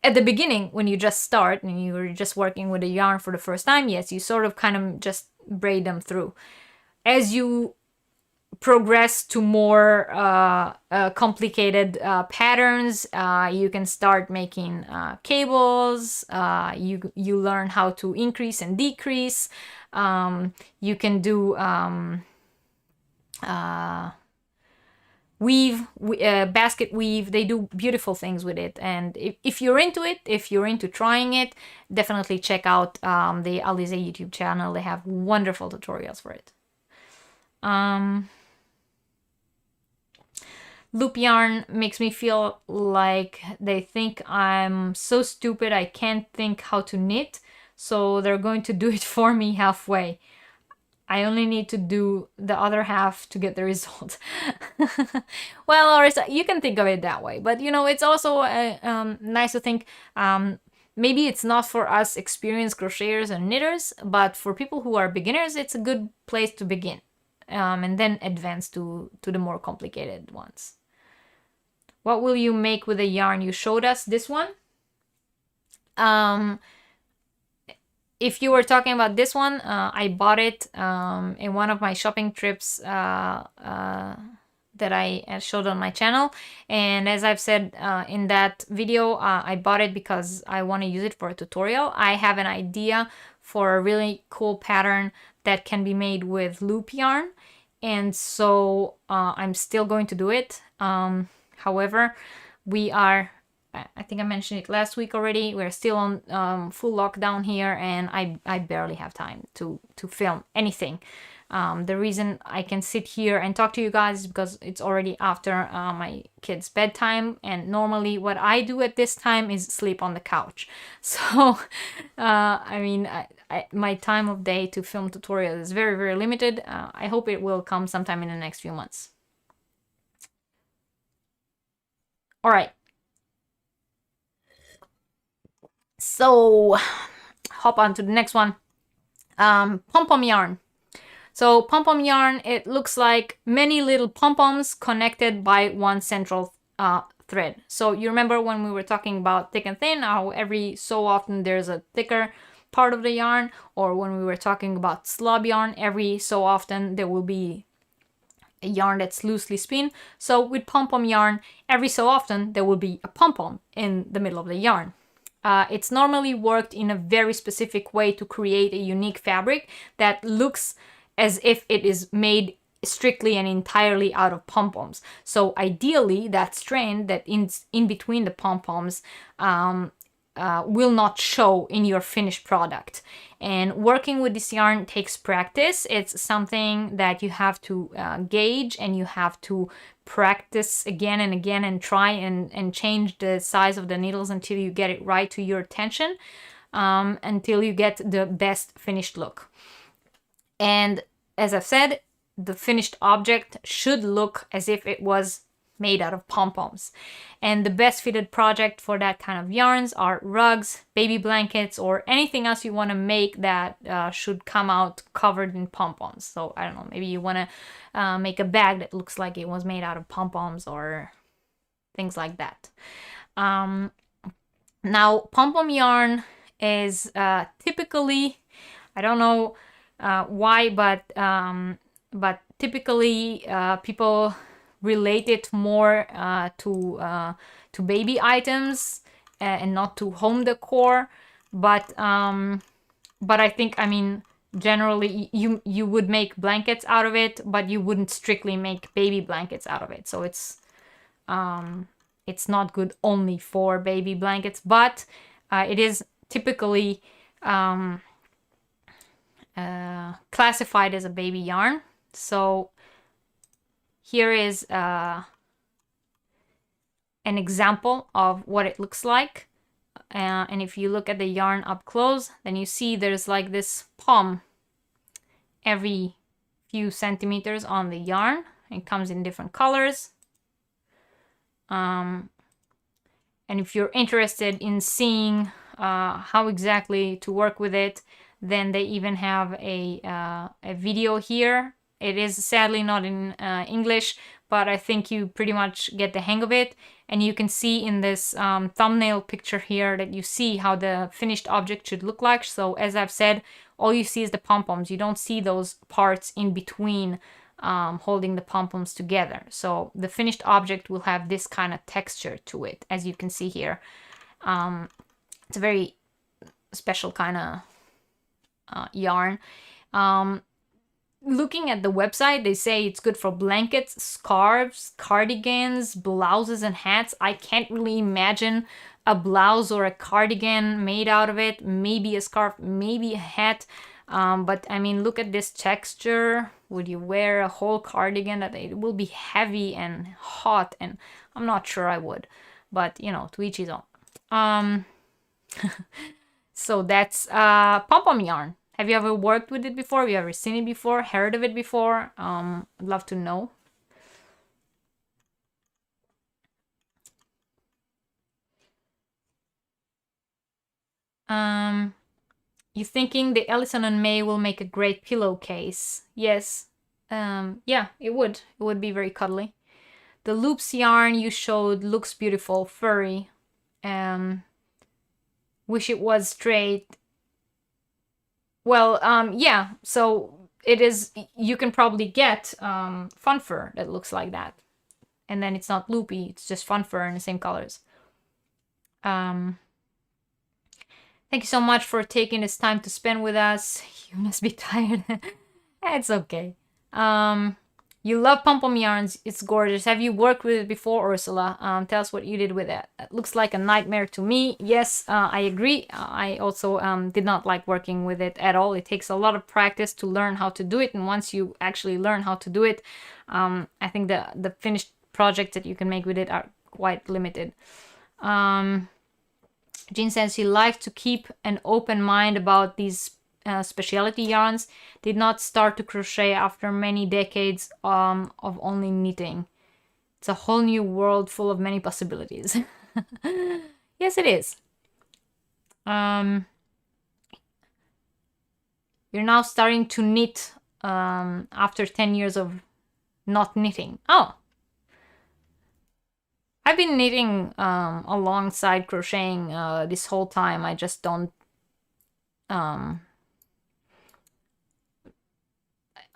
at the beginning, when you just start and you're just working with a yarn for the first time, yes, you sort of kind of just braid them through. As you progress to more complicated patterns, you can start making cables. You learn how to increase and decrease. You can do weave, basket weave. They do beautiful things with it, and if you're into it, if you're into trying it, definitely check out the Alizé YouTube channel. They have wonderful tutorials for it. Loop yarn makes me feel like they think I'm so stupid I can't think how to knit, so they're going to do it for me halfway. I only need to do the other half to get the result. Well, or you can think of it that way, but you know, it's also nice to think maybe it's not for us experienced crocheters and knitters, but for people who are beginners, it's a good place to begin, and then advance to the more complicated ones. What will you make with the yarn you showed us? This one? If you were talking about this one, I bought it in one of my shopping trips that I showed on my channel. And as I've said in that video, I bought it because I want to use it for a tutorial. I have an idea for a really cool pattern that can be made with loop yarn, and so I'm still going to do it. However, we are, I think I mentioned it last week already, we're still on full lockdown here, and I barely have time to film anything. The reason I can sit here and talk to you guys is because it's already after my kids' bedtime, and normally what I do at this time is sleep on the couch. So, I mean, my time of day to film tutorials is very, very limited. I hope it will come sometime in the next few months. All right. So, hop on to the next one. Pom-pom yarn. So pom-pom yarn, it looks like many little pom-poms connected by one central thread. So you remember when we were talking about thick and thin, how every so often there's a thicker part of the yarn, or when we were talking about slub yarn, every so often there will be a yarn that's loosely spun. So with pom-pom yarn, every so often there will be a pom-pom in the middle of the yarn. It's normally worked in a very specific way to create a unique fabric that looks as if it is made strictly and entirely out of pom-poms. So ideally, that strand that in between the pom-poms will not show in your finished product. And working with this yarn takes practice. It's something that you have to gauge, and you have to practice again and again, and try and change the size of the needles until you get it right to your tension, until you get the best finished look. And as I've said, the finished object should look as if it was made out of pom-poms. And the best fitted project for that kind of yarns are rugs, baby blankets, or anything else you want to make that should come out covered in pom-poms. So I don't know, maybe you want to make a bag that looks like it was made out of pom-poms or things like that. Now, pom-pom yarn is typically, I don't know why, but typically people relate it more to baby items and not to home decor. But I think, I mean, generally you would make blankets out of it, but you wouldn't strictly make baby blankets out of it. So it's not good only for baby blankets, but it is typically classified as a baby yarn. So here is an example of what it looks like. And if you look at the yarn up close, then you see there's like this pom every few centimeters on the yarn. It comes in different colors. And if you're interested in seeing how exactly to work with it, then they even have a video here. It is sadly not in English, but I think you pretty much get the hang of it. And you can see in this thumbnail picture here that you see how the finished object should look like. So as I've said, all you see is the pom-poms. You don't see those parts in between holding the pom-poms together. So the finished object will have this kind of texture to it, as you can see here. It's a very special kind of yarn. Looking at the website, they say it's good for blankets, scarves, cardigans, blouses, and hats. I can't really imagine a blouse or a cardigan made out of it. Maybe a scarf, maybe a hat. But I mean, look at this texture. Would you wear a whole cardigan? That it will be heavy and hot, and I'm not sure I would. But you know, to each his own. So that's pom-pom yarn. Have you ever worked with it before? Have you ever seen it before? Heard of it before? I'd love to know. You're thinking the Ellison and May will make a great pillowcase. Yes. Yeah, it would. It would be very cuddly. The loops yarn you showed looks beautiful, furry. Wish it was straight. Well, yeah, so it is, you can probably get fun fur that looks like that. and then it's not loopy. It's just fun fur in the same colors. Thank you so much for taking this time to spend with us. You must be tired. It's okay. You love Pom-pom yarns. It's gorgeous. Have you worked with it before, Ursula? Tell us what you did with it. It looks like a nightmare to me. Yes, I agree. I also did not like working with it at all. It takes a lot of practice to learn how to do it. And once you actually learn how to do it, I think the finished projects that you can make with it are quite limited. Jean says she likes to keep an open mind about these specialty yarns. Did not start to crochet after many decades of only knitting. It's a whole new world full of many possibilities. Yes, it is. You're now starting to knit after 10 years of not knitting. Oh, I've been knitting alongside crocheting this whole time. I just don't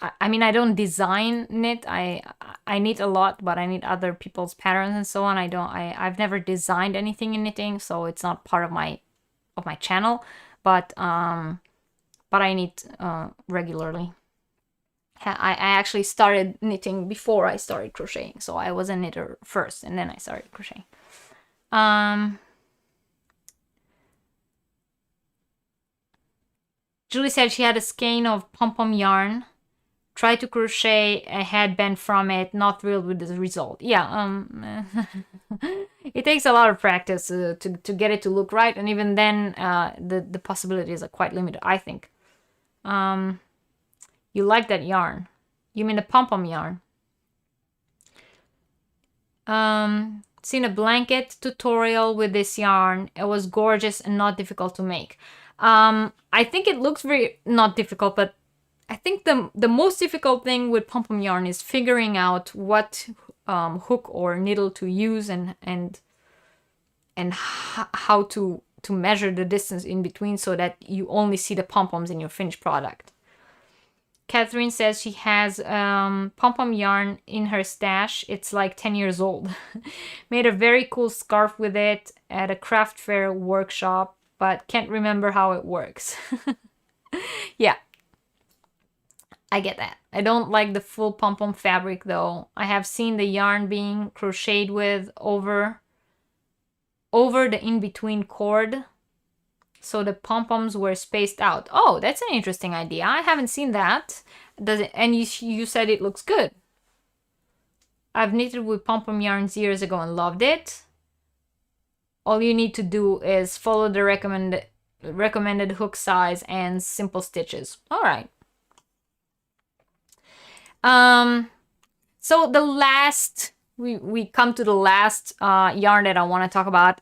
I mean, I don't design knit. I knit a lot, but I knit other people's patterns and so on. I've never designed anything in knitting, so it's not part of my channel. But I knit regularly. I actually started knitting before I started crocheting, so I was a knitter first, and then I started crocheting. Julie said she had a skein of pom-pom yarn. Tried to crochet a headband from it, not thrilled with the result. Yeah, it takes a lot of practice to get it to look right, and even then, the possibilities are quite limited, I think. You like that yarn? You mean the pom-pom yarn? Seen a blanket tutorial with this yarn. It was gorgeous and not difficult to make. I think it looks very not difficult, but I think the most difficult thing with pom-pom yarn is figuring out what hook or needle to use and how to measure the distance in between so that you only see the pom-poms in your finished product. Catherine says she has pom-pom yarn in her stash. It's like 10 years old. Made a very cool scarf with it at a craft fair workshop, but can't remember how it works. Yeah. I get that. I don't like the full pom-pom fabric though. I have seen the yarn being crocheted with over the in-between cord, so the pom-poms were spaced out. Oh, that's an interesting idea. I haven't seen that. Does it? And you said it looks good. I've knitted with pom-pom yarns years ago and loved it. All you need to do is follow the recommended hook size and simple stitches. All right. So the last, we come to the last yarn that I want to talk about.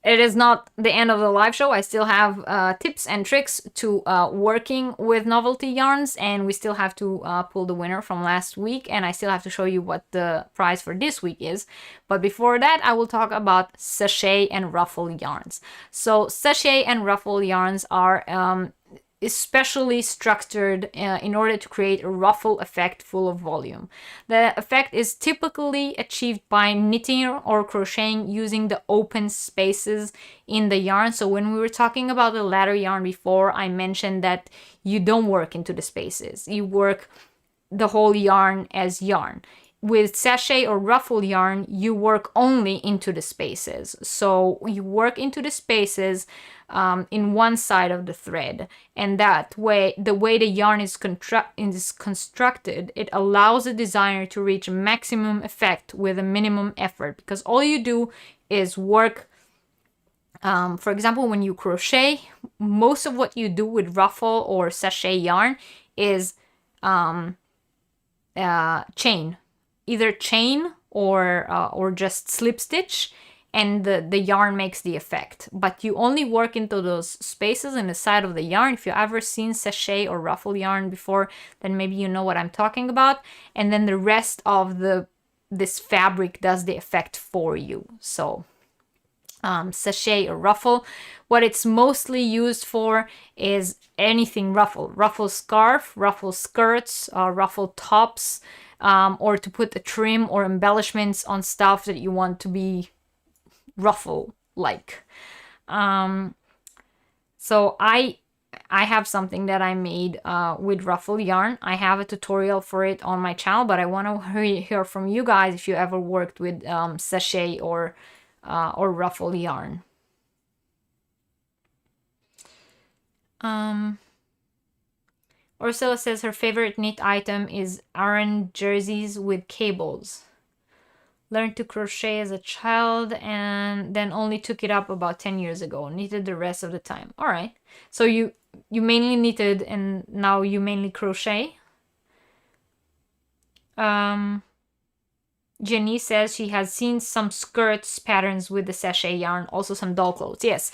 It is not the end of the live show. I still have tips and tricks to working with Novelty Yarns, and we still have to pull the winner from last week, and I still have to show you what the prize for this week is. But before that, I will talk about Sachet and Ruffle yarns. So Sachet and Ruffle yarns are especially structured in order to create a ruffle effect full of volume. The effect is typically achieved by knitting or crocheting using the open spaces in the yarn. So when we were talking about the ladder yarn before, I mentioned that you don't work into the spaces. You work the whole yarn as yarn. With sachet or ruffle yarn, you work only into the spaces. So you work into the spaces in one side of the thread, and that way, the way the yarn is constructed, it allows the designer to reach maximum effect with a minimum effort, because all you do is work. For example, when you crochet, most of what you do with ruffle or sachet yarn is chain. Either chain or just slip stitch, and the yarn makes the effect. But you only work into those spaces in the side of the yarn. If you've ever seen sachet or ruffle yarn before, then maybe you know what I'm talking about. And then the rest of this fabric does the effect for you. So sachet or ruffle, what it's mostly used for is anything ruffle. Ruffle scarf, ruffle skirts, ruffle tops. or to put a trim or embellishments on stuff that you want to be ruffle like. So I have something that I made with ruffle yarn. I have a tutorial for it on my channel, but I want to hear from you guys if you ever worked with sachet or ruffle yarn. Ursula says her favorite knit item is Aran jerseys with cables. Learned to crochet as a child and then only took it up about 10 years ago. Knitted the rest of the time. All right. So you mainly knitted and now you mainly crochet. Jenny says she has seen some skirts patterns with the sachet yarn. Also some doll clothes. Yes.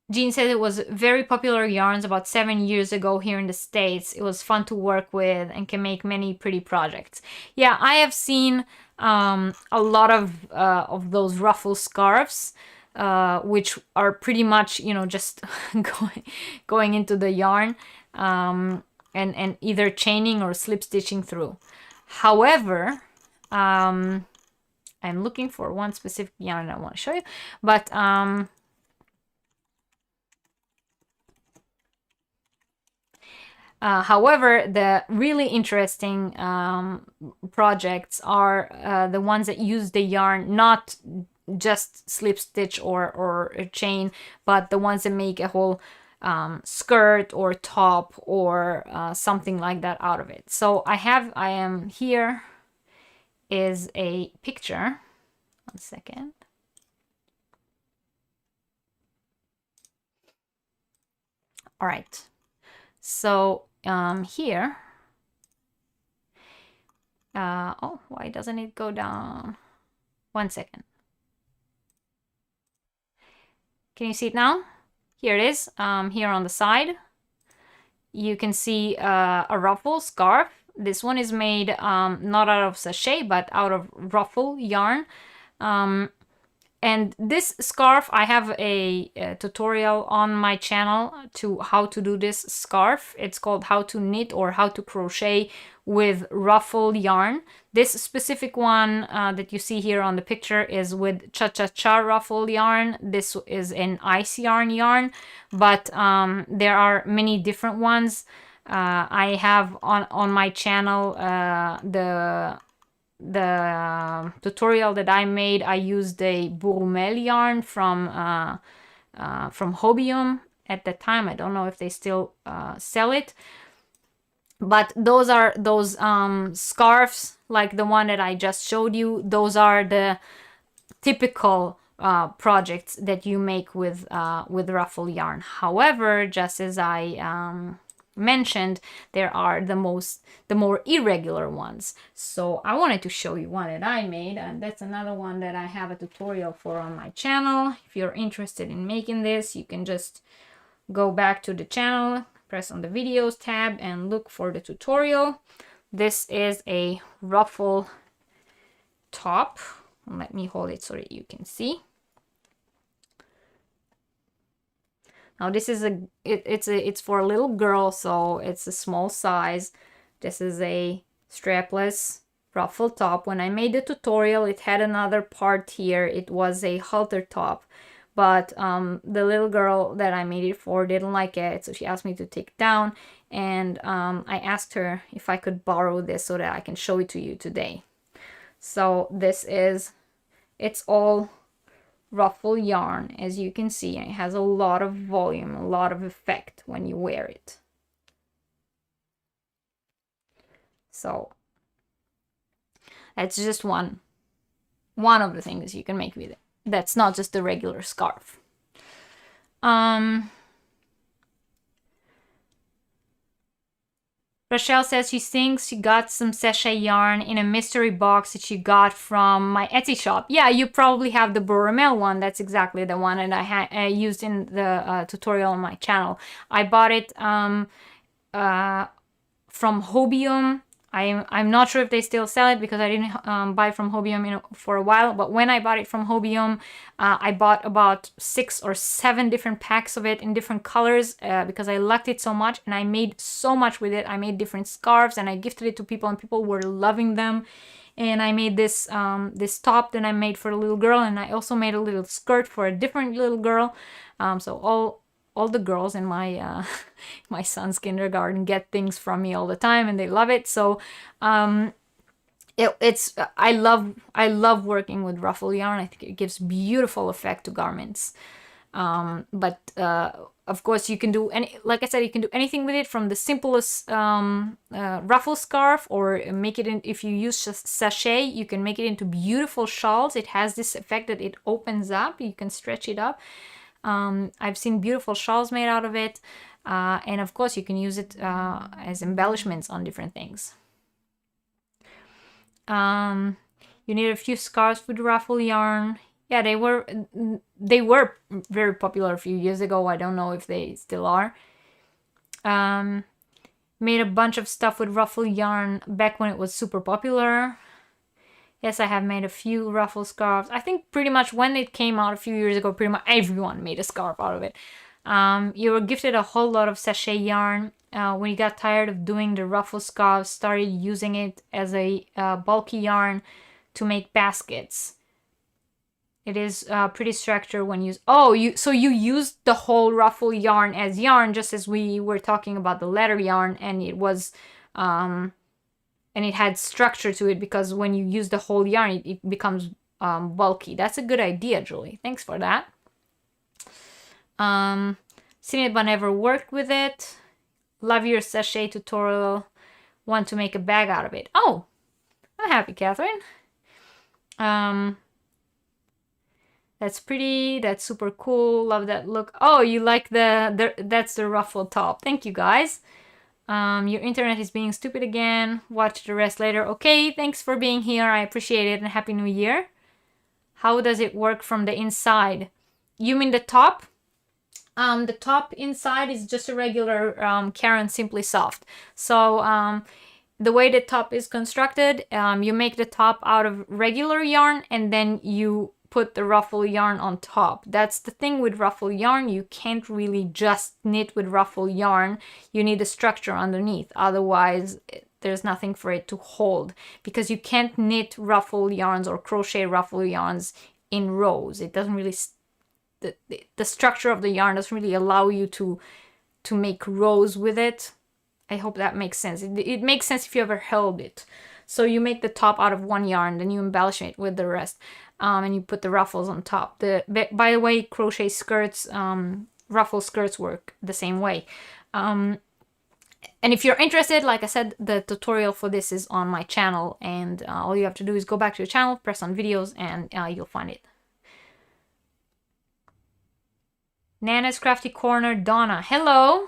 Jean said it was very popular yarns about 7 years ago here in the States. It was fun to work with and can make many pretty projects. Yeah, I have seen a lot of those ruffle scarves, which are pretty much, you know, just going into the yarn and either chaining or slip stitching through. However, I'm looking for one specific yarn I want to show you, but however, the really interesting projects are the ones that use the yarn, not just slip stitch or a chain, but the ones that make a whole skirt or top or something like that out of it. So I am here is a picture. 1 second. All right. So here, oh, why doesn't it go down? 1 second. Can you see it now? Here it is, here on the side. You can see a ruffle scarf. This one is made not out of sachet, but out of ruffle yarn. And this scarf, I have a tutorial on my channel to how to do this scarf. It's called How to Knit or How to Crochet with Ruffle Yarn. This specific one that you see here on the picture is with Cha-Cha-Cha ruffle yarn. This is an ice yarn, but there are many different ones. I have on my channel the tutorial that I made. I used a Boucle yarn from Housekeeping at the time. I don't know if they still sell it, but those are those scarves like the one that I just showed you. Those are the typical projects that you make with ruffle yarn. However, just as I mentioned, there are the more irregular ones. So I wanted to show you one that I made, and that's another one that I have a tutorial for on my channel. If you're interested in making this, you can just go back to the channel, press on the videos tab and look for the tutorial. This is a ruffle top. Let me hold it so that you can see. Now this is it's for a little girl, so it's a small size. This is a strapless ruffle top. When I made the tutorial, it had another part here. It was a halter top, but the little girl that I made it for didn't like it, so she asked me to take it down, and I asked her if I could borrow this so that I can show it to you today. So this is, it's all ruffle yarn, as you can see. It has a lot of volume, a lot of effect when you wear it. So that's just one of the things you can make with it. That's not just a regular scarf. Rachel says she thinks she got some sachet yarn in a mystery box that she got from my Etsy shop. Yeah, you probably have the Boucle one. That's exactly the one that I used in the tutorial on my channel. I bought it from Housekeeping. I'm not sure if they still sell it because I didn't buy from Hobium for a while. But when I bought it from Hobium, I bought about 6 or 7 different packs of it in different colors because I liked it so much, and I made so much with it. I made different scarves and I gifted it to people, and people were loving them. And I made this this top that I made for a little girl, and I also made a little skirt for a different little girl. So all the girls in my my son's kindergarten get things from me all the time, and they love it. So it's I love working with ruffle yarn. I think it gives beautiful effect to garments. But of course, you can do like I said, you can do anything with it, from the simplest ruffle scarf, or make it in, if you use sachet, you can make it into beautiful shawls. It has this effect that it opens up, you can stretch it up. I've seen beautiful shawls made out of it, and of course you can use it as embellishments on different things. You need a few scarves with ruffle yarn. Yeah, they were very popular a few years ago. I don't know if they still are. Made a bunch of stuff with ruffle yarn back when it was super popular. Yes, I have made a few ruffle scarves. I think pretty much when it came out a few years ago, pretty much everyone made a scarf out of it. You were gifted a whole lot of sachet yarn. When you got tired of doing the ruffle scarves, started using it as a bulky yarn to make baskets. It is pretty structured when used. Oh, so you used the whole ruffle yarn as yarn, just as we were talking about the leather yarn, and it was and it had structure to it, because when you use the whole yarn, it becomes bulky. That's a good idea, Julie. Thanks for that. Seen it but never worked with it. Love your sachet tutorial. Want to make a bag out of it. Oh, I'm happy, Catherine. That's pretty. That's super cool. Love that look. Oh, you like that's the ruffle top. Thank you, guys. Your internet is being stupid again. Watch the rest later. Okay, thanks for being here. I appreciate it, and Happy New Year. How does it work from the inside? You mean the top? The top inside is just a regular Karen Simply Soft. So the way the top is constructed, you make the top out of regular yarn, and then you put the ruffle yarn on top. That's the thing with ruffle yarn. You can't really just knit with ruffle yarn. You need a structure underneath. Otherwise, there's nothing for it to hold, because you can't knit ruffle yarns or crochet ruffle yarns in rows. It doesn't really, the structure of the yarn doesn't really allow you to make rows with it. I hope that makes sense. It makes sense if you ever held it. So you make the top out of one yarn, then you embellish it with the rest, and you put the ruffles on top. By the way, crochet skirts, ruffle skirts work the same way. And if you're interested, like I said, the tutorial for this is on my channel, and all you have to do is go back to the channel, press on videos, and you'll find it. Nana's Crafty Corner, Donna. Hello.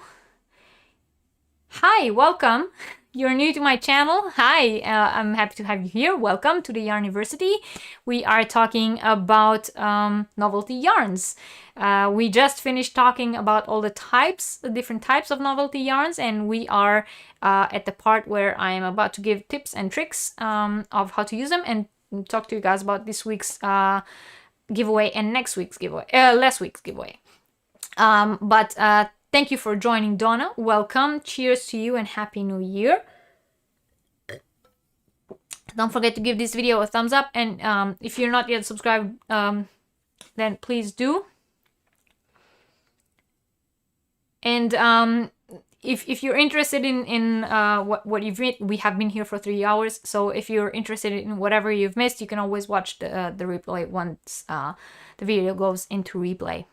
Hi, welcome. You're new to my channel. Hi, I'm happy to have you here. Welcome to the Yarniversity. We are talking about novelty yarns. We just finished talking about all the different types of novelty yarns, and we are at the part where I am about to give tips and tricks of how to use them, and talk to you guys about this week's giveaway and next week's giveaway, last week's giveaway. Thank you for joining, Donna. Welcome. Cheers to you and Happy New Year. Don't forget to give this video a thumbs up, and if you're not yet subscribed, then please do. And if you're interested in what you've missed, we have been here for 3 hours. So if you're interested in whatever you've missed, you can always watch the replay once the video goes into replay.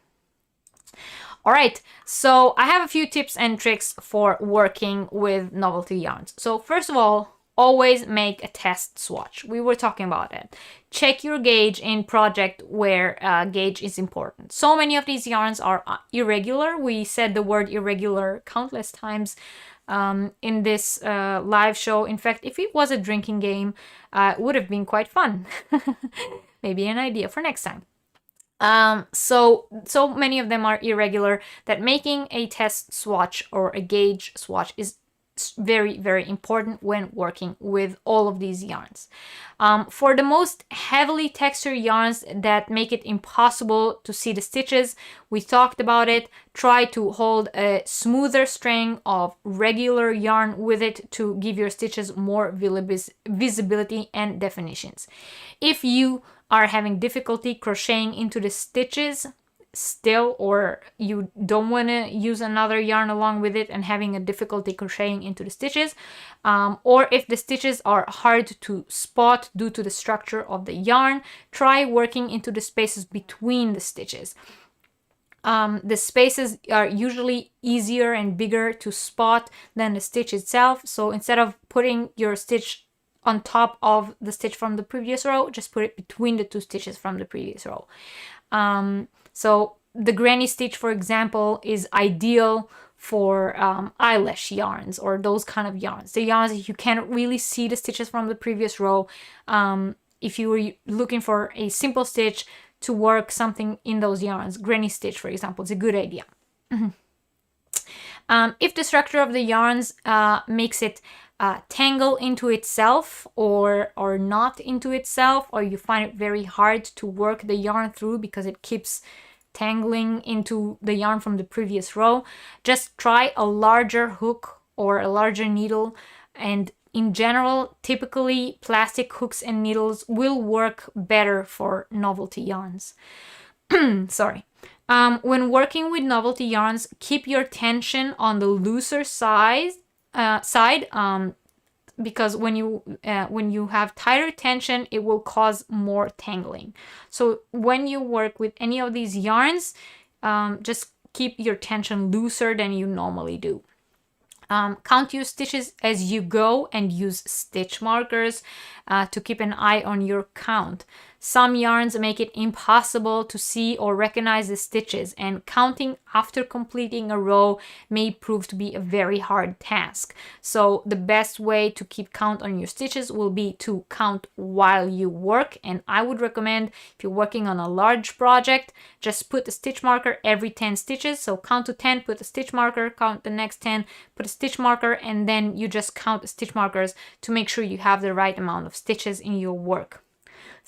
All right, so I have a few tips and tricks for working with novelty yarns. So first of all, always make a test swatch. We were talking about it. Check your gauge in project where gauge is important. So many of these yarns are irregular. We said the word irregular countless times in this live show. In fact, if it was a drinking game, it would have been quite fun. Maybe an idea for next time. So many of them are irregular that making a test swatch or a gauge swatch is very, very important when working with all of these yarns. For the most heavily textured yarns that make it impossible to see the stitches, we talked about it. Try to hold a smoother string of regular yarn with it to give your stitches more visibility and definitions. If you are having difficulty crocheting into the stitches still, or you don't want to use another yarn along with it and having a difficulty crocheting into the stitches, or if the stitches are hard to spot due to the structure of the yarn, try working into the spaces between the stitches. The spaces are usually easier and bigger to spot than the stitch itself, so instead of putting your stitch on top of the stitch from the previous row, just put it between the two stitches from the previous row. So the granny stitch, for example, is ideal for eyelash yarns or those kind of yarns. The yarns that you can't really see the stitches from the previous row. If you were looking for a simple stitch to work something in those yarns, granny stitch, for example, is a good idea. If the structure of the yarns makes it tangle into itself or not into itself, or you find it very hard to work the yarn through because it keeps tangling into the yarn from the previous row, just try a larger hook or a larger needle. And in general, typically plastic hooks and needles will work better for novelty yarns. Sorry. When working with novelty yarns, keep your tension on the looser side, because when you have tighter tension, it will cause more tangling. So when you work with any of these yarns, just keep your tension looser than you normally do. Count your stitches as you go and use stitch markers to keep an eye on your count. Some yarns make it impossible to see or recognize the stitches, and counting after completing a row may prove to be a very hard task. So the best way to keep count on your stitches will be to count while you work, and I would recommend, if you're working on a large project, just put a stitch marker every 10 stitches. So count to 10, put a stitch marker, count the next 10, put a stitch marker, and then you just count the stitch markers to make sure you have the right amount of stitches in your work.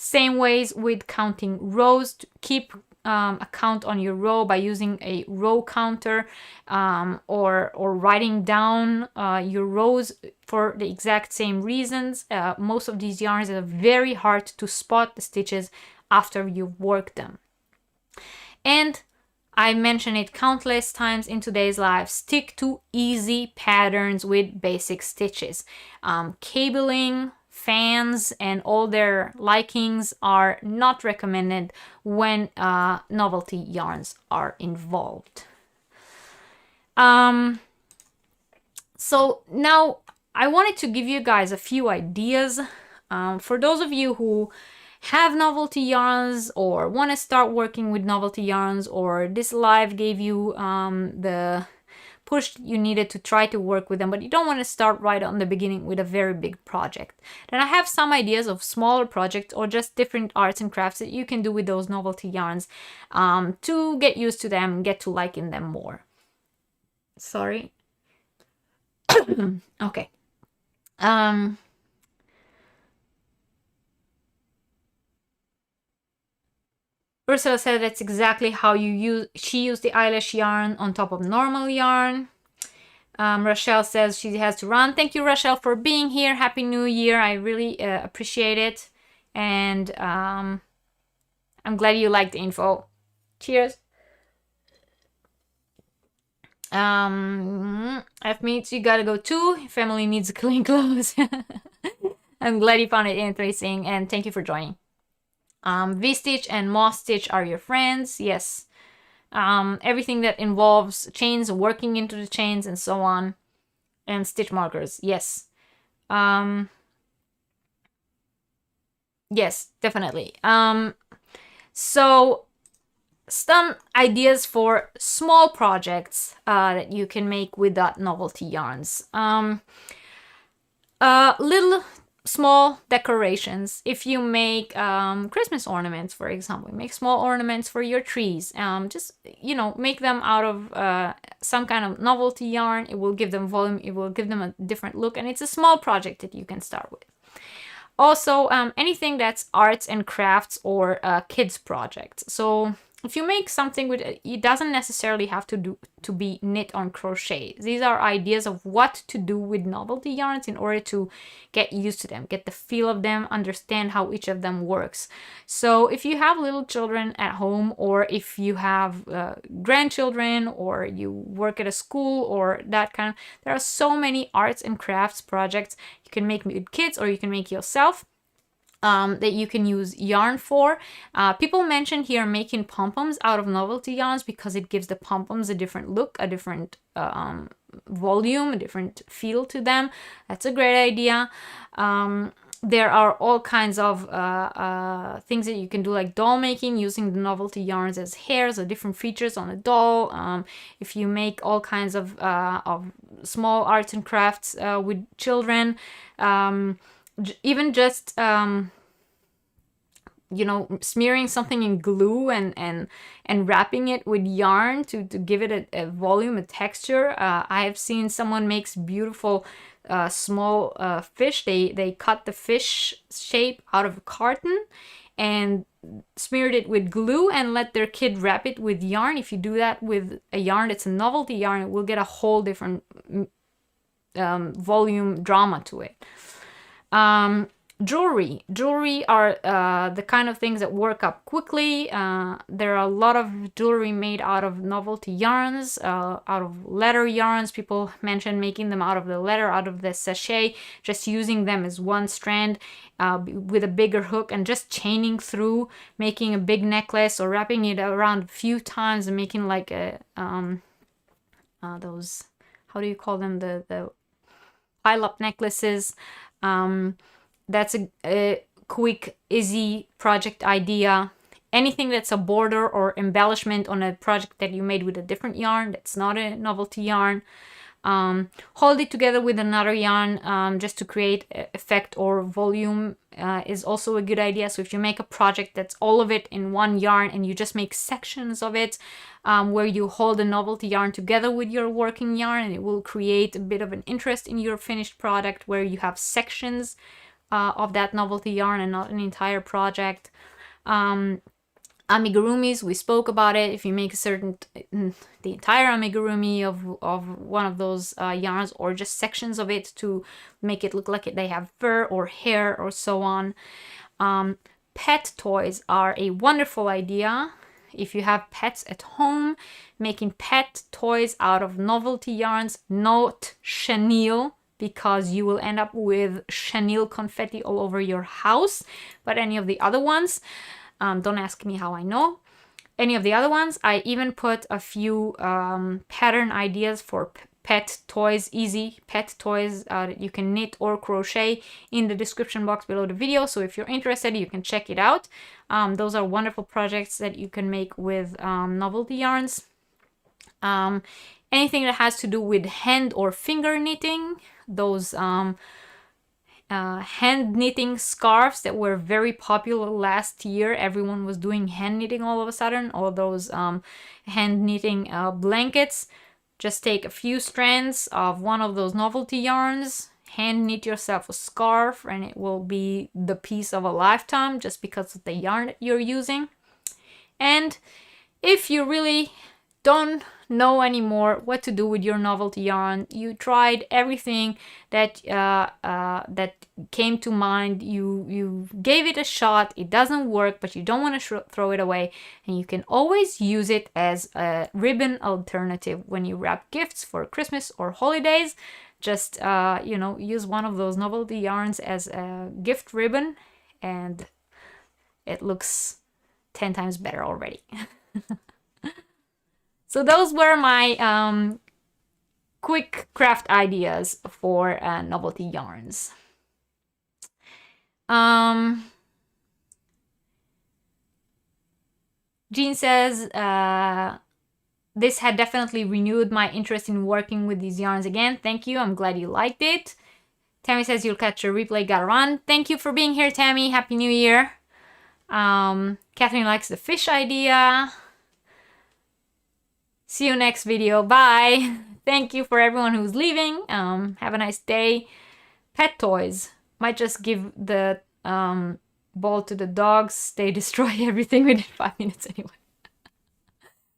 Same ways with counting rows. Keep a count on your row by using a row counter, or writing down your rows for the exact same reasons. Most of these yarns are very hard to spot the stitches after you work them. And I mentioned it countless times in today's live, stick to easy patterns with basic stitches. Cabling, fans, and all their likings are not recommended when novelty yarns are involved. So now I wanted to give you guys a few ideas for those of you who have novelty yarns or want to start working with novelty yarns, or this live gave you the push you needed to try to work with them, but you don't want to start right on the beginning with a very big project. Then I have some ideas of smaller projects or just different arts and crafts that you can do with those novelty yarns to get used to them and get to liking them more. Sorry. Okay. Ursula said that's exactly how she used the eyelash yarn on top of normal yarn. Rochelle says she has to run. Thank you, Rochelle, for being here. Happy New Year. I really appreciate it. And I'm glad you liked the info. Cheers. F meets you gotta go too. Family needs clean clothes. I'm glad you found it interesting, and thank you for joining. V-stitch and moss stitch are your friends. Yes. Everything that involves chains, working into the chains, and so on, and stitch markers. Yes. Yes, definitely. So some ideas for small projects that you can make with that novelty yarns. Little small decorations. If you make Christmas ornaments, for example, make small ornaments for your trees. Just, you know, make them out of some kind of novelty yarn. It will give them volume. It will give them a different look. And it's a small project that you can start with. Also, anything that's arts and crafts or kids projects. So if you make something with it, doesn't necessarily have to be knit on crochet. These are ideas of what to do with novelty yarns in order to get used to them, get the feel of them, understand how each of them works. So if you have little children at home, or if you have grandchildren, or you work at a school or that kind of, there are so many arts and crafts projects you can make with kids, or you can make yourself. That you can use yarn for. People mention here making pom-poms out of novelty yarns because it gives the pom-poms a different look, a different volume, a different feel to them. That's a great idea. There are all kinds of things that you can do, like doll making, using the novelty yarns as hairs or different features on a doll. If you make all kinds of small arts and crafts with children, even just you know, smearing something in glue and wrapping it with yarn to give it a volume, a texture. I have seen someone makes beautiful small fish. They cut the fish shape out of a carton and smeared it with glue and let their kid wrap it with yarn. If you do that with a yarn that's a novelty yarn, it will get a whole different volume drama to it. Jewelry are the kind of things that work up quickly. There are a lot of jewelry made out of novelty yarns, out of leather yarns. People mention making them out of the leather, out of the sachet, just using them as one strand with a bigger hook and just chaining through, making a big necklace or wrapping it around a few times and making like a those, how do you call them, the pile-up necklaces. That's a quick, easy project idea. Anything that's a border or embellishment on a project that you made with a different yarn that's not a novelty yarn. Hold it together with another yarn just to create effect or volume is also a good idea. So if you make a project that's all of it in one yarn and you just make sections of it where you hold the novelty yarn together with your working yarn, and it will create a bit of an interest in your finished product where you have sections of that novelty yarn and not an entire project. Amigurumis, we spoke about it. If you make the entire amigurumi of one of those yarns, or just sections of it to make it look like they have fur or hair or so on. Pet toys are a wonderful idea. If you have pets at home, making pet toys out of novelty yarns, not chenille, because you will end up with chenille confetti all over your house, but any of the other ones, don't ask me how I know. Any of the other ones, I even put a few pattern ideas for pet toys, easy pet toys that you can knit or crochet in the description box below the video. So if you're interested, you can check it out. Those are wonderful projects that you can make with novelty yarns. Anything that has to do with hand or finger knitting, those hand knitting scarves that were very popular last year. Everyone was doing hand knitting all of a sudden, or those hand knitting blankets. Just take a few strands of one of those novelty yarns, hand knit yourself a scarf, and it will be the piece of a lifetime just because of the yarn that you're using. And if you really don't know anymore what to do with your novelty yarn, you tried everything that that came to mind, you gave it a shot, it doesn't work, but you don't want to throw it away, and you can always use it as a ribbon alternative when you wrap gifts for Christmas or holidays. Just you know, use one of those novelty yarns as a gift ribbon, and it looks 10 times better already. So those were my quick craft ideas for novelty yarns. Jean says, this had definitely renewed my interest in working with these yarns again. Thank you. I'm glad you liked it. Tammy says you'll catch a replay, gotta run. Thank you for being here, Tammy. Happy New Year. Catherine likes the fish idea. See you next video. Bye. Thank you for everyone who's leaving. Have a nice day. Pet toys. Might just give the ball to the dogs. They destroy everything within 5 minutes anyway.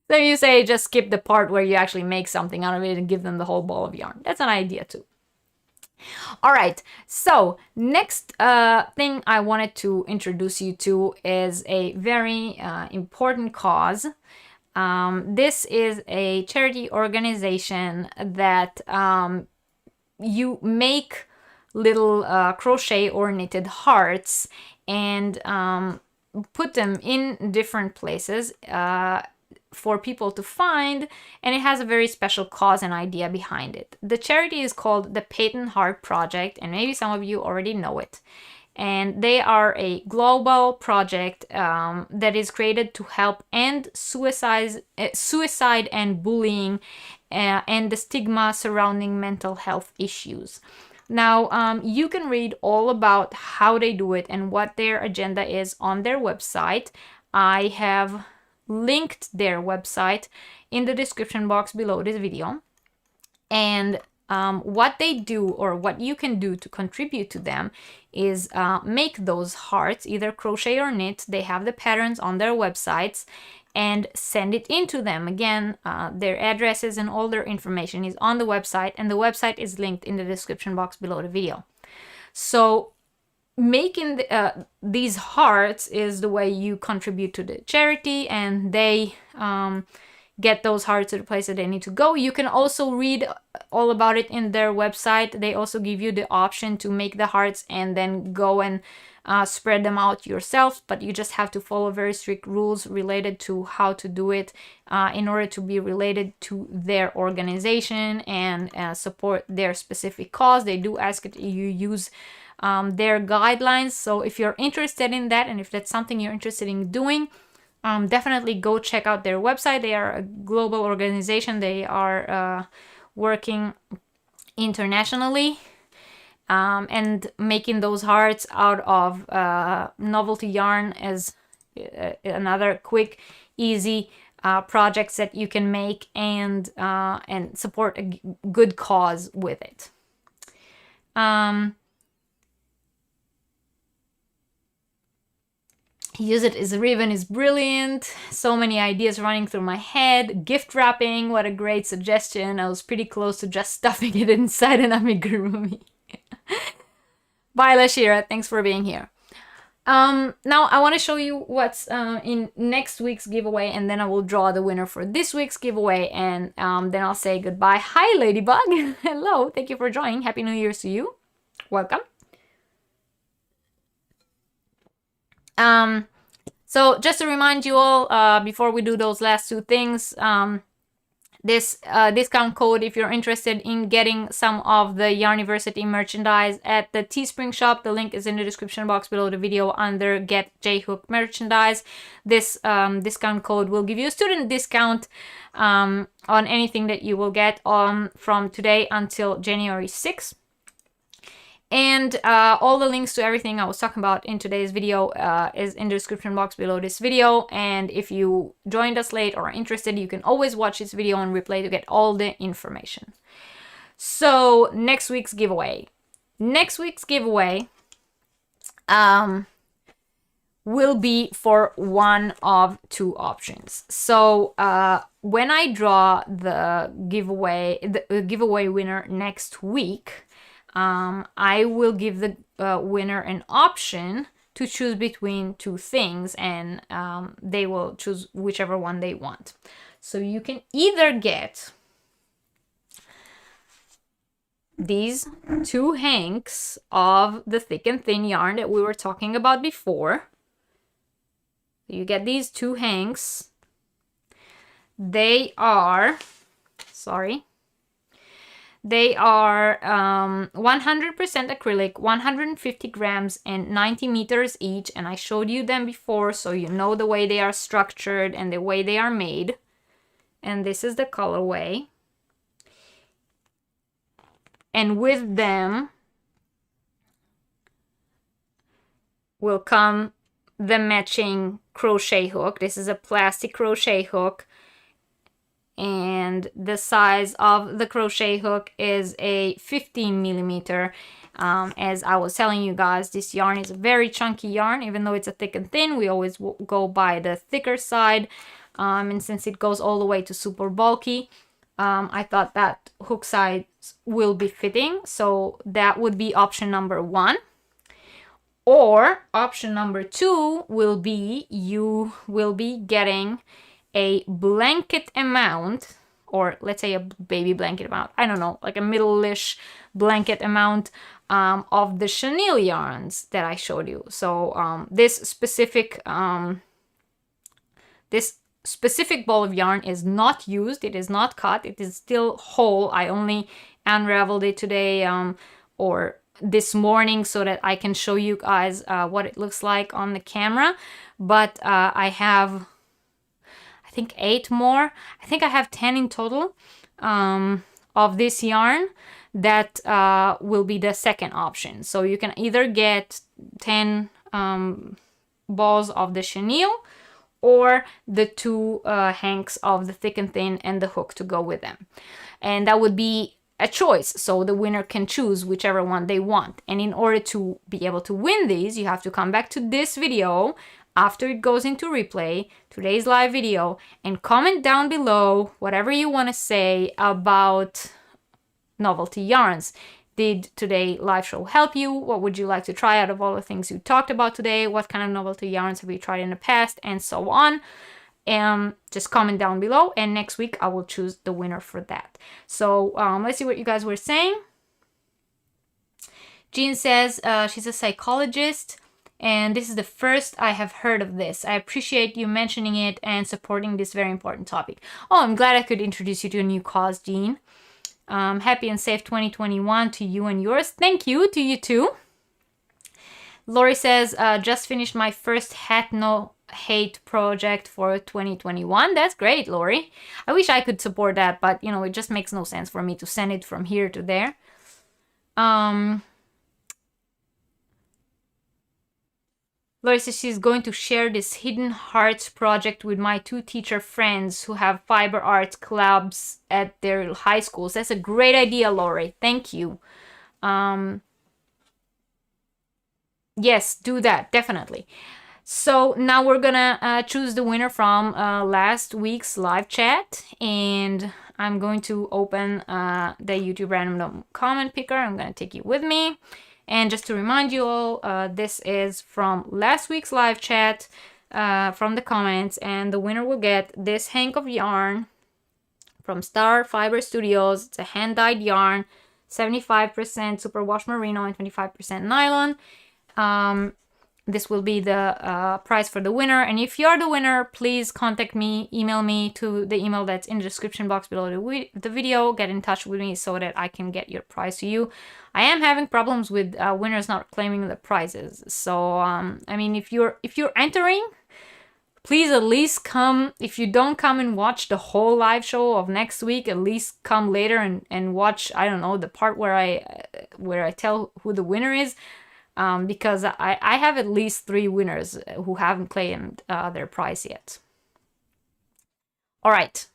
So you say just skip the part where you actually make something out of it and give them the whole ball of yarn. That's an idea too. All right, so next thing I wanted to introduce you to is a very important cause. This is a charity organization that you make little crochet or knitted hearts and put them in different places for people to find, and it has a very special cause and idea behind it. The charity is called the Peyton Heart Project, and maybe some of you already know it. And they are a global project that is created to help end suicide and bullying and the stigma surrounding mental health issues. Now, you can read all about how they do it and what their agenda is on their website. I have linked their website in the description box below this video. And what they do, or what you can do to contribute to them, is make those hearts, either crochet or knit. They have the patterns on their websites, and send it into them. Again, their addresses and all their information is on the website, and the website is linked in the description box below the video. So making these hearts is the way you contribute to the charity, and they get those hearts to the place that they need to go. You can also read all about it in their website. They also give you the option to make the hearts and then go and spread them out yourself, but you just have to follow very strict rules related to how to do it in order to be related to their organization and support their specific cause. They do ask that you use their guidelines. So if you're interested in that, and if that's something you're interested in doing, definitely go check out their website. They are a global organization. They are working internationally and making those hearts out of novelty yarn as another quick, easy projects that you can make and support a good cause with it. Use it as a ribbon is brilliant. So many ideas running through my head. Gift wrapping, what a great suggestion. I was pretty close to just stuffing it inside an amigurumi. Bye, Lashira. Thanks for being here. Now I want to show you what's in next week's giveaway, and then I will draw the winner for this week's giveaway, and then I'll say goodbye. Hi, Ladybug. Hello. Thank you for joining. Happy New Year's to you. Welcome. So just to remind you all, before we do those last two things, this discount code, if you're interested in getting some of the Yarniversity merchandise at the Teespring shop, the link is in the description box below the video under Get J-Hook merchandise. This discount code will give you a student discount on anything that you will get from today until January 6th. And all the links to everything I was talking about in today's video is in the description box below this video. And if you joined us late or are interested, you can always watch this video and replay to get all the information. So next week's giveaway. Next week's giveaway will be for one of two options. So when I draw the giveaway winner next week, I will give the winner an option to choose between two things, and they will choose whichever one they want. So you can either get these two hanks of the thick and thin yarn that we were talking about before. You get these two hanks. They are, they are 100% acrylic, 150 grams and 90 meters each, and I showed you them before, so you know the way they are structured and the way they are made. And this is the colorway. And with them, will come the matching crochet hook. This is a plastic crochet hook, and the size of the crochet hook is a 15 millimeter. As I was telling you guys, this yarn is a very chunky yarn. Even though it's a thick and thin, we always go by the thicker side. And since it goes all the way to super bulky, I thought that hook size will be fitting. So that would be option number 1. Or option number 2 will be you will be getting a blanket amount, or let's say a baby blanket amount, I don't know, like a middle-ish blanket amount of the chenille yarns that I showed you. So this specific ball of yarn is not used, it is not cut, it is still whole. I only unraveled it today or this morning so that I can show you guys what it looks like on the camera. But I have, I think 8 more. I think I have 10 in total of this yarn that will be the second option. So you can either get 10 balls of the chenille or the 2 hanks of the thick and thin and the hook to go with them. And that would be a choice, so the winner can choose whichever one they want. And in order to be able to win these, you have to come back to this video after it goes into replay, today's live video, and comment down below whatever you want to say about Novelty Yarns. Did today live show help you? What would you like to try out of all the things you talked about today? What kind of novelty yarns have you tried in the past? And so on. Just comment down below, and next week I will choose the winner for that. So let's see what you guys were saying. Jean says she's a psychologist, and this is the first I have heard of this. I appreciate you mentioning it and supporting this very important topic. Oh, I'm glad I could introduce you to a new cause, Jean. Happy and safe 2021 to you and yours. Thank you to you too. Lori says, just finished my first hat no hate project for 2021. That's great, Lori. I wish I could support that, but you know, it just makes no sense for me to send it from here to there. Lori says she's going to share this Hidden Hearts project with my 2 teacher friends who have fiber arts clubs at their high schools. That's a great idea, Lori. Thank you. Yes, do that, definitely. So now we're gonna choose the winner from last week's live chat, and I'm going to open the YouTube random comment picker. I'm gonna take you with me. And just to remind you all, this is from last week's live chat from the comments, and the winner will get this hank of yarn from Star Fiber Studios. It's a hand-dyed yarn, 75% superwash merino and 25% nylon. This will be the prize for the winner. And if you're the winner, please contact me, email me to the email that's in the description box below the video. Get in touch with me so that I can get your prize to you. I am having problems with winners not claiming the prizes. So, I mean, if you're entering, please at least come. If you don't come and watch the whole live show of next week, at least come later and watch, I don't know, the part where I tell who the winner is. Because I have at least 3 winners who haven't claimed their prize yet. All right,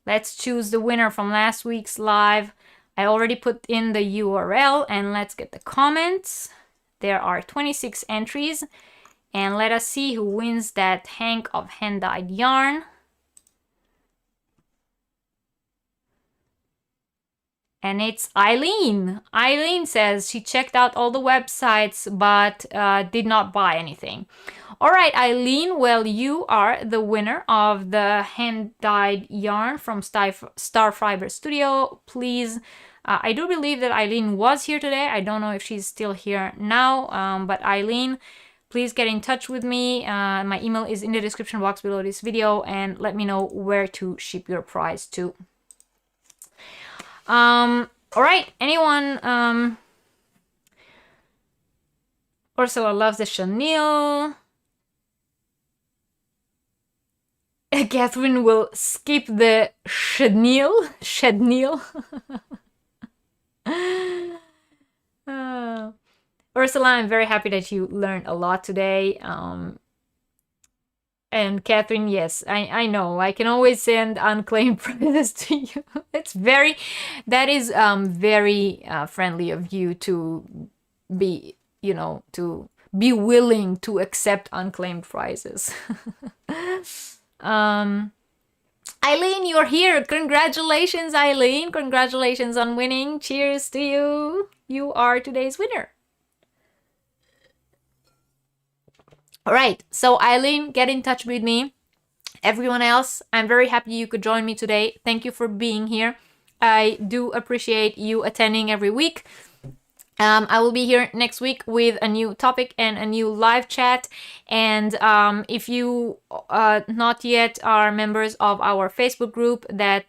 let's choose the winner from last week's live. I already put in the URL, and let's get the comments. There are 26 entries, and let us see who wins that hank of hand-dyed yarn. And it's Eileen. Eileen says she checked out all the websites but did not buy anything. All right, Eileen, well, you are the winner of the hand-dyed yarn from Star Fiber Studio. Please, I do believe that Eileen was here today. I don't know if she's still here now, but Eileen, please get in touch with me. My email is in the description box below this video, and let me know where to ship your prize to. All right, anyone, Ursula loves the chenille. Catherine will skip the chenille. Ursula, I'm very happy that you learned a lot today. And Catherine, yes, I know. I can always send unclaimed prizes to you. That is very friendly of you to be, to be willing to accept unclaimed prizes. Eileen, you're here. Congratulations, Eileen. Congratulations on winning. Cheers to you. You are today's winner. All right, so Eileen, get in touch with me. Everyone else, I'm very happy you could join me today. Thank you for being here. I do appreciate you attending every week. I will be here next week with a new topic and a new live chat. And if you not yet are members of our Facebook group, that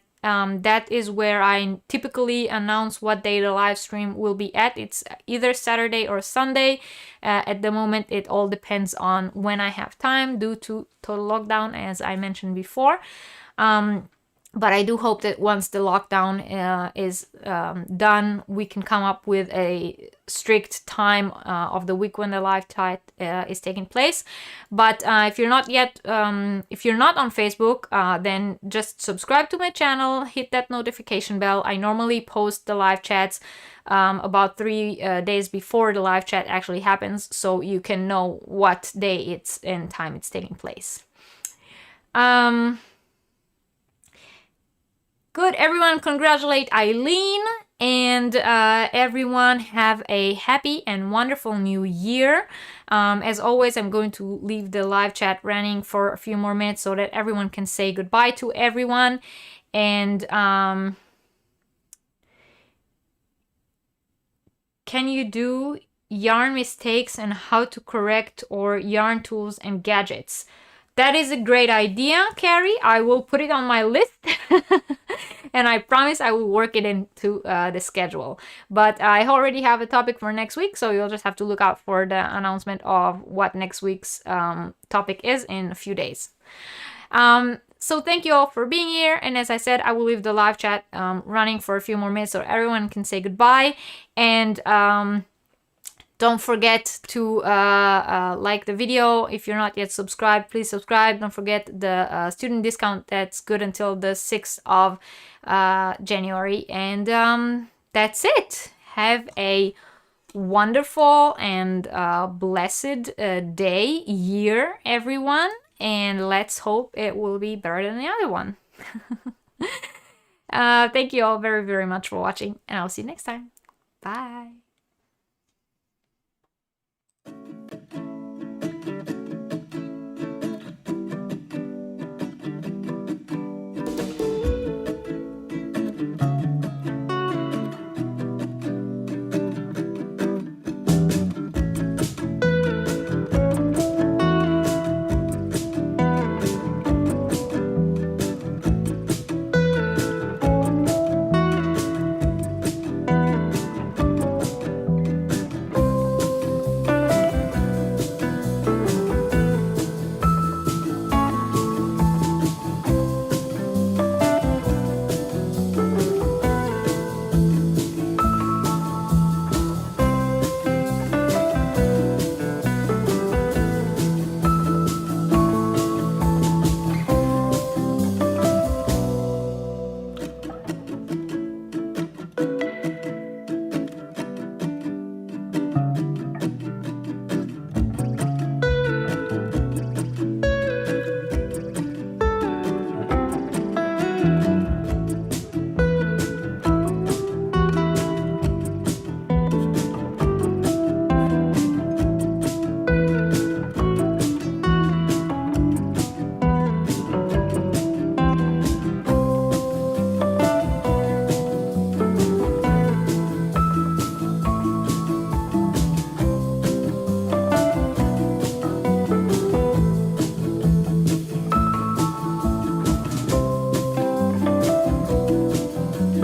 is where I typically announce what day the live stream will be at. It's either Saturday or Sunday. At the moment, it all depends on when I have time due to total lockdown, as I mentioned before. But I do hope that once the lockdown is done, we can come up with a strict time of the week when the live chat is taking place. But if you're not yet, if you're not on Facebook, then just subscribe to my channel, hit that notification bell. I normally post the live chats about 3 days before the live chat actually happens, so you can know what day it's and time it's taking place. Good, everyone, congratulate Eileen, and everyone have a happy and wonderful new year. As always, I'm going to leave the live chat running for a few more minutes so that everyone can say goodbye to everyone. And can you do yarn mistakes and how to correct, or yarn tools and gadgets? That is a great idea, Carrie. I will put it on my list. And I promise I will work it into the schedule. But I already have a topic for next week, so you'll just have to look out for the announcement of what next week's topic is in a few days. So thank you all for being here. And as I said, I will leave the live chat running for a few more minutes so everyone can say goodbye. And don't forget to like the video. If you're not yet subscribed, please subscribe. Don't forget the student discount that's good until the 6th of January. And that's it. Have a wonderful and blessed day, year, everyone. And let's hope it will be better than the other one. Thank you all very, very much for watching. And I'll see you next time. Bye.